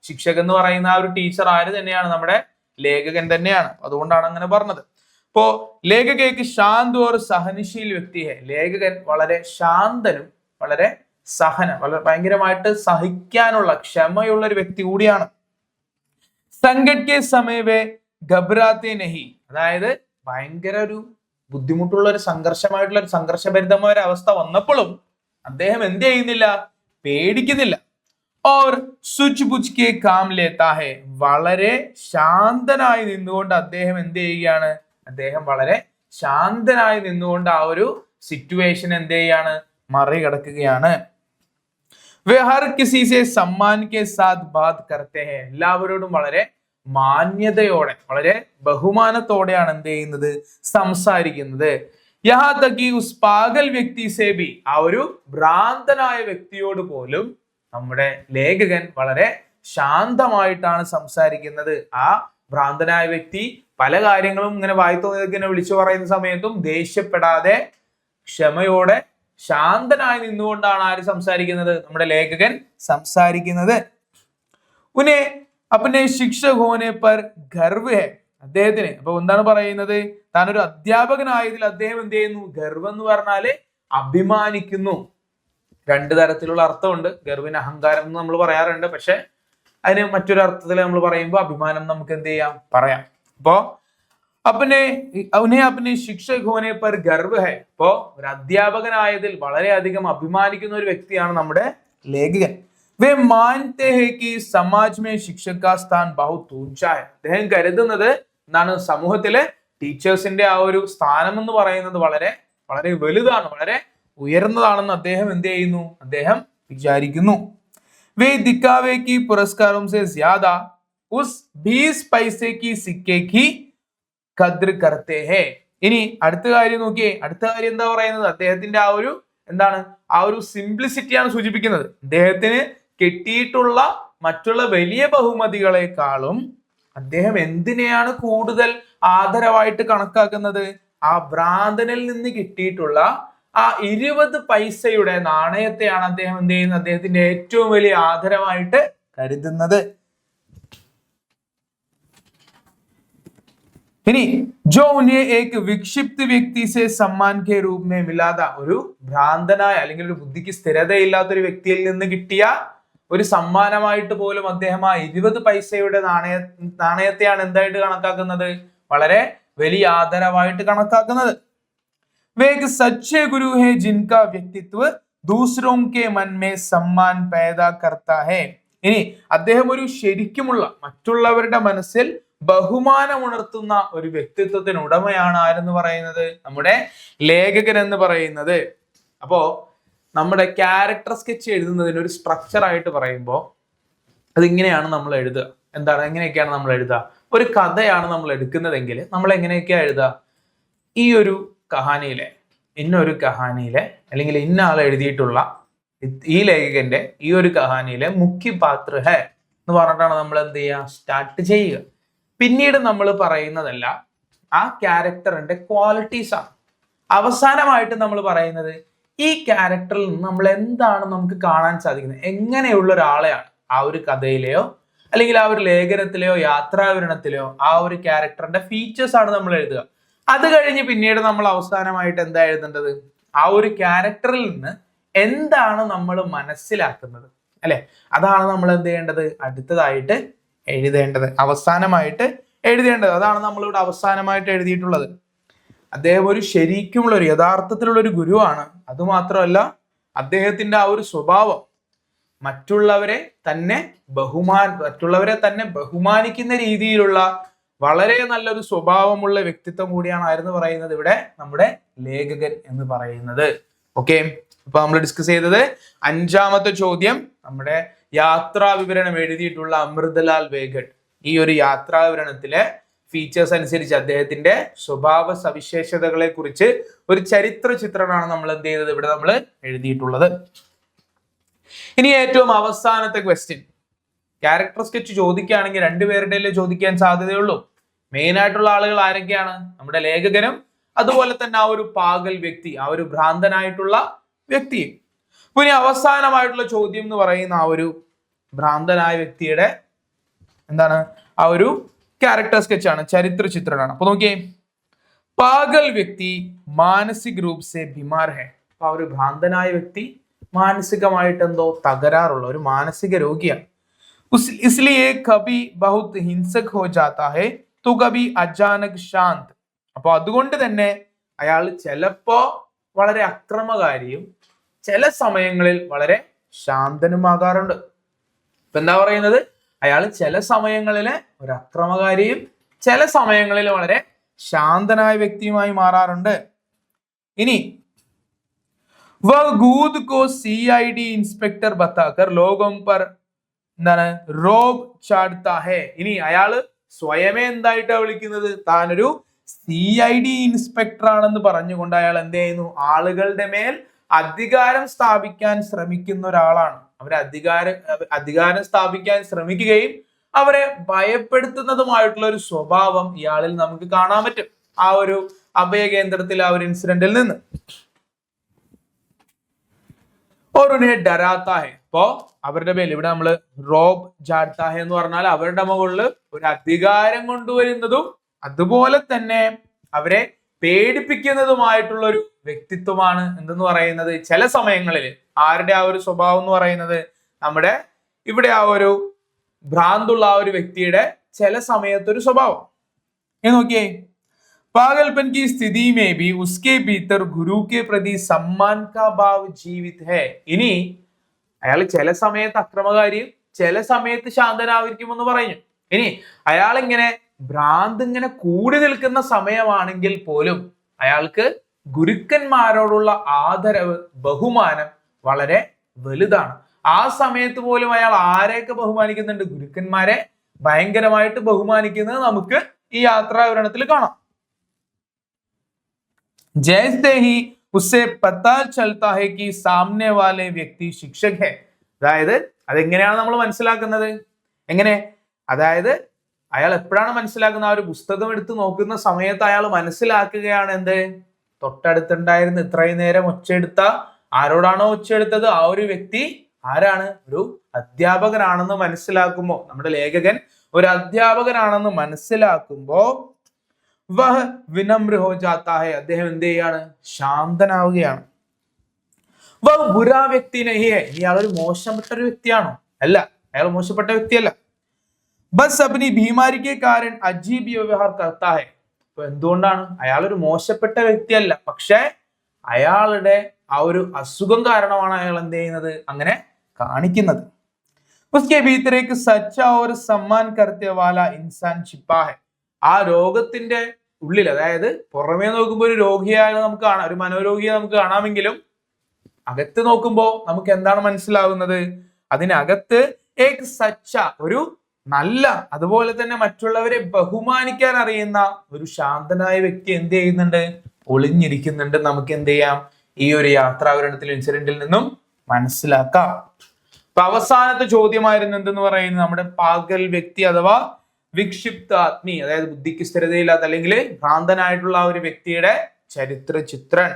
ശിക്ഷകൻ എന്ന് പറയുന്ന ആ ഒരു ടീച്ചർ ആര് തന്നെയാണ്, നമ്മുടെ ലേഖകൻ തന്നെയാണ്. അതുകൊണ്ടാണ് അങ്ങനെ പറഞ്ഞത്. ഇപ്പോ ലേഖകേക്ക് ശാന്ത് ഓർ സഹനശീൽ വ്യക്തിയെ, ലേഖകൻ വളരെ ശാന്തനും വളരെ വളരെ ഭയങ്കരമായിട്ട് സഹിക്കാനുള്ള ക്ഷമയുള്ള ഒരു വ്യക്തി കൂടിയാണ്. സംകട്ട് കെ സമയവേ ഘബ്രാത്തെ നഹി, അതായത് ഭയങ്കര ഒരു ബുദ്ധിമുട്ടുള്ള ഒരു സംഘർഷമായിട്ടുള്ള ഒരു സംഘർഷഭരിതമായ ഒരു അവസ്ഥ വന്നപ്പോഴും അദ്ദേഹം എന്ത് ചെയ്യുന്നില്ല, പേടിക്കുന്നില്ല. ഓർ സുച്ച് ബുച്ച് കെ കാം ലേത്താ ഹെ, വളരെ ശാന്തനായി നിന്നുകൊണ്ട് അദ്ദേഹം എന്ത് ചെയ്യുകയാണ്, അദ്ദേഹം വളരെ ശാന്തനായി നിന്നുകൊണ്ട് ആ ഒരു സിറ്റുവേഷൻ എന്ത് ചെയ്യാണ്, മറികടക്കുകയാണ്. വേ ഹർ കിസി സെ സമ്മാൻ കെ സാത്ത് ബാത് കർത്തെ ഹെ, എല്ലാവരോടും വളരെ മാന്യതയോടെ വളരെ ബഹുമാനത്തോടെയാണ് എന്ത് ചെയ്യുന്നത്, സംസാരിക്കുന്നത്. യഹാ തകി ഉസ് പാഗൽ വ്യക്തി സേ ഭി, ആ ഒരു ഭ്രാന്തനായ വ്യക്തിയോട് പോലും നമ്മുടെ ലേഖകൻ വളരെ ശാന്തമായിട്ടാണ് സംസാരിക്കുന്നത്. ആ ഭ്രാന്തനായ വ്യക്തി പല കാര്യങ്ങളും ഇങ്ങനെ വായിത്തോന്നിയതിനെ വിളിച്ചു പറയുന്ന സമയത്തും ദേഷ്യപ്പെടാതെ ക്ഷമയോടെ ശാന്തനായി നിന്നുകൊണ്ടാണ് ആര് സംസാരിക്കുന്നത്, നമ്മുടെ ലേഖകൻ സംസാരിക്കുന്നത്. ഉനെ അപ്പനെ ശിക്ഷക് ഹോനെ പർ ഗർവ് ഹെ, അദ്ദേഹത്തിന് അപ്പൊ എന്താണ് പറയുന്നത്, താൻ ഒരു അധ്യാപകനായതിൽ അദ്ദേഹം എന്ത് ചെയ്യുന്നു, ഗർവ് എന്ന് പറഞ്ഞാല് അഭിമാനിക്കുന്നു. 2 തരത്തിലുള്ള അർത്ഥമുണ്ട്. ഗർവിന് അഹങ്കാരം എന്ന് നമ്മൾ പറയാറുണ്ട്, പക്ഷെ അതിന് മറ്റൊരു അർത്ഥത്തിൽ നമ്മൾ പറയുമ്പോൾ അഭിമാനം നമുക്ക് എന്ത് ചെയ്യാം, പറയാം. അപ്പോ അപ്പനെ ശിക്ഷക് ഹോനെ പർ ഗർവ് ഹെ, ഇപ്പോ ഒരു അധ്യാപകനായതിൽ വളരെയധികം അഭിമാനിക്കുന്ന ഒരു വ്യക്തിയാണ് നമ്മുടെ ലേഖകൻ. വേ മാൻതേ ഹെ കി സമാജ് മേ ശിക്ഷക് കാ സ്ഥാൻ ബഹുത് ഊഞ്ചാ ഹെ, അദ്ദേഹം കരുതുന്നത് എന്താണ്, സമൂഹത്തിലെ ടീച്ചേഴ്സിന്റെ ആ ഒരു സ്ഥാനം എന്ന് പറയുന്നത് വളരെ വളരെ വലുതാണ്, വളരെ ഉയർന്നതാണെന്ന് അദ്ദേഹം എന്ത് ചെയ്യുന്നു, അദ്ദേഹം വിചാരിക്കുന്നു. വേ ദിക്കാവേ കി പുരസ്കാരം സെ ജ്യാദാ ഉസ് 20 പൈസേ കി സിkke കി ഖദ്ർ കർത്തെ ഹേ. ഇനി അടുത്ത കാര്യം നോക്കിയേ, അടുത്ത കാര്യം എന്താ പറയുന്നത്, അദ്ദേഹത്തിന്റെ ആ ഒരു എന്താണ്, ആ ഒരു സിംപ്ലിസിറ്റിയാണ് സൂചിപ്പിക്കുന്നത്. അദ്ദേഹത്തിന് കിട്ടിയിട്ടുള്ള മറ്റുള്ള വലിയ ബഹുമതികളെക്കാളും അദ്ദേഹം എന്തിനെയാണ് കൂടുതൽ ആദരവായിട്ട് കണക്കാക്കുന്നത്, ആ ഭ്രാന്തനിൽ നിന്ന് കിട്ടിയിട്ടുള്ള ആ 20 പൈസയുടെ നാണയത്തെയാണ് അദ്ദേഹം എന്ത് ചെയ്യുന്നത്, അദ്ദേഹത്തിന്റെ ഏറ്റവും വലിയ ആദരവായിട്ട് കരുതുന്നത്. ഇനി ജോ ഉन्हें एक विक्षिप्त व्यक्ति से सम्मान के रूप में मिला था, ഒരു ഭ്രാന്തനായ അല്ലെങ്കിൽ ഒരു ബുദ്ധിക്ക് സ്ഥിരതയില്ലാത്ത ഒരു വ്യക്തിയിൽ നിന്ന് കിട്ടിയ ഒരു സമ്മാനമായിട്ട് പോലും അദ്ദേഹം ആ 20 പൈസയുടെ നാണയത്തെയാണ് എന്തായിട്ട് കണക്കാക്കുന്നത്, വളരെ വലിയ ആദരവായിട്ട് കണക്കാക്കുന്നത്. വേഗ് സച്ചേ ഗുരു ഹേ ജിൻകാ വ്യക്തിത്വ ദൂസരോं के मन में सम्मान पैदा करता है. ഇനി അദ്ദേഹം ഒരു ശരിക്കുമുള്ള മറ്റുള്ളവരുടെ മനസ്സിൽ ബഹുമാനം ഉണർത്തുന്ന ഒരു വ്യക്തിത്വത്തിന് ഉടമയാണ് ആരെന്ന് പറയുന്നത്, നമ്മുടെ ലേഖകൻ എന്ന് പറയുന്നത്. അപ്പോ നമ്മുടെ ക്യാരക്ടർ സ്കെച്ച് എഴുതുന്നതിന് ഒരു സ്ട്രക്ചർ ആയിട്ട് പറയുമ്പോൾ അതിങ്ങനെയാണ് നമ്മൾ എഴുതുക. എന്താണ്, എങ്ങനെയൊക്കെയാണ് നമ്മൾ എഴുതുക, ഒരു കഥയാണ് നമ്മൾ എടുക്കുന്നതെങ്കിൽ നമ്മൾ എങ്ങനെയൊക്കെയാണ് എഴുതുക, ഈ ഒരു കഹാനിയിലെ ഇന്നൊരു കഹാനിയിലെ അല്ലെങ്കിൽ ഇന്ന ആൾ എഴുതിയിട്ടുള്ള ഈ ലേഖകന്റെ ഈ ഒരു കഹാനിയിലെ മുഖ്യ പാത്ര ഹെ എന്ന് പറഞ്ഞിട്ടാണ് നമ്മൾ എന്ത് ചെയ്യുക, സ്റ്റാർട്ട് ചെയ്യുക. പിന്നീട് നമ്മൾ പറയുന്നതല്ല ആ ക്യാരക്ടറിന്റെ ക്വാളിറ്റീസ് ആണ്. അവസാനമായിട്ട് നമ്മൾ പറയുന്നത് ഈ ക്യാരക്ടറിൽ നിന്ന് നമ്മൾ എന്താണ് നമുക്ക് കാണാൻ സാധിക്കുന്നത്, എങ്ങനെയുള്ള ഒരാളെയാണ് ആ ഒരു കഥയിലെയോ അല്ലെങ്കിൽ ആ ഒരു ലേഖനത്തിലെയോ യാത്രാവിവരണത്തിലെയോ ആ ഒരു ക്യാരക്ടറിന്റെ ഫീച്ചേഴ്സ് ആണ് നമ്മൾ എഴുതുക. അത് കഴിഞ്ഞ് പിന്നീട് നമ്മൾ അവസാനമായിട്ട് എന്താ എഴുതേണ്ടത്, ആ ഒരു ക്യാരക്ടറിൽ നിന്ന് എന്താണ് നമ്മൾ മനസ്സിലാക്കുന്നത്, അല്ലെ? അതാണ് നമ്മൾ എന്ത് ചെയ്യേണ്ടത്? അടുത്തതായിട്ട് എഴുതേണ്ടത്, അവസാനമായിട്ട് എഴുതേണ്ടത്. അതാണ് നമ്മളിവിടെ അവസാനമായിട്ട് എഴുതിയിട്ടുള്ളത്. അദ്ദേഹം ഒരു ശരിക്കുമുള്ള ഒരു യഥാർത്ഥത്തിലുള്ള ഒരു ഗുരുവാണ്. അതുമാത്രമല്ല, അദ്ദേഹത്തിന്റെ ആ ഒരു സ്വഭാവം മറ്റുള്ളവരെ തന്നെ ബഹുമാനിക്കുന്ന രീതിയിലുള്ള വളരെ നല്ലൊരു സ്വഭാവമുള്ള വ്യക്തിത്വം കൂടിയാണ് ആരെന്ന് പറയുന്നത് ഇവിടെ നമ്മുടെ ലേഖകൻ എന്ന് പറയുന്നത്. ഓക്കെ, അപ്പൊ നമ്മൾ ഡിസ്കസ് ചെയ്തത് 5ാമത്തെ ചോദ്യം, നമ്മുടെ യാത്രാ വിവരണം എഴുതിയിട്ടുള്ള അമൃതലാൽ വേഗഡ്. ഈ ഒരു യാത്രാ വിവരണത്തിലെ ഫീച്ചേഴ്സ് അനുസരിച്ച് അദ്ദേഹത്തിന്റെ സ്വഭാവ സവിശേഷതകളെ കുറിച്ച് ഒരു ചരിത്ര ചിത്രമാണ് നമ്മൾ എന്ത് ചെയ്തത്, ഇവിടെ നമ്മൾ എഴുതിയിട്ടുള്ളത്. ഇനി ഏറ്റവും അവസാനത്തെ ക്വസ്റ്റ്യൻ, ക്യാരക്ടർ സ്കെച്ച് ചോദിക്കുകയാണെങ്കിൽ 2 പേരുടെ ചോദിക്കാൻ സാധ്യതയുള്ളൂ. മെയിൻ ആയിട്ടുള്ള ആളുകൾ ആരൊക്കെയാണ്? നമ്മുടെ ലേഖകനും അതുപോലെ തന്നെ ആ ഒരു പാഗൽ വ്യക്തി, ആ ഒരു ഭ്രാന്തനായിട്ടുള്ള വ്യക്തി. അപ്പൊ ഇനി അവസാനമായിട്ടുള്ള ചോദ്യം എന്ന് പറയുന്ന ആ ഒരു ഭ്രാന്തനായ വ്യക്തിയുടെ എന്താണ്, ആ ഒരു ക്യാരക്ടർ സ്കെച്ച് ആണ്, ചരിത്ര ചിത്രമാണ്. അപ്പൊ നോക്കിയേ, പാഗൽ വ്യക്തി മാനസിക് രൂപ സെ ബിമാർ ഹെ. അപ്പൊ ആ ഒരു ഭ്രാന്തനായ വ്യക്തി മാനസികമായിട്ട് എന്തോ തകരാറുള്ള ഒരു മാനസിക രോഗിയാണ്. इसलिए कभी बहुत हिंसक हो जाता है तो कभी अचानक शांत. അപ്പൊ അതുകൊണ്ട് തന്നെ അയാൾ ചിലപ്പോ വളരെ അക്രമകാരിയും ചില സമയങ്ങളിൽ വളരെ ശാന്തനുമാകാറുണ്ട്. ഇപ്പൊ എന്താ പറയുന്നത്? അയാൾ ചില സമയങ്ങളില് ഒരു അക്രമകാരിയും ചില സമയങ്ങളിൽ വളരെ ശാന്തനായ വ്യക്തിയുമായി മാറാറുണ്ട്. ഇനി वह गूद को CID इंस्पेक्टर बताकर लोगों पर എന്താണ് റോബ് ചാടുത്താ ഹേ. ഇനി അയാള് സ്വയമേ എന്തായിട്ടാ വിളിക്കുന്നത്? താനൊരു CID ഇൻസ്പെക്ടർ ആണെന്ന് പറഞ്ഞുകൊണ്ട് അയാൾ എന്ത് ചെയ്യുന്നു? ആളുകളുടെ മേൽ അധികാരം സ്ഥാപിക്കാൻ ശ്രമിക്കുന്ന ഒരാളാണ്. അധികാരം സ്ഥാപിക്കാൻ ശ്രമിക്കുകയും അവരെ ഭയപ്പെടുത്തുന്നതുമായിട്ടുള്ള ഒരു സ്വഭാവം ഇയാളിൽ നമുക്ക് കാണാൻ പറ്റും, ആ ഒരു അഭയ കേന്ദ്രത്തിൽ, ആ ഒരു ഇൻസിഡന്റിൽ നിന്ന്. അപ്പോ അവരുടെ മേൽ ഇവിടെ നമ്മൾ റോബ് ജാഡ്താ ഹെ എന്ന് പറഞ്ഞാൽ അവരുടെ മുകളിൽ ഒരു അധികാരം കൊണ്ടുവരുന്നതും അതുപോലെ തന്നെ അവരെ പേടിപ്പിക്കുന്നതുമായിട്ടുള്ള ഒരു വ്യക്തിത്വമാണ് എന്തെന്ന് പറയുന്നത്. ചില സമയങ്ങളിൽ ആരുടെ ആ ഒരു സ്വഭാവം എന്ന് പറയുന്നത്, നമ്മുടെ ഇവിടെ ആ ഒരു ഭ്രാന്തുള്ള ആ ഒരു വ്യക്തിയുടെ ചില സമയത്തൊരു സ്വഭാവം. നോക്കിയേ, पागलपन की स्थिति में भी उसके भीतर गुरु के प्रति सम्मान का भाव जीवित है. ഇനി അയാൾ ചില സമയത്ത് അക്രമകാരിയും ചില സമയത്ത് ശാന്തനായിരിക്കുമെന്ന് പറഞ്ഞു. ഇനി അയാൾ ഇങ്ങനെ ഭ്രാന്ത് ഇങ്ങനെ കൂടി നിൽക്കുന്ന സമയമാണെങ്കിൽ പോലും അയാൾക്ക് ഗുരുക്കന്മാരോടുള്ള ആദരവ്, ബഹുമാനം വളരെ വലുതാണ്. ആ സമയത്ത് പോലും അയാൾ ആരെയൊക്കെ ബഹുമാനിക്കുന്നുണ്ട്? ഗുരുക്കന്മാരെ ഭയങ്കരമായിട്ട് ബഹുമാനിക്കുന്നത് നമുക്ക് ഈ യാത്രാ വിവരണത്തിൽ കാണാം. जैसे ही उसे पता चलता है कि सामने वाले व्यक्ति शिक्षक है. അതായത് അതെങ്ങനെയാണ് നമ്മൾ മനസ്സിലാക്കുന്നത്? എങ്ങനെ? അതായത് അയാൾ എപ്പോഴാണ് മനസ്സിലാക്കുന്നത്? ആ ഒരു പുസ്തകം എടുത്ത് നോക്കുന്ന സമയത്ത് അയാൾ മനസ്സിലാക്കുകയാണ് എന്ത്? തൊട്ടടുത്തുണ്ടായിരുന്ന ഇത്രയും നേരം ഒച്ചയെടുത്ത ആരോടാണോ ഒച്ചയെടുത്തത് ആ ഒരു വ്യക്തി ആരാണ്? ഒരു അധ്യാപകനാണെന്ന് മനസ്സിലാക്കുമ്പോ, നമ്മുടെ ലേഖകൻ ഒരു അധ്യാപകനാണെന്ന് മനസ്സിലാക്കുമ്പോ വഹ വിനമ്ര ഹോ ജാതാ ഹെ. അദ്ദേഹം എന്ത് ചെയ്യാണ്? ശാന്തനാവുകയാണ്. വഹ ബുരാ വ്യക്തി നഹി ഹെ. ഇയാൾ ഒരു മോശപ്പെട്ട ഒരു വ്യക്തിയാണോ? അല്ല, അയാൾ മോശപ്പെട്ട വ്യക്തിയല്ല. ബസ് അപ്നി ബീമാരിക്ക് കാരൻ അജീബ് വ്യവഹാർ കർത്താ ഹെ. അപ്പൊ എന്തുകൊണ്ടാണ്? അയാൾ ഒരു മോശപ്പെട്ട വ്യക്തിയല്ല, പക്ഷെ അയാളുടെ ആ ഒരു അസുഖം കാരണമാണ് അയാൾ എന്ത് ചെയ്യുന്നത്? അങ്ങനെ കാണിക്കുന്നത്. ഉസ്കെ ഭീതരേക്ക് സച്ചാ ഓർ സമ്മാൻ കർത്തെ വാല ഇൻസാൻ छिपा है. ആ രോഗത്തിന്റെ ഉള്ളിൽ, അതായത് പുറമേ നോക്കുമ്പോൾ ഒരു രോഗിയായ നമുക്ക് കാണാം, ഒരു മനോരോഗിയെ നമുക്ക് കാണാമെങ്കിലും അകത്ത് നോക്കുമ്പോൾ നമുക്ക് എന്താണ് മനസ്സിലാവുന്നത്? അതിനകത്ത് ഏക് സച്ച, ഒരു നല്ല, അതുപോലെ തന്നെ മറ്റുള്ളവരെ ബഹുമാനിക്കാൻ അറിയുന്ന ഒരു ശാന്തനായ വ്യക്തി എന്ത് ചെയ്യുന്നുണ്ട്? ഒളിഞ്ഞിരിക്കുന്നുണ്ട്. നമുക്ക് എന്ത് ചെയ്യാം? ഈ ഒരു യാത്രാവിവരണത്തിൽ, ഇൻസിഡന്റിൽ നിന്നും മനസ്സിലാക്കാം. അപ്പൊ അവസാനത്തെ ചോദ്യമായിരുന്നു എന്തെന്ന് പറയുന്നത്? നമ്മുടെ പാഗൽ വ്യക്തി അഥവാ വിക്ഷിപ്ത ആത്മി, അതായത് ബുദ്ധിക്ക് സ്ഥിരതയില്ലാത്ത അല്ലെങ്കിൽ ഭ്രാന്തനായിട്ടുള്ള ആ ഒരു വ്യക്തിയുടെ ചരിത്ര ചിത്രൻ.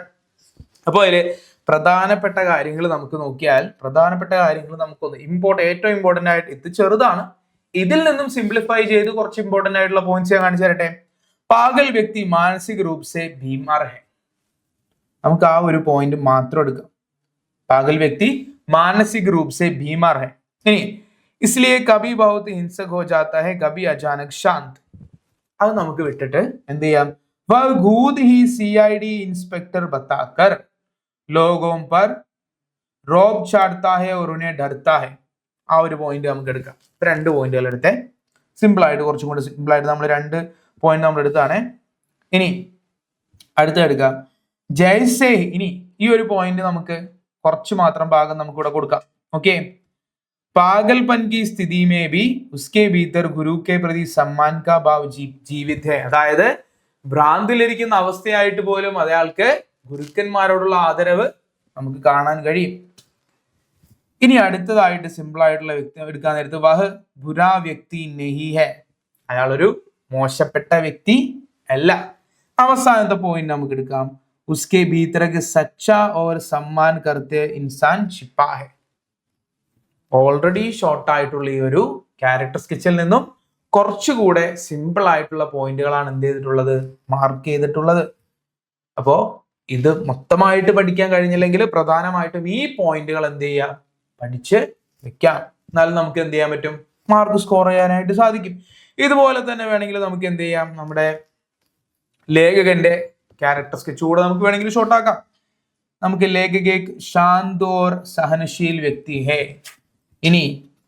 അപ്പൊ അതില് പ്രധാനപ്പെട്ട കാര്യങ്ങൾ നമുക്ക് നോക്കിയാൽ, ഏറ്റവും ഇമ്പോർട്ടന്റ് ആയിട്ട്, ഇത് ചെറുതാണ്, ഇതിൽ നിന്നും സിംപ്ലിഫൈ ചെയ്ത് കുറച്ച് ഇമ്പോർട്ടന്റ് ആയിട്ടുള്ള പോയിന്റ്സ് ഞാൻ കാണിച്ചു തരട്ടെ. പാഗൽ വ്യക്തി മാനസിക രൂപ സെ ബീമാർ ഹെ. നമുക്ക് ആ ഒരു പോയിന്റ് മാത്രം എടുക്കാം. പാഗൽ വ്യക്തി मानसिक रूप से बीमार है नहीं, इसलिए कभी बहुत हिंसक हो जाता है, कभी अचानक शांत। അത് നമുക്ക് വിട്ടിട്ട് എന്ത് ചെയ്യാം, वह खुद ही CID इंस्पेक्टर बताकर लोगों पर रौब छाड़ता है और उन्हें डरता है. ആ ഒരു പോയിന്റ് നമുക്ക് എടുക്കാം. രണ്ട് പോയിന്റുകൾ എടുത്തേ, സിമ്പിൾ ആയിട്ട്, കുറച്ചും കൂടി സിമ്പിൾ ആയിട്ട് നമ്മൾ രണ്ട് പോയിന്റ് നമ്മൾ എടുത്താണ്. ഇനി അടുത്ത എടുക്കാം ജയ്സേ. ഇനി ഈ ഒരു പോയിന്റ് നമുക്ക് കുറച്ച് മാത്രം ഭാഗം നമുക്ക് ഇവിടെ കൊടുക്കാം. ഓക്കെ, पागलपन की स्थिति में भी उसके भीतर गुरु के प्रति सम्मान का भाव जीवित है. അതായത് ഭ്രാന്തിലിരിക്കുന്ന അവസ്ഥയായിട്ട് പോലും അയാൾക്ക് ഗുരുക്കന്മാരോടുള്ള ആദരവ് നമുക്ക് കാണാൻ കഴിയും. ഇനി അടുത്തതായിട്ട് സിമ്പിൾ ആയിട്ടുള്ള വ്യക്തി എടുക്കാൻ നേരത്ത് വഹ് ബുരാ വ്യക്തി നഹി ഹെ, അയാൾ ഒരു മോശപ്പെട്ട വ്യക്തി അല്ല. അവസാനത്തെ പോയിന്റ് നമുക്ക് എടുക്കാം, ഉസ്കെ ഭീതർ സച്ചാ ഓർ സമ്മാൻ കർത്തെ ഇൻസാൻ छिपा है. ഓൾറെഡി ഷോർട്ട് ആയിട്ടുള്ള ഈ ഒരു ക്യാരക്ടർ സ്കെച്ചിൽ നിന്നും കുറച്ചുകൂടെ സിമ്പിൾ ആയിട്ടുള്ള പോയിന്റുകളാണ് എന്ത് ചെയ്തിട്ടുള്ളത്, മാർക്ക് ചെയ്തിട്ടുള്ളത്. അപ്പോ ഇത് മൊത്തമായിട്ട് പഠിക്കാൻ കഴിഞ്ഞില്ലെങ്കിൽ പ്രധാനമായിട്ടും ഈ പോയിന്റുകൾ എന്ത് ചെയ്യാം, പഠിച്ച് വെക്കാം. എന്നാലും നമുക്ക് എന്ത് ചെയ്യാൻ പറ്റും, മാർക്ക് സ്കോർ ചെയ്യാനായിട്ട് സാധിക്കും. ഇതുപോലെ തന്നെ വേണമെങ്കിൽ നമുക്ക് എന്ത് ചെയ്യാം, നമ്മുടെ ലേഖകന്റെ ക്യാരക്ടർ സ്കെച്ച് കൂടെ നമുക്ക് വേണമെങ്കിൽ ഷോർട്ട് ആക്കാം. നമുക്ക് ലേഖക ശാന്ത് ഓർ സഹനശീൽ വ്യക്തി ഹേ. ഇനി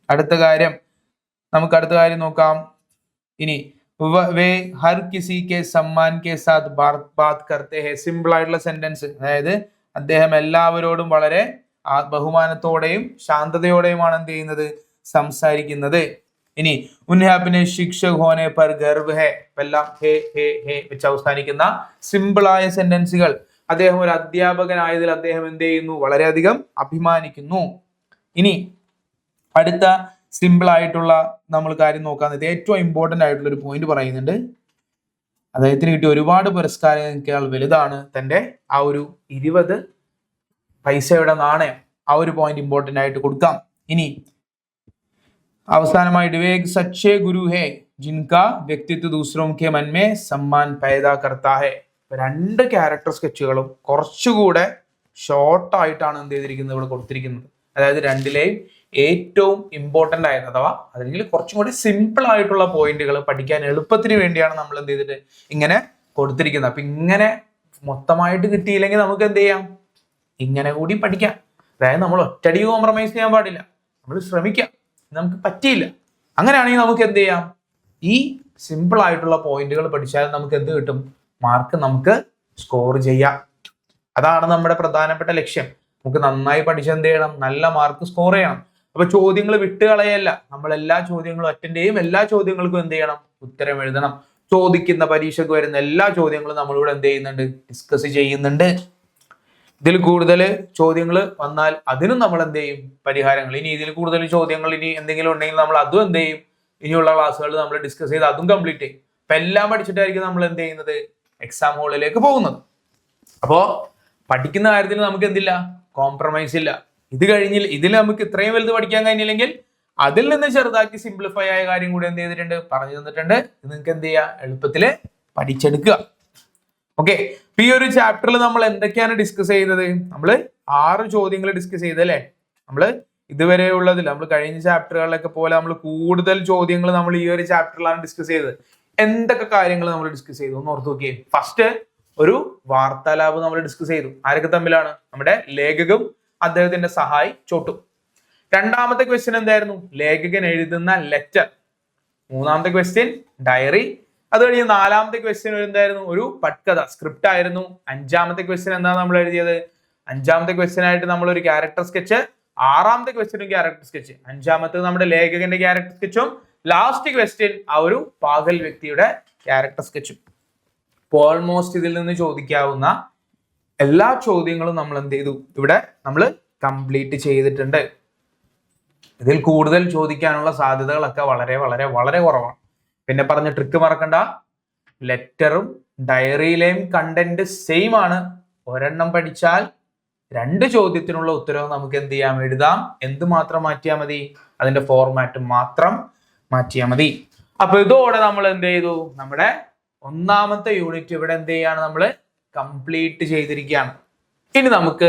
അടുത്ത കാര്യം നോക്കാം. ഇനി വേ ഹർ കിസി കെ സമ്മാൻ കെ സാത്ത് ബാത് കർത്തെ ഹേ. സിമ്പിൾ ആയിട്ടുള്ള സെന്റൻസ്, അതായത് അദ്ദേഹം എല്ലാവരോടും വളരെ ബഹുമാനത്തോടെയും ശാന്തതയോടെയുമാണ് എന്ത് ചെയ്യുന്നത്, സംസാരിക്കുന്നത്. ഇനി ഉൻഹെ അപ്നെ ശിക്ഷക് ഹോനെ പർ ഗർവ് ഹേ. എല്ലാം ഹേ ഹേ ഹേ വെച്ച് അവസാനിക്കുന്ന സിമ്പിൾ ആയ സെന്റൻസുകൾ. അദ്ദേഹം ഒരു അധ്യാപകനായതിൽ അദ്ദേഹം എന്ത് ചെയ്യുന്നു, വളരെയധികം അഭിമാനിക്കുന്നു. ഇനി അടുത്ത സിമ്പിൾ ആയിട്ടുള്ള നമ്മൾ കാര്യം നോക്കാൻ, ഏറ്റവും ഇമ്പോർട്ടന്റ് ആയിട്ടുള്ള ഒരു പോയിന്റ് പറയുന്നുണ്ട്. അദ്ദേഹത്തിന് കിട്ടിയ ഒരുപാട് പുരസ്കാരങ്ങൾ വലുതാണ് തന്റെ ആ ഒരു 20 പൈസയുടെ നാണയം. ആ ഒരു പോയിന്റ് ഇമ്പോർട്ടന്റ് ആയിട്ട് കൊടുക്കാം. ഇനി അവസാനമായിട്ട് വേഗ് സച്ചേ ഗുരു ഹേ ജിൻകാ വ്യക്തിത്വ ദൂസരോं के मन में सम्मान पैदा करता है. രണ്ട് ക്യാരക്ടർ സ്കെച്ചുകളും കുറച്ചുകൂടെ ഷോർട്ട് ആയിട്ടാണ് എന്ത് ചെയ്തിരിക്കുന്നത്, ഇവിടെ കൊടുത്തിരിക്കുന്നത്. അതായത് രണ്ടിലെയും ഏറ്റവും ഇമ്പോർട്ടന്റ് ആയത് അഥവാ അല്ലെങ്കിൽ കുറച്ചും കൂടി സിമ്പിൾ ആയിട്ടുള്ള പോയിന്റുകൾ പഠിക്കാൻ എളുപ്പത്തിന് വേണ്ടിയാണ് നമ്മൾ എന്ത് ചെയ്തിട്ട് ഇങ്ങനെ കൊടുത്തിരിക്കുന്നത്. അപ്പൊ ഇങ്ങനെ മൊത്തമായിട്ട് കിട്ടിയില്ലെങ്കിൽ നമുക്ക് എന്ത് ചെയ്യാം, ഇങ്ങനെ കൂടി പഠിക്കാം. അതായത് നമ്മൾ ഒറ്റടി കോംപ്രമൈസ് ചെയ്യാൻ പാടില്ല, നമ്മൾ ശ്രമിക്കാം. നമുക്ക് പറ്റിയില്ല, അങ്ങനെയാണെങ്കിൽ നമുക്ക് എന്ത് ചെയ്യാം, ഈ സിമ്പിൾ ആയിട്ടുള്ള പോയിന്റുകൾ പഠിച്ചാൽ നമുക്ക് എന്ത് കിട്ടും, മാർക്ക് നമുക്ക് സ്കോർ ചെയ്യാം. അതാണ് നമ്മുടെ പ്രധാനപ്പെട്ട ലക്ഷ്യം. നമുക്ക് നന്നായി പഠിച്ച് എന്ത് ചെയ്യണം, നല്ല മാർക്ക് സ്കോർ ചെയ്യണം. അപ്പൊ ചോദ്യങ്ങൾ വിട്ടുകളയല്ല, നമ്മൾ എല്ലാ ചോദ്യങ്ങളും അറ്റൻഡ് ചെയ്യും. എല്ലാ ചോദ്യങ്ങൾക്കും എന്ത് ചെയ്യണം, ഉത്തരം എഴുതണം. ചോദിക്കുന്ന പരീക്ഷയ്ക്ക് വരുന്ന എല്ലാ ചോദ്യങ്ങളും നമ്മളിവിടെ എന്ത് ചെയ്യുന്നുണ്ട്, ഡിസ്കസ് ചെയ്യുന്നുണ്ട്. ഇതിൽ കൂടുതൽ ചോദ്യങ്ങൾ വന്നാൽ അതിനും നമ്മൾ എന്ത് ചെയ്യും, പരിഹാരങ്ങൾ. ഇനി ഇതിൽ കൂടുതൽ ചോദ്യങ്ങൾ ഇനി എന്തെങ്കിലും ഉണ്ടെങ്കിൽ നമ്മൾ അതും എന്ത് ചെയ്യും, ഇനിയുള്ള ക്ലാസ്സുകളിൽ നമ്മൾ ഡിസ്കസ് ചെയ്ത് അതും കംപ്ലീറ്റ് ചെയ്യും. അപ്പൊ എല്ലാം പഠിച്ചിട്ടായിരിക്കും നമ്മൾ എന്ത് ചെയ്യുന്നത്, എക്സാം ഹോളിലേക്ക് പോകുന്നത്. അപ്പോ പഠിക്കുന്ന കാര്യത്തിൽ നമുക്ക് എന്തില്ല, കോംപ്രമൈസ് ഇല്ല. ഇത് കഴിഞ്ഞില്ല, ഇതിൽ നമുക്ക് ഇത്രയും വലുത് പഠിക്കാൻ കഴിഞ്ഞില്ലെങ്കിൽ അതിൽ നിന്ന് ചെറുതാക്കി സിംപ്ലിഫൈ ആയ കാര്യം കൂടി എന്ത് ചെയ്തിട്ടുണ്ട്, പറഞ്ഞു തന്നിട്ടുണ്ട്. നിങ്ങൾക്ക് എന്ത് ചെയ്യുക, എളുപ്പത്തില് പഠിച്ചെടുക്കുക. ഓക്കെ, ഈ ഒരു ചാപ്റ്ററിൽ നമ്മൾ എന്തൊക്കെയാണ് ഡിസ്കസ് ചെയ്തത്, നമ്മൾ 6 ചോദ്യങ്ങൾ ഡിസ്കസ് ചെയ്തല്ലേ. നമ്മൾ ഇതുവരെ ഉള്ളതിൽ നമ്മൾ കഴിഞ്ഞ ചാപ്റ്ററുകളിലൊക്കെ പോലെ നമ്മൾ കൂടുതൽ ചോദ്യങ്ങൾ നമ്മൾ ഈ ഒരു ചാപ്റ്ററിലാണ് ഡിസ്കസ് ചെയ്തത്. എന്തൊക്കെ കാര്യങ്ങൾ നമ്മൾ ഡിസ്കസ് ചെയ്തു ഒന്ന് ഓർത്ത് നോക്കിയേ. ഫസ്റ്റ് ഒരു വാർത്താലാപം നമ്മൾ ഡിസ്കസ് ചെയ്തു. ആരൊക്കെ തമ്മിലാണ്, നമ്മുടെ ലേഖകവും അദ്ദേഹത്തിന്റെ സഹായി ചോട്ടും. രണ്ടാമത്തെ ക്വസ്റ്റ്യൻ എന്തായിരുന്നു, ലേഖകൻ എഴുതുന്ന ലെറ്റർ. മൂന്നാമത്തെ ക്വസ്റ്റ്യൻ ഡയറി. അത് കഴിഞ്ഞ് നാലാമത്തെ ക്വസ്റ്റ്യൻ എന്തായിരുന്നു, ഒരു പട്കഥ, സ്ക്രിപ്റ്റ് ആയിരുന്നു. അഞ്ചാമത്തെ ക്വസ്റ്റ്യൻ എന്താണ് നമ്മൾ എഴുതിയത്, അഞ്ചാമത്തെ ക്വസ്റ്റ്യൻ ആയിട്ട് നമ്മൾ ഒരു ക്യാരക്ടർ സ്കെച്ച്. ആറാമത്തെ ക്വസ്റ്റ്യനും ക്യാരക്ടർ സ്കെച്ച്. അഞ്ചാമത്തെ നമ്മുടെ ലേഖകന്റെ ക്യാരക്ടർ സ്കെച്ചും. ലാസ്റ്റ് ക്വസ്റ്റ്യൻ ആ ഒരു പാഗൽ വ്യക്തിയുടെ ക്യാരക്ടർ സ്കെച്ചും. ഓൾമോസ്റ്റ് ഇതിൽ നിന്ന് ചോദിക്കാവുന്ന എല്ലാ ചോദ്യങ്ങളും നമ്മൾ എന്ത് ചെയ്തു, ഇവിടെ നമ്മൾ കംപ്ലീറ്റ് ചെയ്തിട്ടുണ്ട്. ഇതിൽ കൂടുതൽ ചോദിക്കാനുള്ള സാധ്യതകളൊക്കെ വളരെ വളരെ വളരെ കുറവാണ്. പിന്നെ പറഞ്ഞ ട്രിക്ക് മറക്കണ്ട, ലെറ്ററും ഡയറിയിലെയും കണ്ടന്റ് സെയിം ആണ്. ഒരെണ്ണം പഠിച്ചാൽ 2 ചോദ്യത്തിനുള്ള ഉത്തരവും നമുക്ക് എന്ത് ചെയ്യാം, എഴുതാം. എന്ത് മാത്രം മാറ്റിയാൽ മതി, അതിന്റെ ഫോർമാറ്റ് മാത്രം മാറ്റിയാൽ മതി. അപ്പൊ ഇതോടെ നമ്മൾ എന്ത് ചെയ്തു, നമ്മുടെ ഒന്നാമത്തെ യൂണിറ്റ് ഇവിടെ എന്ത് ചെയ്യാണ്, നമ്മൾ കംപ്ലീറ്റ് ചെയ്തിരിക്കുകയാണ്. ഇനി നമുക്ക്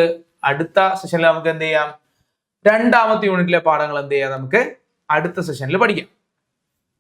അടുത്ത സെഷനിൽ നമുക്ക് എന്ത് ചെയ്യാം, രണ്ടാമത്തെ യൂണിറ്റിലെ പാഠങ്ങൾ എന്ത് ചെയ്യാം, നമുക്ക് അടുത്ത സെഷനിൽ പഠിക്കാം.